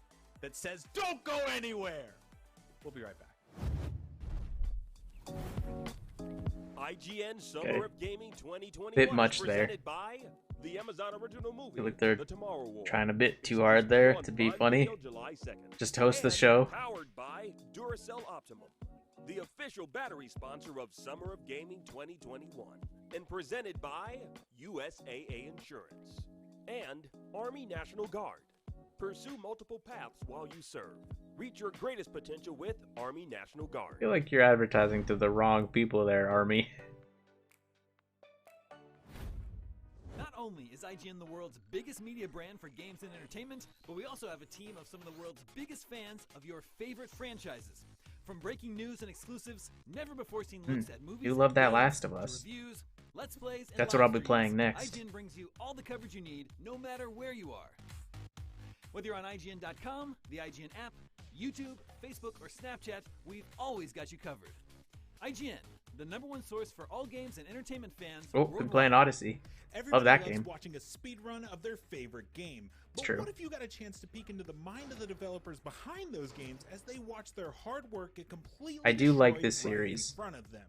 that says don't go anywhere. We'll be right back. IGN Summer Okay. of Gaming 2021 Bit much is there. presented by the Amazon original movie, feel like they're The Tomorrow War. trying a bit too hard there to be funny. Video July 2nd. Just host the And show. Powered by Duracell Optimum, the official battery sponsor of Summer of Gaming 2021, and presented by USAA Insurance and Army National Guard. Pursue multiple paths while you serve. Reach your greatest potential with Army National I Guard. feel like you're advertising to the wrong people there, Army. Not only is IGN the world's biggest media brand for games and entertainment, but we also have a team of some of the world's biggest fans of your favorite franchises. From breaking news and exclusives, never before seen looks at movies, You love that games, Last of to Us. reviews, let's plays, and That's what I'll live be streams, playing next. IGN brings you all the coverage you need, no matter where you are. Whether you're on IGN.com, the IGN app, YouTube, Facebook, or Snapchat, we've always got you covered. IGN, the #1 source for all games and entertainment fans. Oh, been worldwide. playing Odyssey. Everybody Love that loves game. watching a speed run of their favorite game. But true. what if you got a chance to peek into the mind of the developers behind those games as they watch their hard work get completely I do like destroyed this right series. in front of them?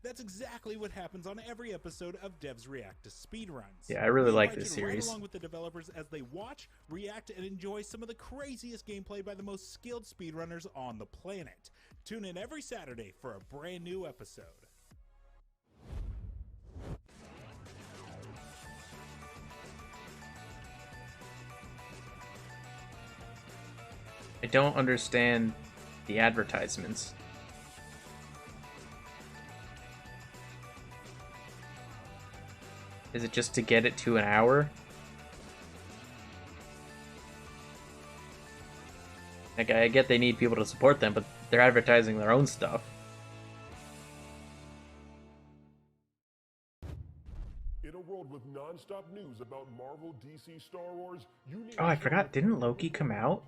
That's exactly what happens on every episode of Devs React to Speedruns. Yeah, I really We like invite this you to ride series. along with the developers as they watch, react, and enjoy some of the craziest gameplay by the most skilled speedrunners on the planet. Tune in every Saturday for a brand new episode. I don't understand the advertisements. Is it just to get it to an hour? Like, I get they need people to support them, but they're advertising their own stuff. In a world with non-stop news about Marvel, DC, Star Wars, you need Oh, I forgot. Didn't Loki come out?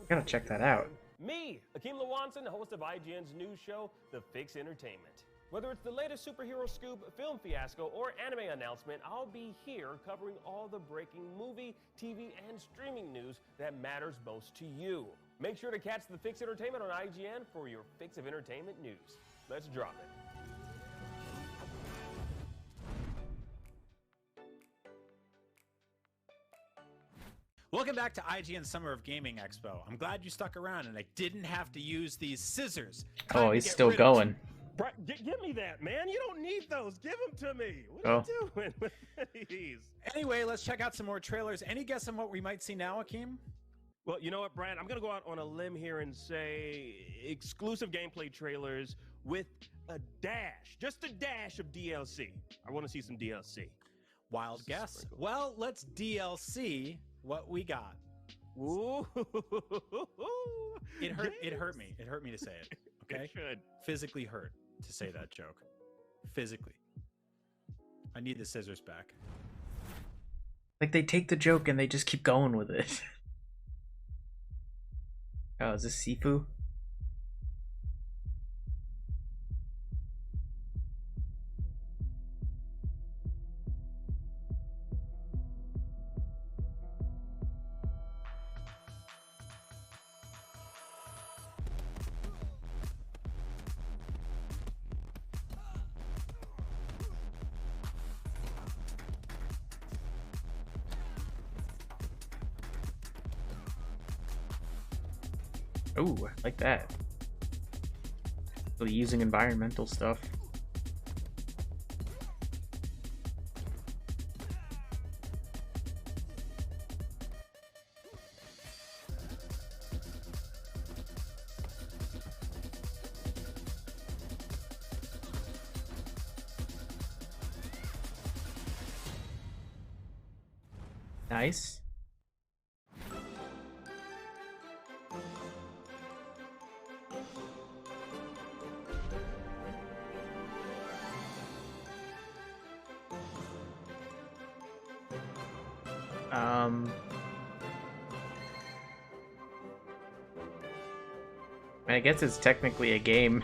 Gotta check that out. Me, Akeem Lawanson, host of IGN's news show, The Fix Entertainment. Whether it's the latest superhero scoop, film fiasco, or anime announcement, I'll be here covering all the breaking movie, TV, and streaming news that matters most to you. Make sure to catch The Fix Entertainment on IGN for your fix of entertainment news. Let's drop it. Welcome back to IGN Summer of Gaming Expo. I'm glad you stuck around and I didn't have to use these scissors. Oh, he's still going. Give me that, man. You don't need those. Give them to me. What Oh. are you doing with these? Anyway, let's check out some more trailers. Any guess on what we might see now, Akeem? Well, you know what, Brad? I'm going to go out on a limb here and say exclusive gameplay trailers with a dash, just a dash of DLC. I want to see some DLC. Wild guess. Well, let's DLC what we got. Ooh. It hurt. It hurt me. It hurt me to say it. Okay. It should. Physically hurt to say that joke. Physically. I need the scissors back. Like, they take the joke and they just keep going with it. Oh, is this Sifu? Ooh, I like that. Really using environmental stuff. Nice. I guess it's technically a game.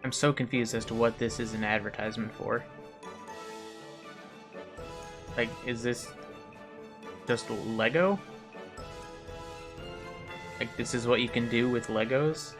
I'm so confused as to what this is an advertisement for. Like, is this just Lego? Like, this is what you can do with Legos?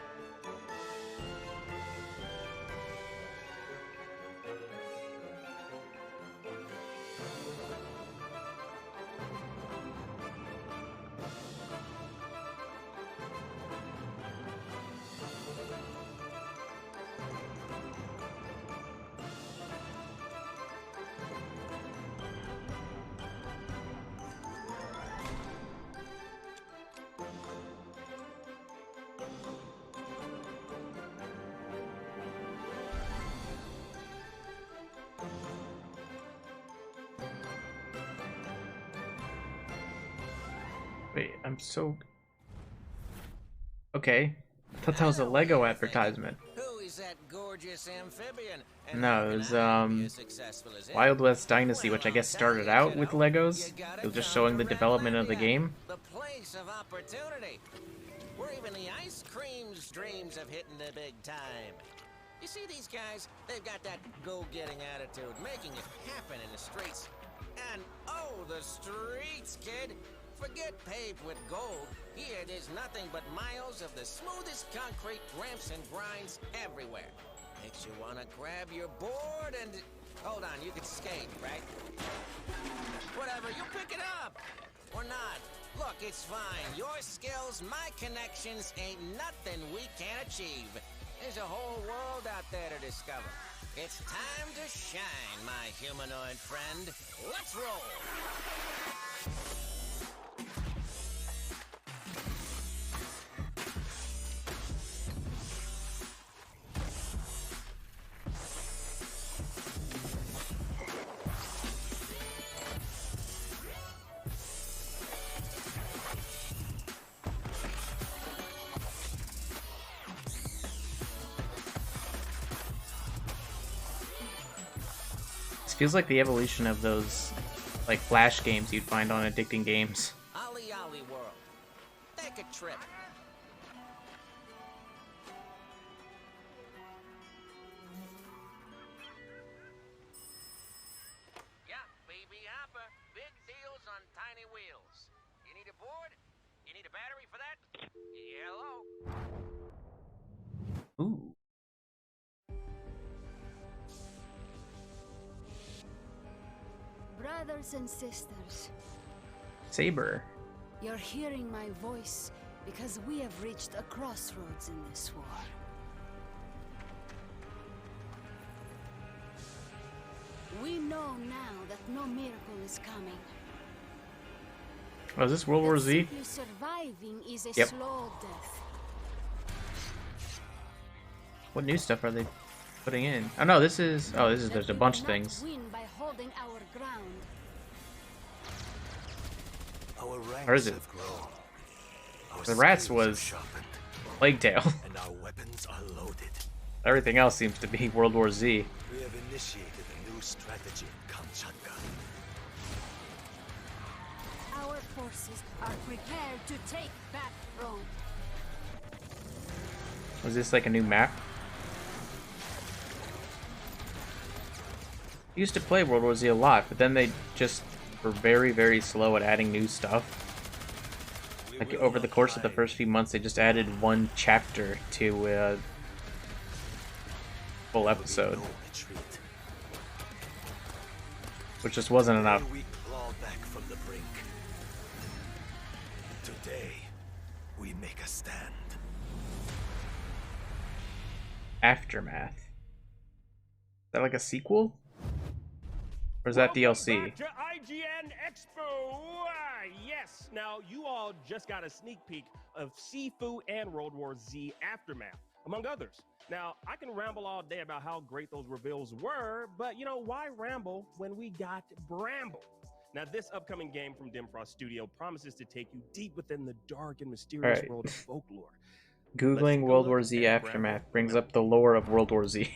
Wait, I'm so... Okay. I thought that was a Lego advertisement. Who is that gorgeous amphibian? And No, it was, Wild West Dynasty, which I guess started out with Legos. It was just showing the development of the game. The place of opportunity. Where even the ice cream's dreams of hitting the big time. You see these guys? They've got that go-getting attitude, making it happen in the streets. And oh, the streets, kid! Forget paved with gold. Here, there's nothing but miles of the smoothest concrete ramps and grinds everywhere. Makes you want to grab your board and... Hold on, you can skate, right? Whatever, you pick it up! Or not. Look, it's fine. Your skills, my connections, ain't nothing we can't achieve. There's a whole world out there to discover. It's time to shine, my humanoid friend. Let's roll! This feels like the evolution of those, like, Flash games you'd find on Addicting Games. Ollie Ollie World. Take a trip. Yeah, baby hopper. Big deals on tiny wheels. You need a board? You need a battery for that? Hello? Ooh. Brothers and sisters, Saber. you're hearing my voice because we have reached a crossroads in this war. We know now that no miracle is coming. Oh, is this World War Z? Simply surviving is a Yep. slow death. What new stuff are they putting in? Oh no, this is... Oh, this is... There's a bunch of things. Win by holding our ground. Our ranks Or is it? have grown. Our The rats skills have was sharpened, Plague Tale. and our weapons are loaded. Everything else seems to be World War Z. We have initiated a new strategy in Kamchatka. Our forces are prepared to take back Rome. Was this like a new map? I used to play World War Z a lot, but then they just were very, very slow at adding new stuff. Like over the course of the first few months, they just added one chapter to a full episode, which just wasn't enough. We claw back from the brink. Today, we make a stand. Aftermath. Is that like a sequel? Or is that DLC? Back to IGN Expo! Yes! Now, you all just got a sneak peek of Sifu and World War Z Aftermath, among others. Now, I can ramble all day about how great those reveals were, but you know, why ramble when we got Bramble? Now, this upcoming game from Dimfrost Studio promises to take you deep within the dark and mysterious Alright. world of folklore. Googling World War Z Aftermath brings up the lore of World War Z.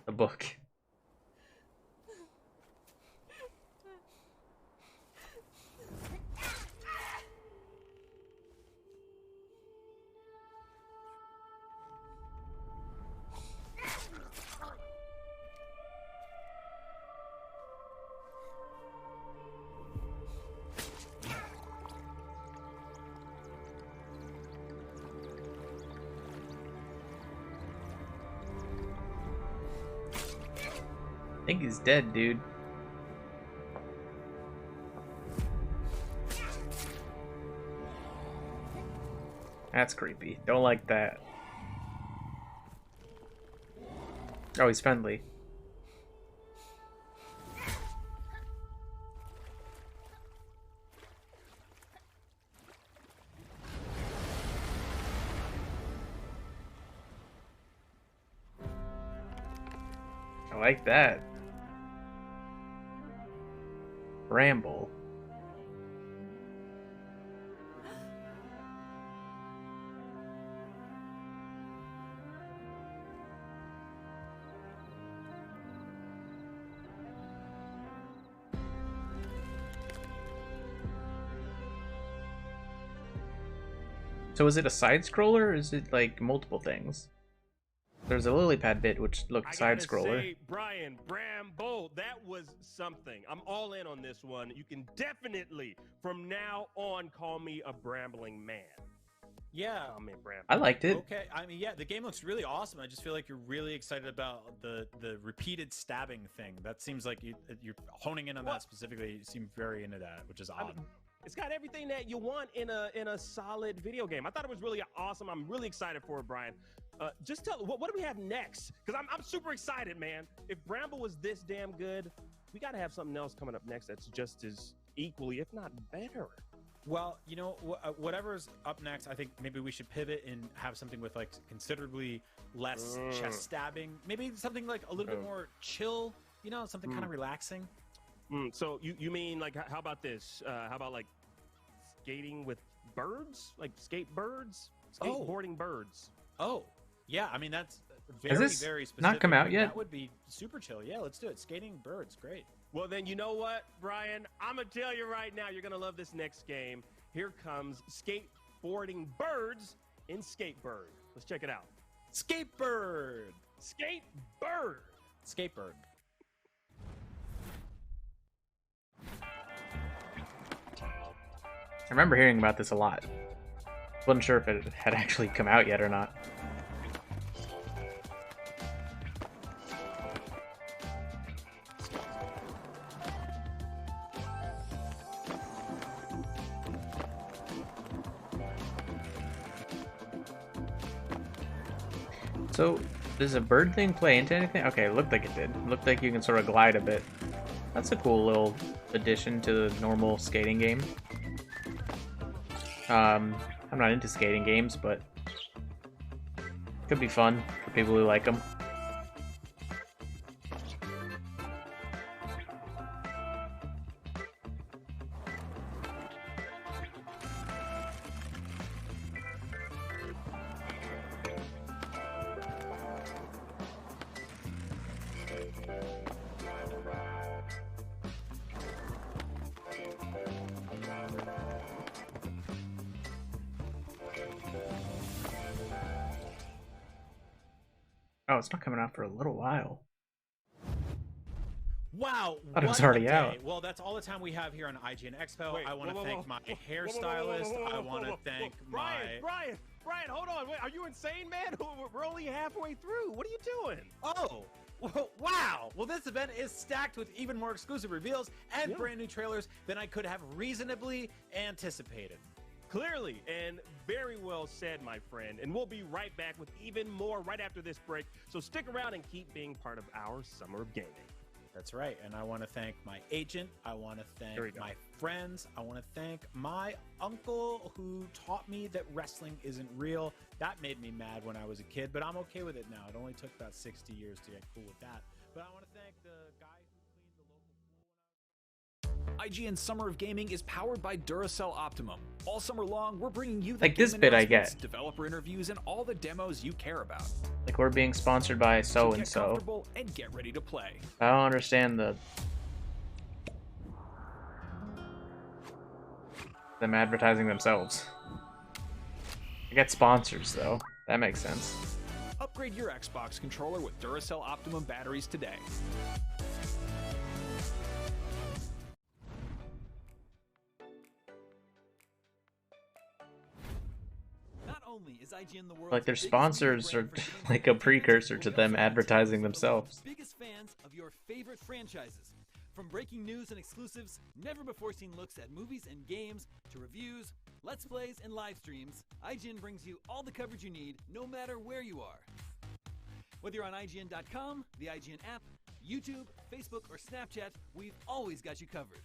The book. I think he's dead, dude. That's creepy. Don't like that. Oh, he's friendly. I like that. Bramble. So is it a side scroller or is it like multiple things? There's a lily pad bit which looked side scroller. Say, Brian, Bramble, that was something. I'm all in on this one. You can definitely, from now on, call me a brambling man. Yeah, I liked it. Okay, I mean, yeah, the game looks really awesome. I just feel like you're really excited about the repeated stabbing thing. That seems like you're honing in on that specifically. You seem very into that, which is odd. I mean, it's got everything that you want in a solid video game. I thought it was really awesome. I'm really excited for it, Brian. Just tell what do we have next? Because I'm super excited, man. If Bramble was this damn good, we got to have something else coming up next that's just as equally, if not better. Well, you know, whatever's up next, I think maybe we should pivot and have something with like considerably less chest stabbing. Maybe something like a little bit more chill, you know, something kind of relaxing. So you mean like, how about this? How about like skating with birds? Like skateboards? Skateboarding birds. Oh, yeah. I mean, that's Has this very specific. not come out yet? That would be super chill. Yeah, let's do it. Skating birds, great. Well, then you know what, Brian? I'm going to tell you right now, you're going to love this next game. Here comes Skateboarding Birds in Skatebird. Let's check it out. Skatebird! Skatebird! Skatebird. I remember hearing about this a lot. Wasn't sure if it had actually come out yet or not. So, does a bird thing play into anything? Okay, it looked like it did. It looked like you can sort of glide a bit. That's a cool little addition to the normal skating game. I'm not into skating games, but could be fun for people who like them. Oh, it's not coming out for a little while. Wow, I thought it was already out. Well, that's all the time we have here on IGN Expo. Wait, I want to thank my whoa, hairstylist. whoa, I want to thank my... Brian, hold on. Wait, are you insane, man? We're only halfway through. What are you doing? Oh, wow. Well, this event is stacked with even more exclusive reveals and brand new trailers than I could have reasonably anticipated. Clearly, and very well said, my friend. And we'll be right back with even more right after this break. So stick around and keep being part of our summer of gaming. That's right. And I want to thank my agent. I want to thank my friends. I want to thank my uncle who taught me that wrestling isn't real. That made me mad when I was a kid, but I'm okay with it now. It only took about 60 years to get cool with that. But I want to thank the guy who cleaned the local pool. IGN Summer of Gaming is powered by Duracell Optimum. All summer long, we're bringing you the like this bit I get. Developer interviews, and all the demos you care about. Like we're being sponsored by so and so. Get comfortable and get ready to play. I don't understand them advertising themselves. I get sponsors though. That makes sense. Upgrade your Xbox controller with Duracell Optimum batteries today. only is IGN the world's Like their biggest sponsors media are brand for like a precursor to them advertising themselves. biggest fans of your favorite franchises. From breaking news and exclusives, never-before-seen looks at movies and games, to reviews, let's plays, and live streams, IGN brings you all the coverage you need, no matter where you are. Whether you're on IGN.com, the IGN app, YouTube, Facebook, or Snapchat, we've always got you covered.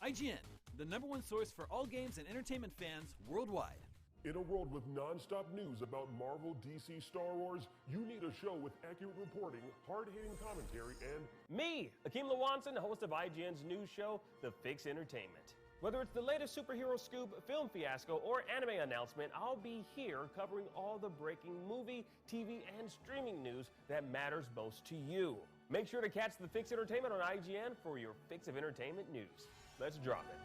IGN, the #1 source for all games and entertainment fans worldwide. In a world with non-stop news about Marvel, DC, Star Wars, you need a show with accurate reporting, hard-hitting commentary, and Me, Akeem Lawanson, host of IGN's news show, The Fix Entertainment. Whether it's the latest superhero scoop, film fiasco, or anime announcement, I'll be here covering all the breaking movie, TV, and streaming news that matters most to you. Make sure to catch The Fix Entertainment on IGN for your fix of entertainment news. Let's drop it.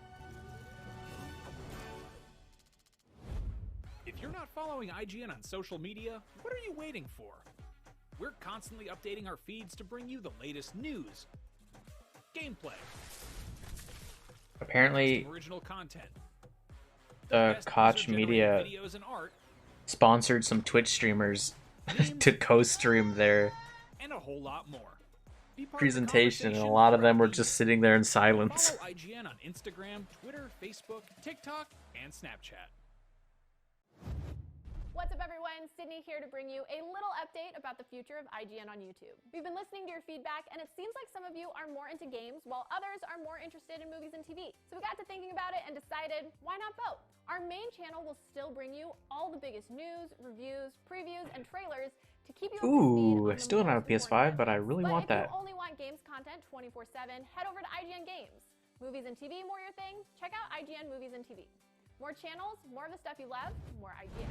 If you're not following IGN on social media, what are you waiting for? We're constantly updating our feeds to bring you the latest news, gameplay, Apparently, original content, Koch Media videos and art, sponsored some Twitch streamers to co-stream their and a whole lot more. Be part of the presentation, and a conversation lot of them throughout were the just year. sitting there in silence. Follow IGN on Instagram, Twitter, Facebook, TikTok, and Snapchat. What's up, everyone? Sydney here to bring you a little update about the future of IGN on YouTube. We've been listening to your feedback, and it seems like some of you are more into games, while others are more interested in movies and TV. So we got to thinking about it and decided, why not both? Our main channel will still bring you all the biggest news, reviews, previews, and trailers to keep you up to speed Ooh, on I still don't have a PS5, but I really want that. If you only want games content 24/7, head over to IGN Games. Movies and TV, more your thing? Check out IGN Movies and TV. More channels, more of the stuff you love, more IGN.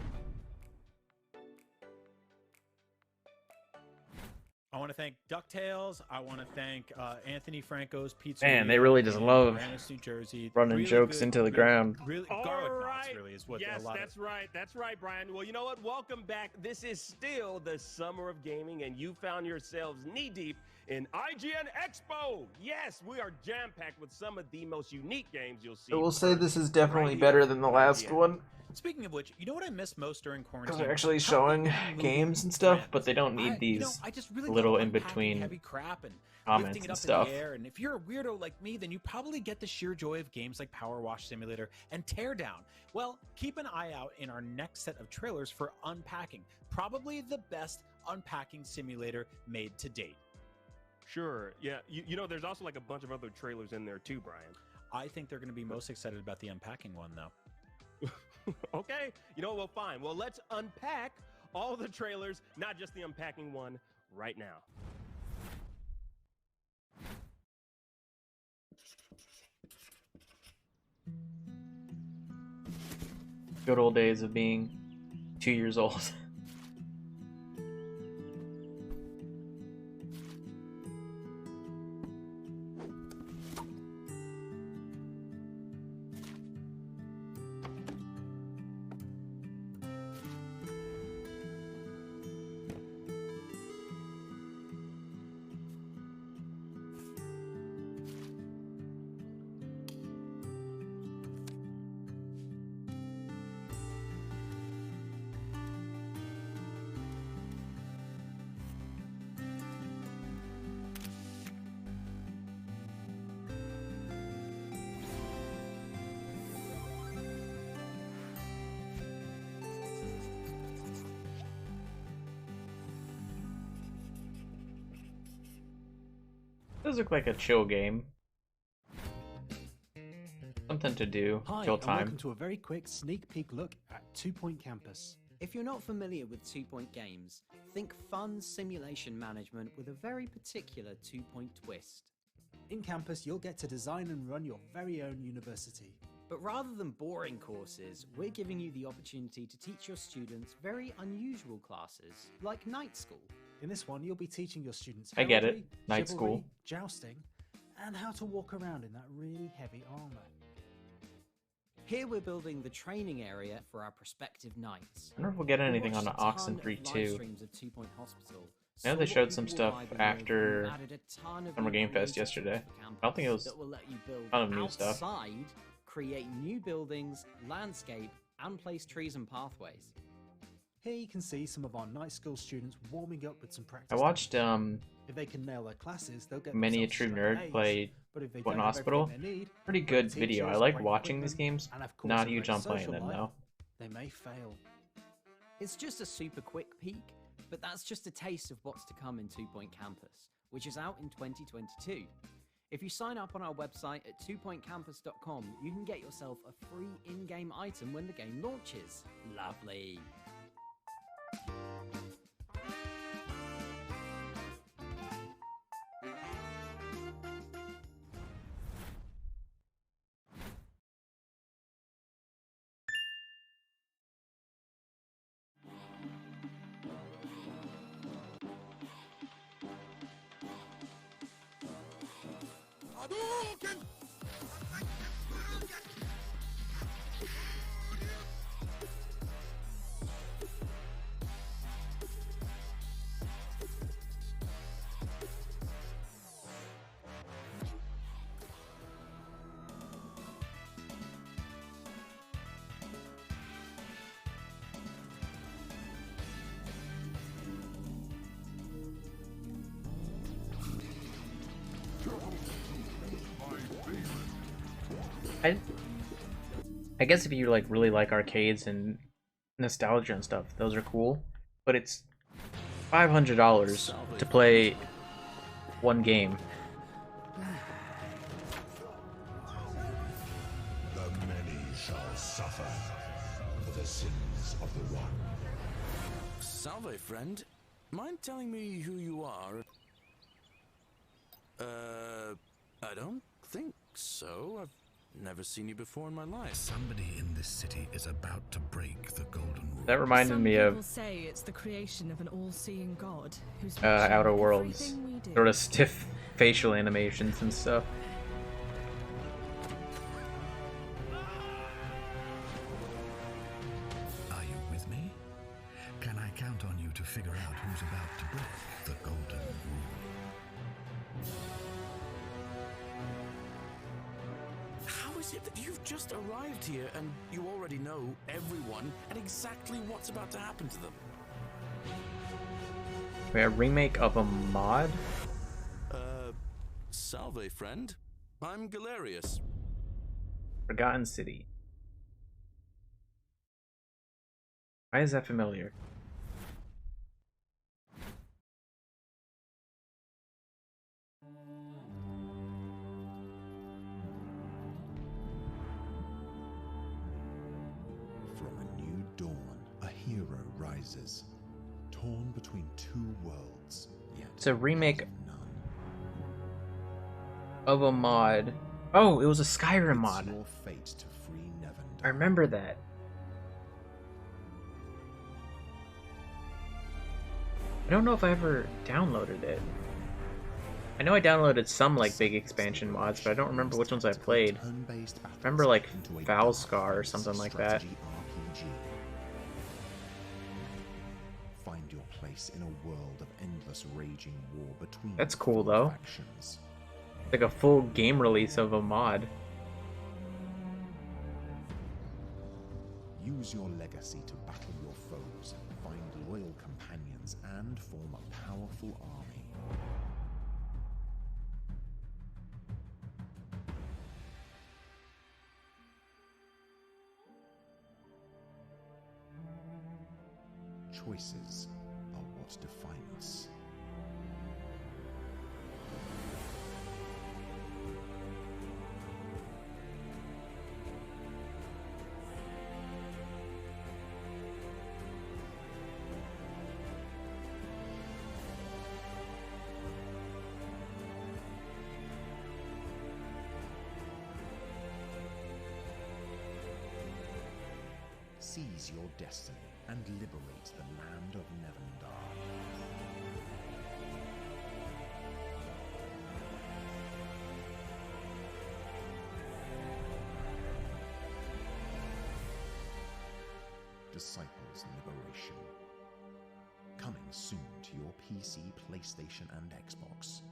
I want to thank DuckTales. I want to thank Anthony Franco's Pizza. Man, they really just love New Jersey. running Really jokes good, into the ground. Really, All garlic knots right. really is what yes, a lot that's of. right. That's right, Brian. Well, you know what? Welcome back. This is still the summer of gaming, and you found yourselves knee-deep in IGN Expo. Yes, we are jam-packed with some of the most unique games you'll see. I will say this is definitely right better here than the on last IGN. one. Speaking of which, you know what I miss most during quarantine? Because they're actually How showing we can move games and stuff, trends. but they don't need these I just really little love in unpacking between heavy crap and comments lifting it and up stuff. in the air. And if you're a weirdo like me, then you probably get the sheer joy of games like Power Wash Simulator and Teardown. Well, keep an eye out in our next set of trailers for Unpacking, probably the best unpacking simulator made to date. Sure. Yeah. You know, there's also like a bunch of other trailers in there too, Brian. I think they're going to be most excited about the Unpacking one, though. Okay. You know, well, fine. Well, let's unpack all the trailers, not just the unpacking one, right now. Good old days of being 2 years old. Does look like a chill game. Something to do, Hi, kill and time. welcome to a very quick sneak peek look at 2 Point Campus. If you're not familiar with 2 Point games, think fun simulation management with a very particular 2 Point twist. In Campus, you'll get to design and run your very own university. But rather than boring courses, we're giving you the opportunity to teach your students very unusual classes, like night school. In this one, you'll be teaching your students I get it. heraldry, Night chivalry, school. jousting, and how to walk around in that really heavy armor. Here we're building the training area for our prospective knights. I wonder if we'll get anything We on watched the a ton Oxenfree of live 2. streams of 2 Point Hospital. I know saw they what showed some people were stuff vibing with, after and added a ton of Summer new Game Fest creators yesterday. to the I don't think it was campus that will let you build a ton of new stuff. outside, create new buildings, landscape, and place trees and pathways. Here you can see some of our night school students warming up with some practice. I watched if they can nail their classes, they'll get Many a themselves True straight Nerd A's. play But if they One don't have Hospital. everything they need, Pretty great good video. I teachers, like great watching these equipment, games. and of course Not a huge great on playing social them life, though. they may fail. It's just a super quick peek, but that's just a taste of what's to come in 2 Point Campus, which is out in 2022. If you sign up on our website at 2pointcampus.com, you can get yourself a free in-game item when the game launches. Lovely. I guess if you like really like arcades and nostalgia and stuff, those are cool. But it's $500 to play one game. The many shall suffer for the sins of the one. Salve, friend. Mind telling me who you are? I don't think so. I've never seen you before in my life. Somebody in this city is about to break the golden rule. That reminded me of People say it's the creation of an all-seeing God who's Outer watching Worlds, everything we do. sort of stiff facial animations and stuff. Are you with me? Can I count on you to figure out who's about to break the golden rule? How is it that you've just arrived here and you already know everyone and exactly what's about to happen to them? Wait, a remake of a mod? Salve, friend. I'm Galerius. Forgotten City. Why is that familiar? From a new dawn, a hero rises, torn between two worlds. Yet It's a remake of a mod. Oh, it was a Skyrim mod. your fate to free Nevendar. I remember that. I don't know if I ever downloaded it. I know I downloaded some like big expansion mods, but I don't remember which ones I played. I remember like Valscar or something like that. RPG. Find your place in a world of endless raging war between That's cool though. factions. Like a full game release of a mod. Use your legacy to battle your foes, find loyal companions, and form a powerful army. Choices are what define us. Seize your destiny and liberate the land of Nevendar. Disciples Liberation. Coming soon to your PC, PlayStation, and Xbox.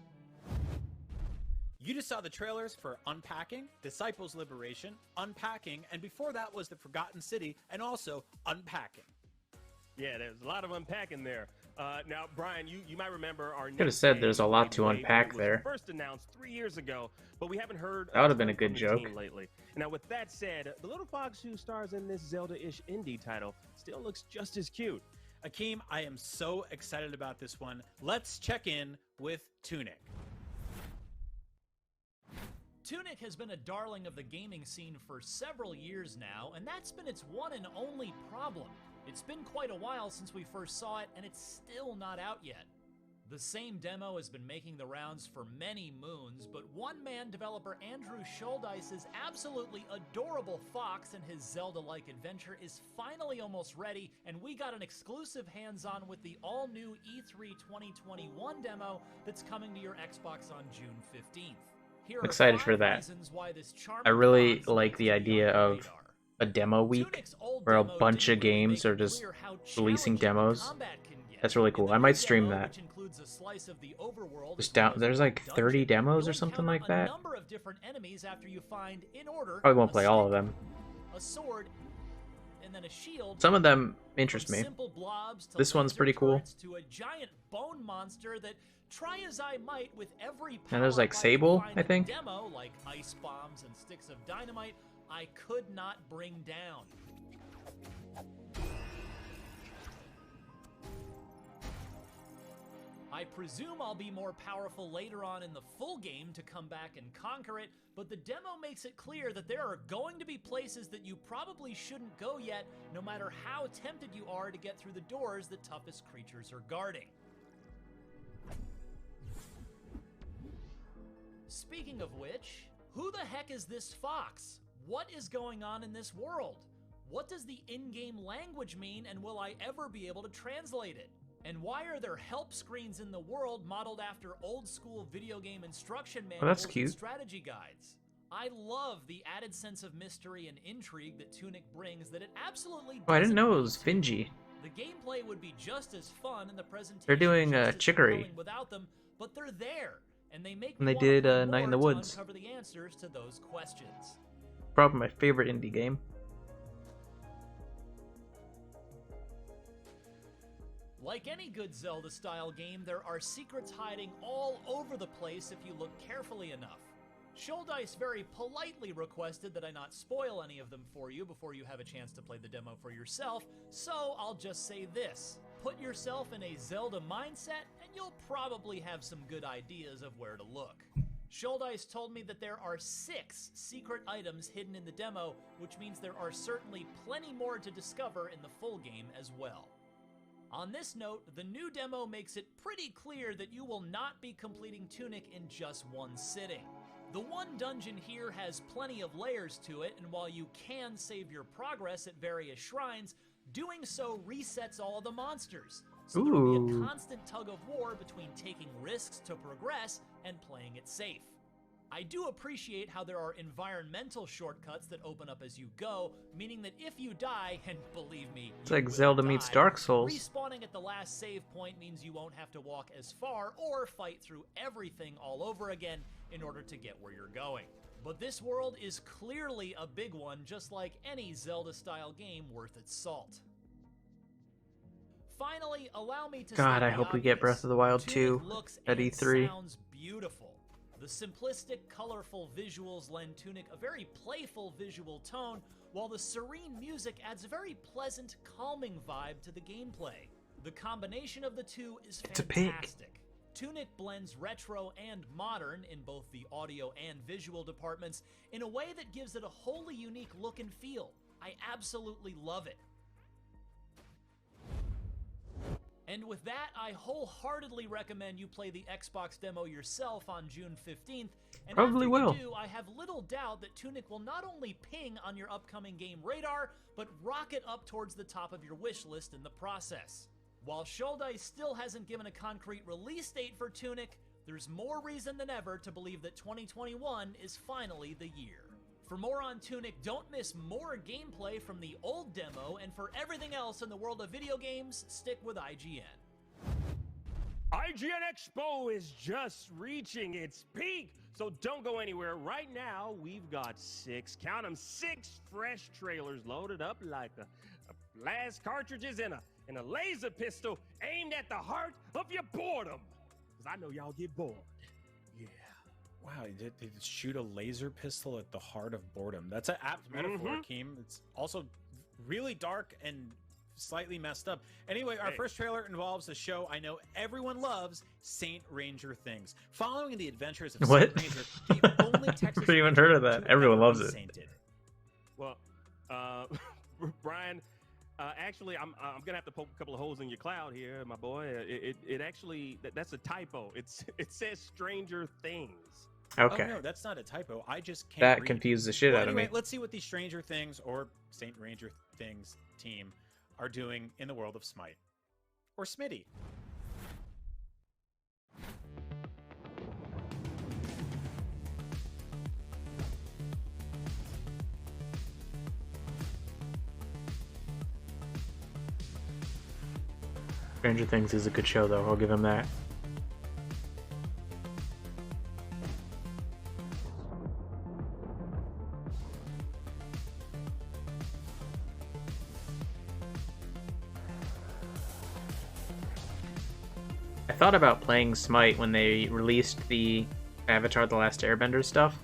You just saw the trailers for Unpacking, Disciples Liberation, Unpacking, and before that was The Forgotten City, and also Unpacking. Yeah, there's a lot of unpacking there. Now, Brian, you might remember our Could have said there's a lot to unpack there. First announced 3 years ago, but we haven't heard. That would have been a ton good from the joke. team lately. Now, with that said, the little fox who stars in this Zelda-ish indie title still looks just as cute. Akeem, I am so excited about this one. Let's check in with Tunic. Tunic has been a darling of the gaming scene for several years now, and that's been its one and only problem. It's been quite a while since we first saw it, and it's still not out yet. The same demo has been making the rounds for many moons, but one-man developer Andrew Schuldeis's absolutely adorable fox and his Zelda-like adventure is finally almost ready, and we got an exclusive hands-on with the all-new E3 2021 demo that's coming to your Xbox on June 15th. Here I'm excited for that. I really like the idea of a demo week where a bunch of games are just releasing demos. That's really cool. I might stream that. Just down, there's like 30 demos or something like that. Probably won't play all of them. Some of them interest me. This one's pretty cool. Try as I might with every And there's like Sable, I think. Demo, like ice bombs and sticks of dynamite, I could not bring down. I presume I'll be more powerful later on in the full game to come back and conquer it, but the demo makes it clear that there are going to be places that you probably shouldn't go yet, no matter how tempted you are to get through the doors the toughest creatures are guarding. Speaking of which, who the heck is this fox? What is going on in this world? What does the in-game language mean, and will I ever be able to translate it? And why are there help screens in the world modeled after old-school video game instruction manuals and strategy guides? I love the added sense of mystery and intrigue that Tunic brings that it absolutely Oh, I didn't know it was Finji. The gameplay would be just as fun and the presentation They're doing just as Chicory. compelling without them, but they're there. And they make And me they wanna did play Night in more the to Woods. uncover the answers to those questions. Probably my favorite indie game. Like any good Zelda-style game, there are secrets hiding all over the place if you look carefully enough. Schuldeis very politely requested that I not spoil any of them for you before you have a chance to play the demo for yourself, so I'll just say this. Put yourself in a Zelda mindset, and you'll probably have some good ideas of where to look. Schuldeis told me that there are 6 secret items hidden in the demo, which means there are certainly plenty more to discover in the full game as well. On this note, the new demo makes it pretty clear that you will not be completing Tunic in just one sitting. The one dungeon here has plenty of layers to it, and while you can save your progress at various shrines, doing so resets all of the monsters. So there will be a constant tug of war between taking risks to progress and playing it safe. I do appreciate how there are environmental shortcuts that open up as you go, meaning that if you die, and believe me, It's like Zelda meets Dark Souls. Respawning at the last save point means you won't have to walk as far or fight through everything all over again in order to get where you're going. But this world is clearly a big one, just like any Zelda-style game worth its salt. Finally, allow me to God, state I the hope we get obvious. Breath of the Wild Tunic 2 looks at and E3. sounds beautiful. The simplistic, colorful visuals lend Tunic a very playful visual tone, while the serene music adds a very pleasant, calming vibe to the gameplay. The combination of the two is It's a pig. fantastic. Tunic blends retro and modern in both the audio and visual departments in a way that gives it a wholly unique look and feel. I absolutely love it. And with that, I wholeheartedly recommend you play the Xbox demo yourself on June 15th. And Probably after will. you do, I have little doubt that Tunic will not only ping on your upcoming game radar, but rocket up towards the top of your wish list in the process. While Schuldeis still hasn't given a concrete release date for Tunic, there's more reason than ever to believe that 2021 is finally the year. For more on Tunic, don't miss more gameplay from the old demo, and for everything else in the world of video games, stick with IGN. IGN Expo is just reaching its peak, so don't go anywhere. Right now, we've got 6, count them, 6 fresh trailers loaded up like a blast cartridges in a and a laser pistol aimed at the heart of your boredom. Because I know y'all get bored. Yeah. Wow, they shoot a laser pistol at the heart of boredom. That's an apt metaphor, Keem. It's also really dark and slightly messed up. Anyway, our first trailer involves a show I know everyone loves, Saint Ranger Things. Following the adventures of What? Saint Ranger, the only Texas Never even Ranger heard of that. to Everyone ever loves be it. sainted. Well, Brian, actually, I'm gonna have to poke a couple of holes in your cloud here, my boy. It actually that's a typo. It says Stranger Things. Okay. Oh no, that's not a typo. I just can't That read. confused the shit Well, out of anyway, me. let's see what the Stranger Things or Saint Ranger Things team are doing in the world of Smite. Or Smitty. Stranger Things is a good show, though. I'll give him that. I thought about playing Smite when they released the Avatar: The Last Airbender stuff,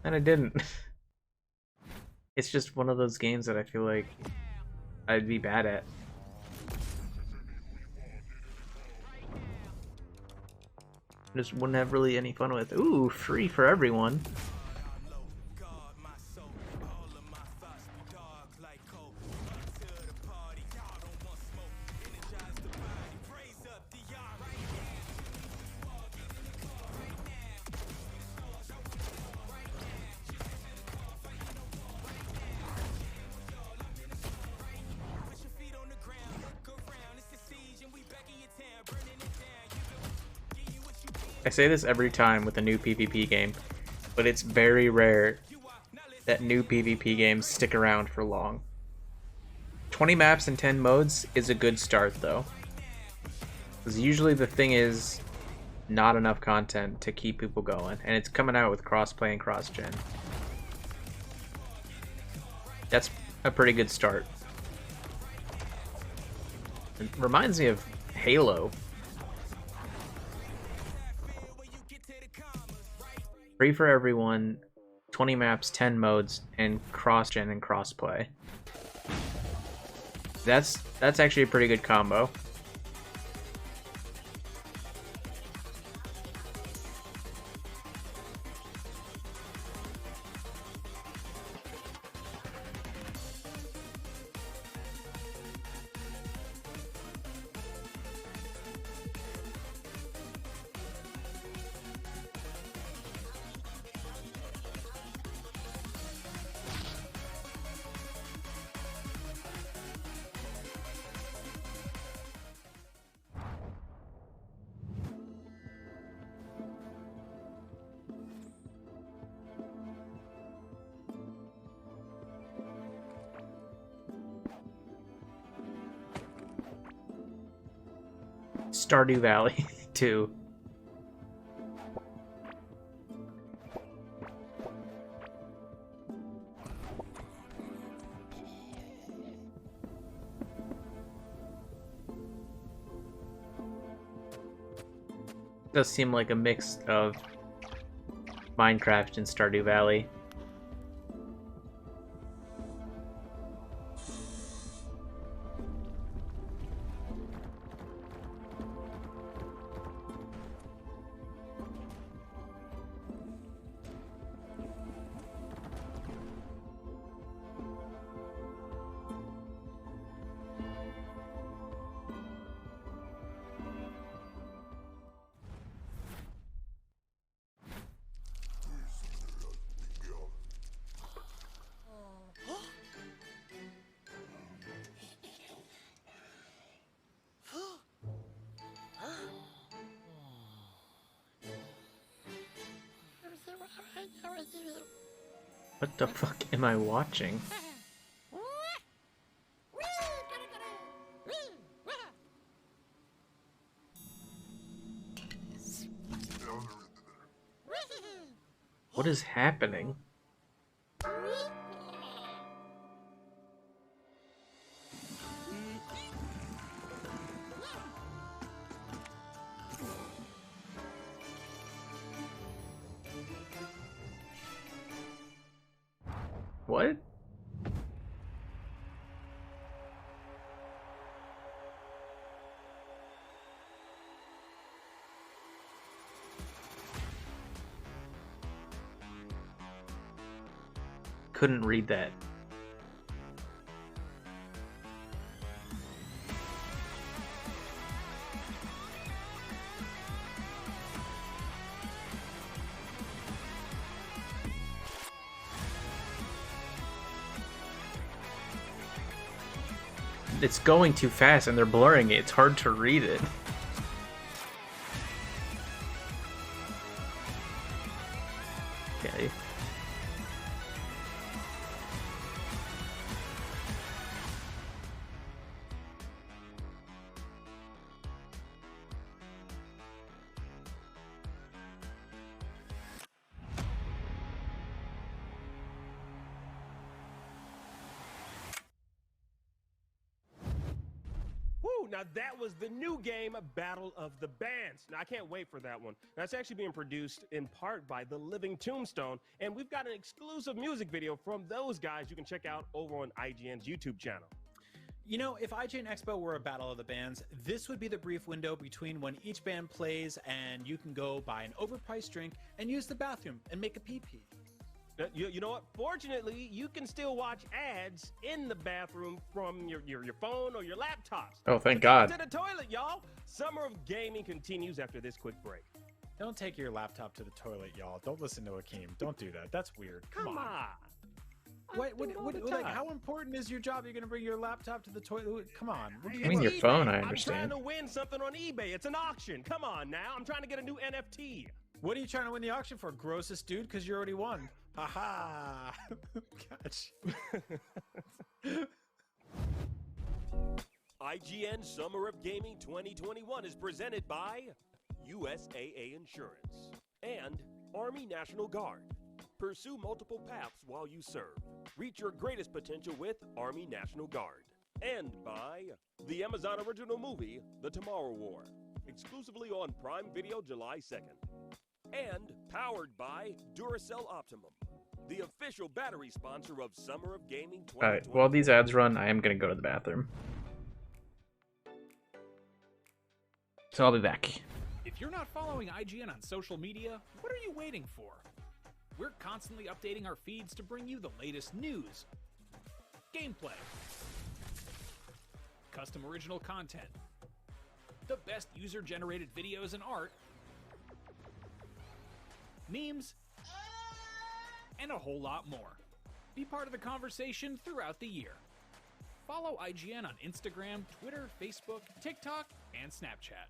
and I didn't. It's just one of those games that I feel like I'd be bad at. Just wouldn't have really any fun with. Ooh, free for everyone. I say this every time with a new PvP game, but it's very rare that new PvP games stick around for long. 20 maps and 10 modes is a good start, though. Because usually the thing is not enough content to keep people going, and it's coming out with crossplay and cross-gen. That's a pretty good start. It reminds me of Halo. Free for everyone, 20 maps, 10 modes, and cross-gen and cross-play. That's actually a pretty good combo. Stardew Valley 2. Does seem like a mix of Minecraft and Stardew Valley. What the fuck am I watching? What is happening? What? Couldn't read that. It's going too fast and they're blurring it. It's hard to read it. Okay. Woo, now that was the new game, Battle of the Bands. Now, I can't wait for that one. That's actually being produced in part by The Living Tombstone, and we've got an exclusive music video from those guys you can check out over on IGN's YouTube channel. You know, if IGN Expo were a battle of the bands, this would be the brief window between when each band plays and you can go buy an overpriced drink and use the bathroom and make a pee-pee. You know what? Fortunately, you can still watch ads in the bathroom from your phone or your laptops. Oh, thank So God. take it to the toilet, y'all. Summer of Gaming continues after this quick break. Don't take your laptop to the toilet, y'all. Don't listen to Akeem. Don't do that. That's weird. Come on. Like, how important is your job? You're going to bring your laptop to the toilet? Come on. What do you I mean, your eBay. phone, I I'm understand. trying to win something on eBay. It's an auction. Come on now. I'm trying to get a new NFT. What are you trying to win the auction for, grossest dude? Because you already won. Haha. Gotcha. IGN Summer of Gaming 2021 is presented by USAA Insurance and Army National Guard. Pursue multiple paths while you serve. Reach your greatest potential with Army National Guard. And by the Amazon original movie, The Tomorrow War, exclusively on Prime Video July 2nd. And powered by Duracell Optimum, the official battery sponsor of Summer of Gaming 2021. Alright, while these ads run, I am going to go to the bathroom. So I'll be back. If you're not following IGN on social media, what are you waiting for? We're constantly updating our feeds to bring you the latest news, gameplay, custom original content, the best user-generated videos and art, memes, and a whole lot more. Be part of the conversation throughout the year. Follow IGN on Instagram, Twitter, Facebook, TikTok, and Snapchat.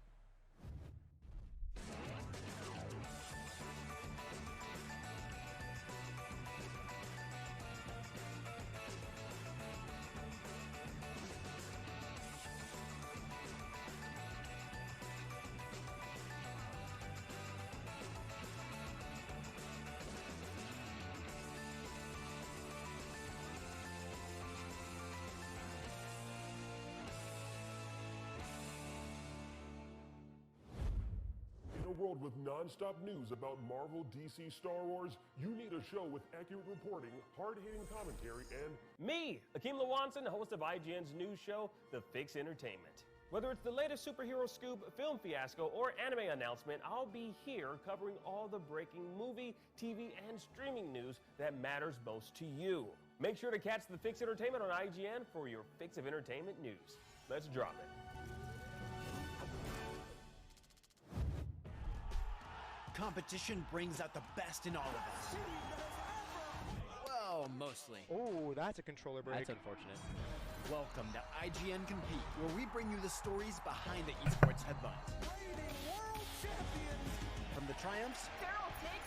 In a world with non-stop news about Marvel, DC, Star Wars, you need a show with accurate reporting, hard-hitting commentary, and Me, Akeem Lawanson, host of IGN's news show, The Fix Entertainment. Whether it's the latest superhero scoop, film fiasco, or anime announcement, I'll be here covering all the breaking movie, TV, and streaming news that matters most to you. Make sure to catch The Fix Entertainment on IGN for your fix of entertainment news. Let's drop it. Competition brings out the best in all of us. Well, mostly. Oh, that's a controller break. That's unfortunate. Welcome to IGN Compete, where we bring you the stories behind the esports headlines. From the triumphs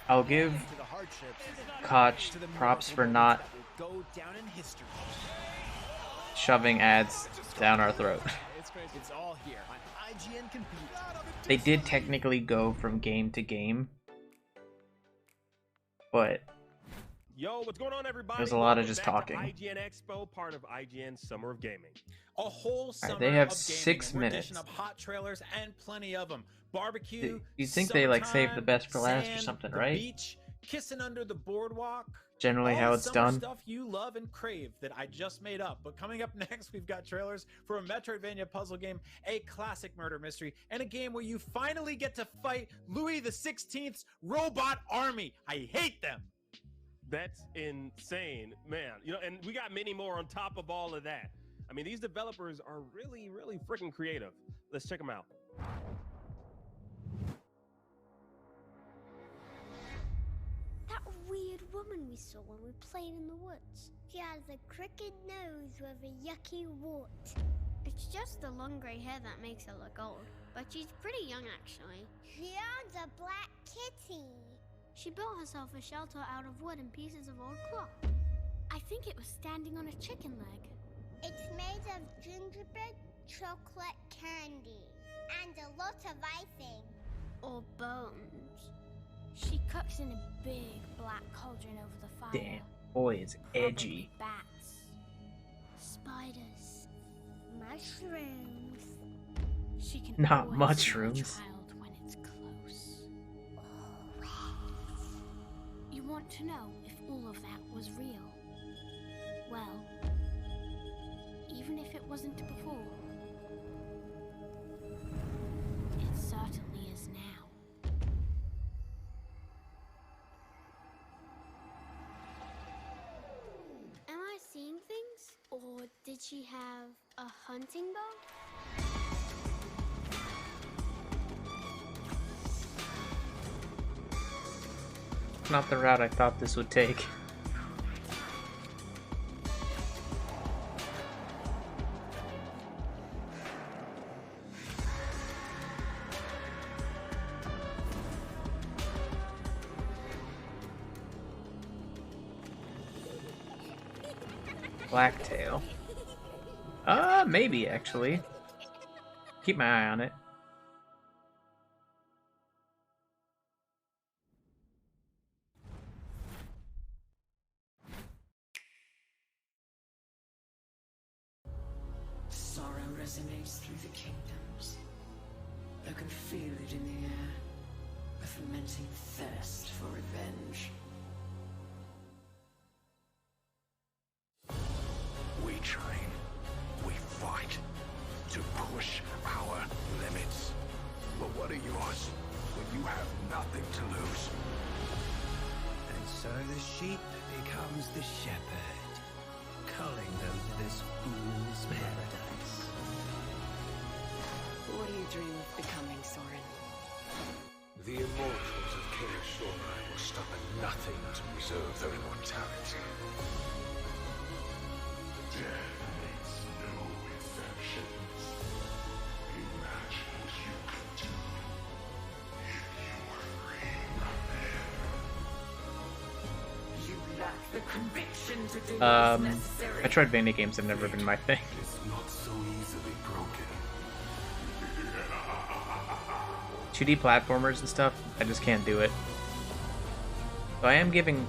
I'll give to the hardships, Koch to the props for moments not that will go down in history. shoving ads down our throat. It's all here on IGN Compete. They did technically go from game to game, but Yo, what's going on, everybody? there's a lot of Welcome just back talking. to IGN Expo, part of IGN Summer of Gaming. A whole summer they have of gaming, 6 and we're minutes. dishing up hot trailers and plenty of them. Barbecue. You'd think they like saved the summertime, best for last or sand, something, the right? Beach, kissing under the boardwalk. Generally all how the it's summer done. Stuff you love and crave that I just made up. But coming up next, we've got trailers for a Metroidvania puzzle game, a classic murder mystery, and a game where you finally get to fight Louis the 16th's robot army. I hate them. That's insane, man. You know, and we got many more on top of all of that. I mean, these developers are really, really freaking creative. Let's check them out. That weird woman we saw when we played in the woods. She has a crooked nose with a yucky wart. It's just the long grey hair that makes her look old, but she's pretty young actually. She owns a black kitty. She built herself a shelter out of wood and pieces of old cloth. I think it was standing on a chicken leg. It's made of gingerbread chocolate candy and a lot of icing. Or bones. She cooks in a big black cauldron over the fire. Damn, boy is edgy. Bats, spiders, mushrooms. She can Not always mushrooms. smell a child when it's close. You want to know if all of that was real? Well, even if it wasn't before, it certainly is now. Am I seeing things? Or did she have a hunting dog? Not the route I thought this would take. Blacktail. Maybe actually. Keep my eye on it. Sorrow resonates through the kingdoms. I can feel it in the air. A fermenting thirst for revenge. We train, we fight, to push our limits. But what are yours when you have nothing to lose? And so the sheep becomes the shepherd, culling them to this fool's paradise. What do you dream of becoming, Soren? The immortals of Koch will stop at nothing to preserve their immortality. Death makes no exceptions. Imagine what you could do if you were free from them. You lack the conviction to do what is necessary. Metroidvania games have never been my thing. It's not so easily broken. 2D platformers and stuff, I just can't do it. So I am giving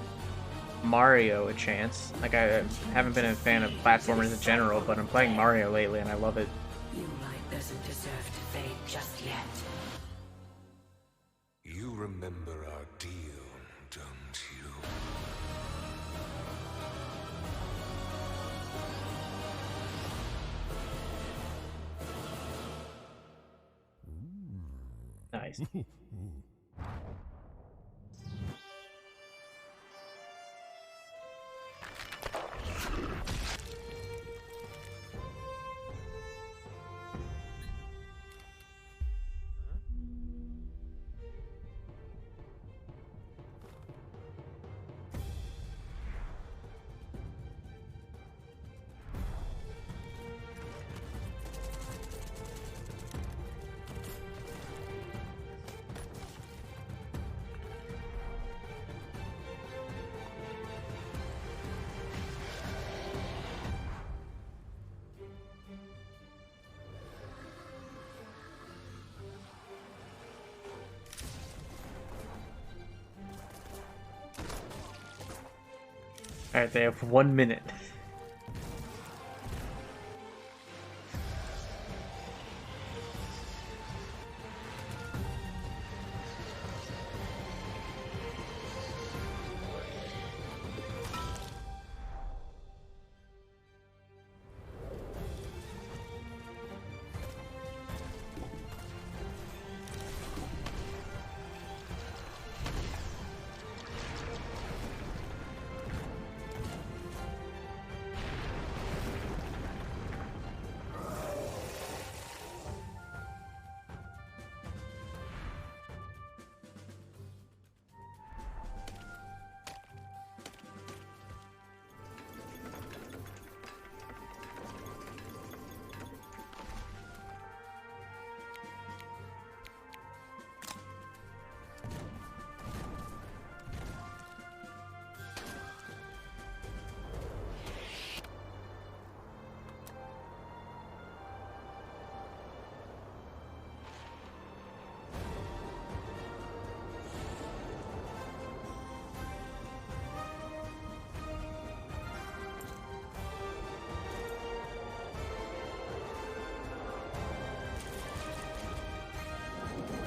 Mario a chance. Like, I haven't been a fan of platformers in general, but I'm playing Mario lately and I love it. Your light doesn't deserve to fade just yet. You remember our deal, don't you? Nice. Alright, they have 1 minute.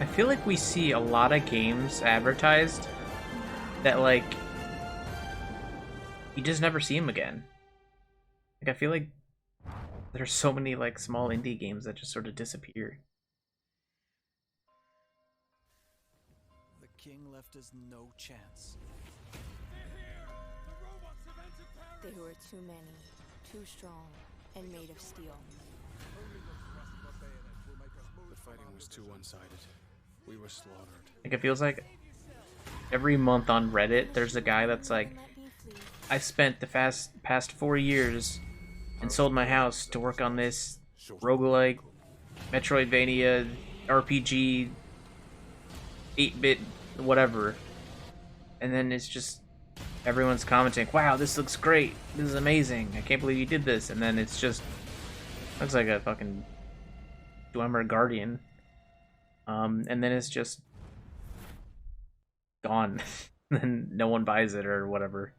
I feel like we see a lot of games advertised that, like, you just never see them again. Like, I feel like there's so many, like, small indie games that just sort of disappear. The king left us no chance. They were too many, too strong, and made of steel. The fighting was too one-sided. We were slaughtered. Like, it feels like every month on Reddit, there's a guy that's like, I spent the past 4 years and sold my house to work on this roguelike, Metroidvania, RPG, 8-bit, whatever. And then it's just, everyone's commenting, wow, this looks great. This is amazing. I can't believe you did this. And then it's just, looks like a fucking Dwemer Guardian. And then it's just gone. And no one buys it or whatever.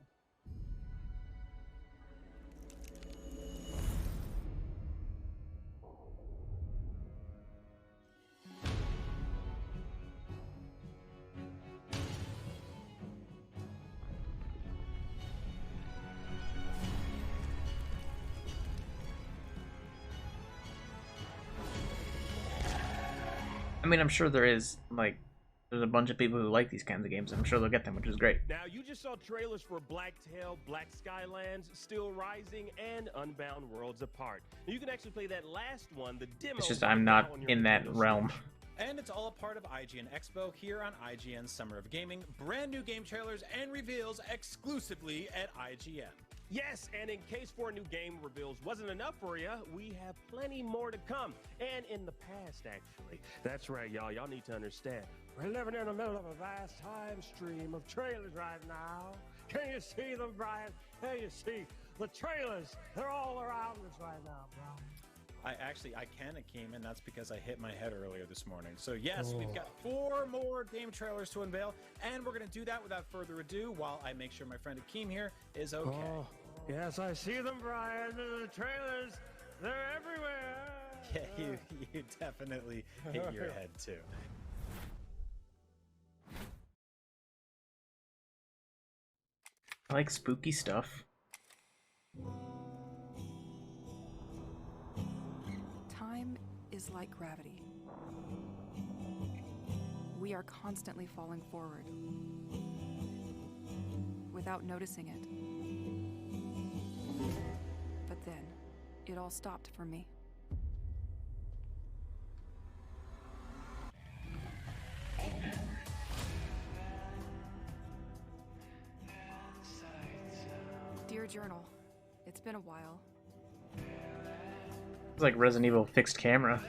I mean, I'm sure there is, like, there's a bunch of people who like these kinds of games, and I'm sure they'll get them, which is great. Now, you just saw trailers for Blacktail, Black Skylands, Still Rising, and Unbound Worlds Apart. You can actually play that last one, the demo. It's just I'm not in that realm. And it's all a part of IGN Expo here on IGN Summer of Gaming. Brand new game trailers and reveals exclusively at IGN. Yes, and in case 4 new game reveals wasn't enough for you, we have plenty more to come. And in the past, actually. That's right, y'all. Y'all need to understand. We're living in the middle of a vast time stream of trailers right now. Can you see them, Brian? Can you see the trailers? They're all around us right now, bro. I can came in. That's because I hit my head earlier this morning. So yes, we've got 4 more game trailers to unveil, and we're going to do that without further ado while I make sure my friend Akeem here is okay. Oh, yes, I see them, Brian. The trailers, they're everywhere. Yeah, you definitely hit your head too. I like spooky stuff. Time is like gravity. We are constantly falling forward without noticing it. But then, it all stopped for me. Dear Journal, it's been a while. It's like Resident Evil fixed camera.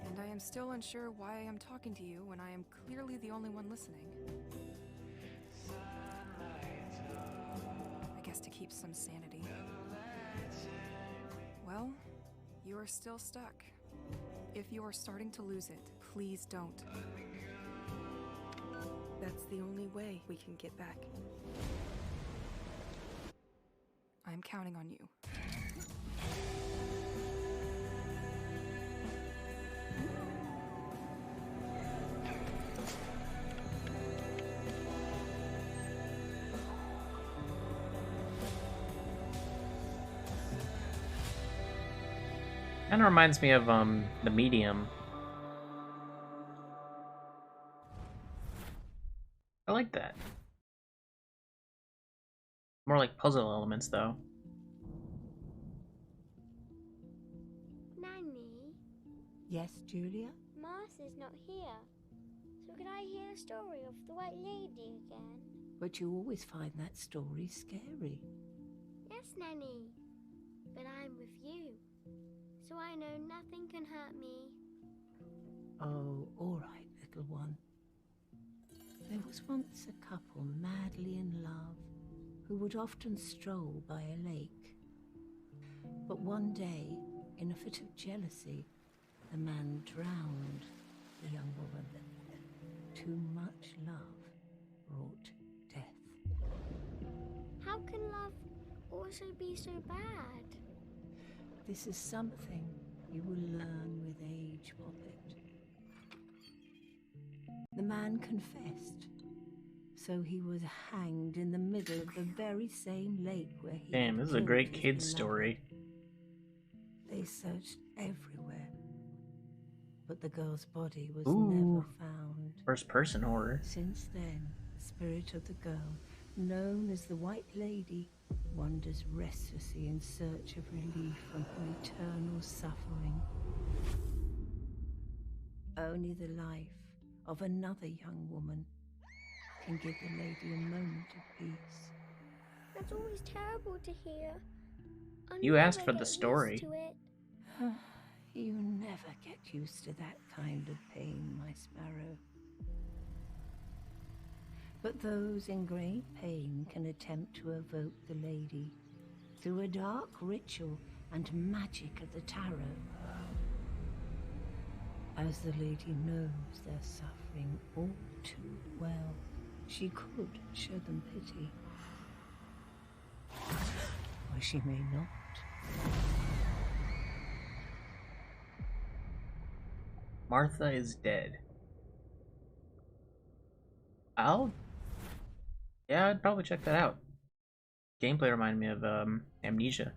And I am still unsure why I am talking to you when I am clearly the only one listening. I guess to keep some sanity. Well, you are still stuck. If you are starting to lose it, please don't. That's the only way we can get back. I'm counting on you. Kind of reminds me of The Medium. I like that. More like puzzle elements, though. Nanny? Yes, Julia? Martha's not here. So can I hear the story of the White Lady again? But you always find that story scary. Yes, Nanny. But I'm with you. So I know nothing can hurt me. Oh, all right, little one. There was once a couple madly in love who would often stroll by a lake. But one day, in a fit of jealousy, the man drowned the young woman. Too much love brought death. How can love also be so bad? This is something you will learn with age, Poppet. The man confessed. So he was hanged in the middle of the very same lake where he Damn, had this is a killed great his kid's beloved. story. They searched everywhere, but the girl's body was Ooh. never found. First-person horror. Since then, the spirit of the girl, known as the White Lady, wanders restlessly in search of relief from her eternal suffering. Only the life of another young woman can give the lady a moment of peace. That's always terrible to hear. I'll You asked never for the get story. used to it. You never get used to that kind of pain, my sparrow. But those in great pain can attempt to evoke the lady through a dark ritual and magic of the tarot. As the lady knows their suffering all too well, she could show them pity. Or she may not. Martha is dead. Yeah, I'd probably check that out. Gameplay reminded me of Amnesia.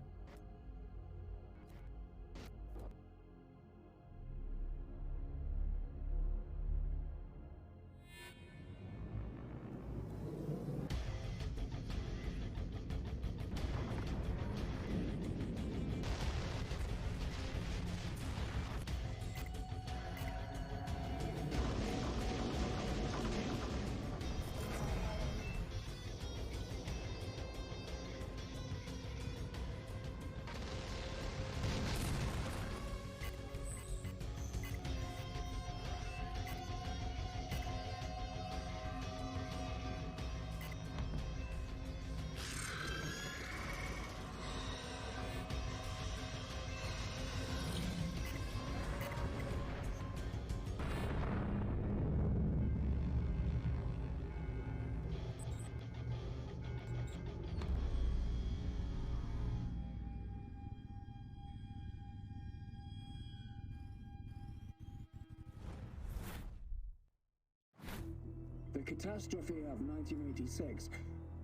The catastrophe of 1986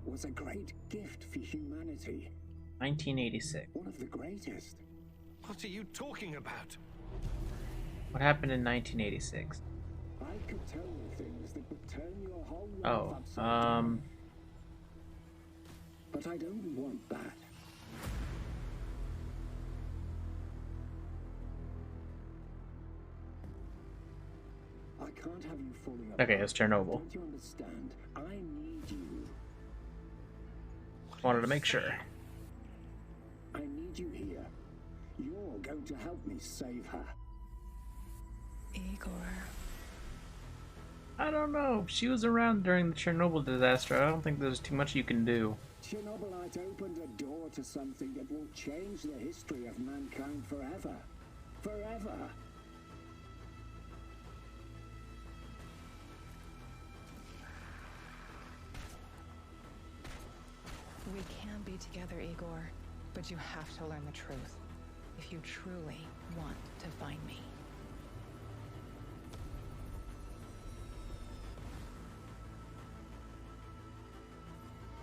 was a great gift for humanity. 1986. One of the greatest. What are you talking about? What happened in 1986? I could tell you things that would turn your whole life Oh, upside down. But I don't want that. I can't have you falling apart. Okay, it's Chernobyl. Don't you understand? I need you. Wanted to make sure. I need you here. You're going to help me save her. Igor. I don't know. She was around during the Chernobyl disaster. I don't think there's too much you can do. Chernobylite opened a door to something that will change the history of mankind forever. Forever. We can be together, Igor, but you have to learn the truth if you truly want to find me.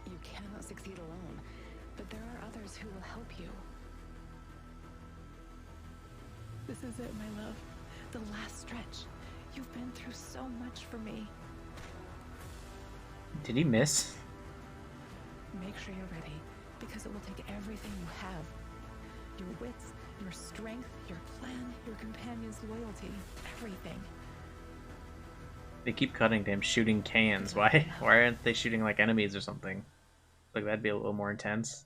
You cannot succeed alone, but there are others who will help you. This is it, my love. The last stretch. You've been through so much for me. Did he miss? Make sure you're ready, because it will take everything you have. Your wits, your strength, your plan, your companion's loyalty, everything. They keep cutting to him shooting cans. Why aren't they shooting like enemies or something? Like that'd be a little more intense.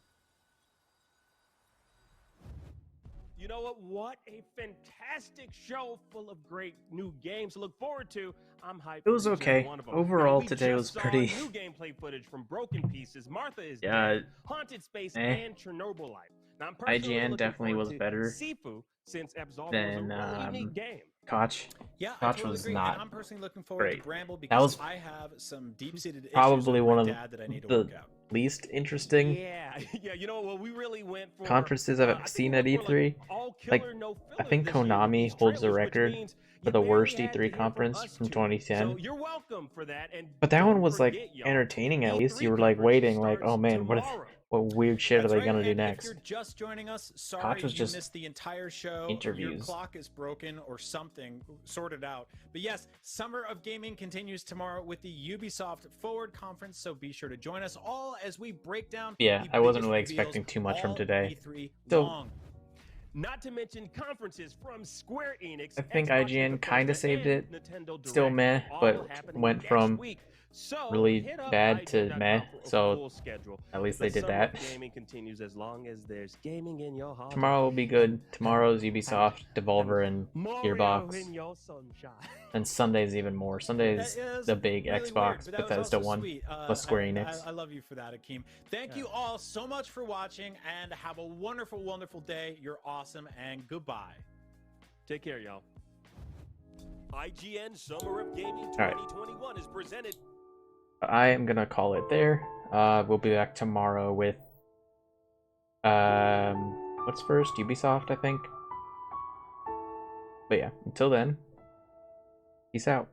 You know what? What a fantastic show full of great new games to look forward to. I'm hyped. It was for each and okay. every one of them. Overall, We today just was saw pretty- New gameplay footage from Broken Pieces, Martha is Yeah, Dead, Haunted Space, eh. and Chernobylite. Now, I'm personally IGN looking definitely forward was to better Sifu, since Absolver than was a really unique game. Koch. Yeah, I Koch totally was agree. not And I'm personally looking forward great. to Bramble That because was I have some deep-seated issues probably with one my of dad that I need to the work out. least interesting Yeah, yeah. You know what? We really went for conferences I've seen at E3. Like, I think Konami holds the record for the worst E3 conference from 2010. So you're welcome for that. And But that don't one was like forget, y'all, entertaining at least. E3 You were like coverage waiting, like, starts oh man, tomorrow. what weird shit are That's they right, gonna do and next? if you're just joining us, sorry Koch was you just missed the entire show. Or your interviews. clock is broken or something. Sort it out. But yes, Summer of Gaming continues tomorrow with the Ubisoft Forward Conference, so be sure to join us all as we break down. Yeah, the I wasn't biggest really reveals expecting too much from all today. E3 So long. Not to mention conferences from Square Enix. I think Xbox IGN kind of Bethesda, saved and it. Nintendo Still Direct, meh, all but happening went next from week. So really hit up bad to IGN.com meh. for a So full schedule. at least The they did summer that. of gaming continues as long as there's gaming in your heart. Tomorrow will be good. Tomorrow's Ubisoft, Devolver, and Mario Gearbox. in your sunshine. And Sunday's even more. Sunday's That is the big really Xbox weird, but that was Bethesda also one sweet. plus Square Enix. I love you for that, Akeem. Thank you all so much for watching, and have a wonderful, wonderful day. You're awesome, and goodbye. Take care, y'all. IGN Summer of Gaming right. 2021 is presented. I am gonna call it there. We'll be back tomorrow with what's first? Ubisoft, I think. But yeah, until then, peace out.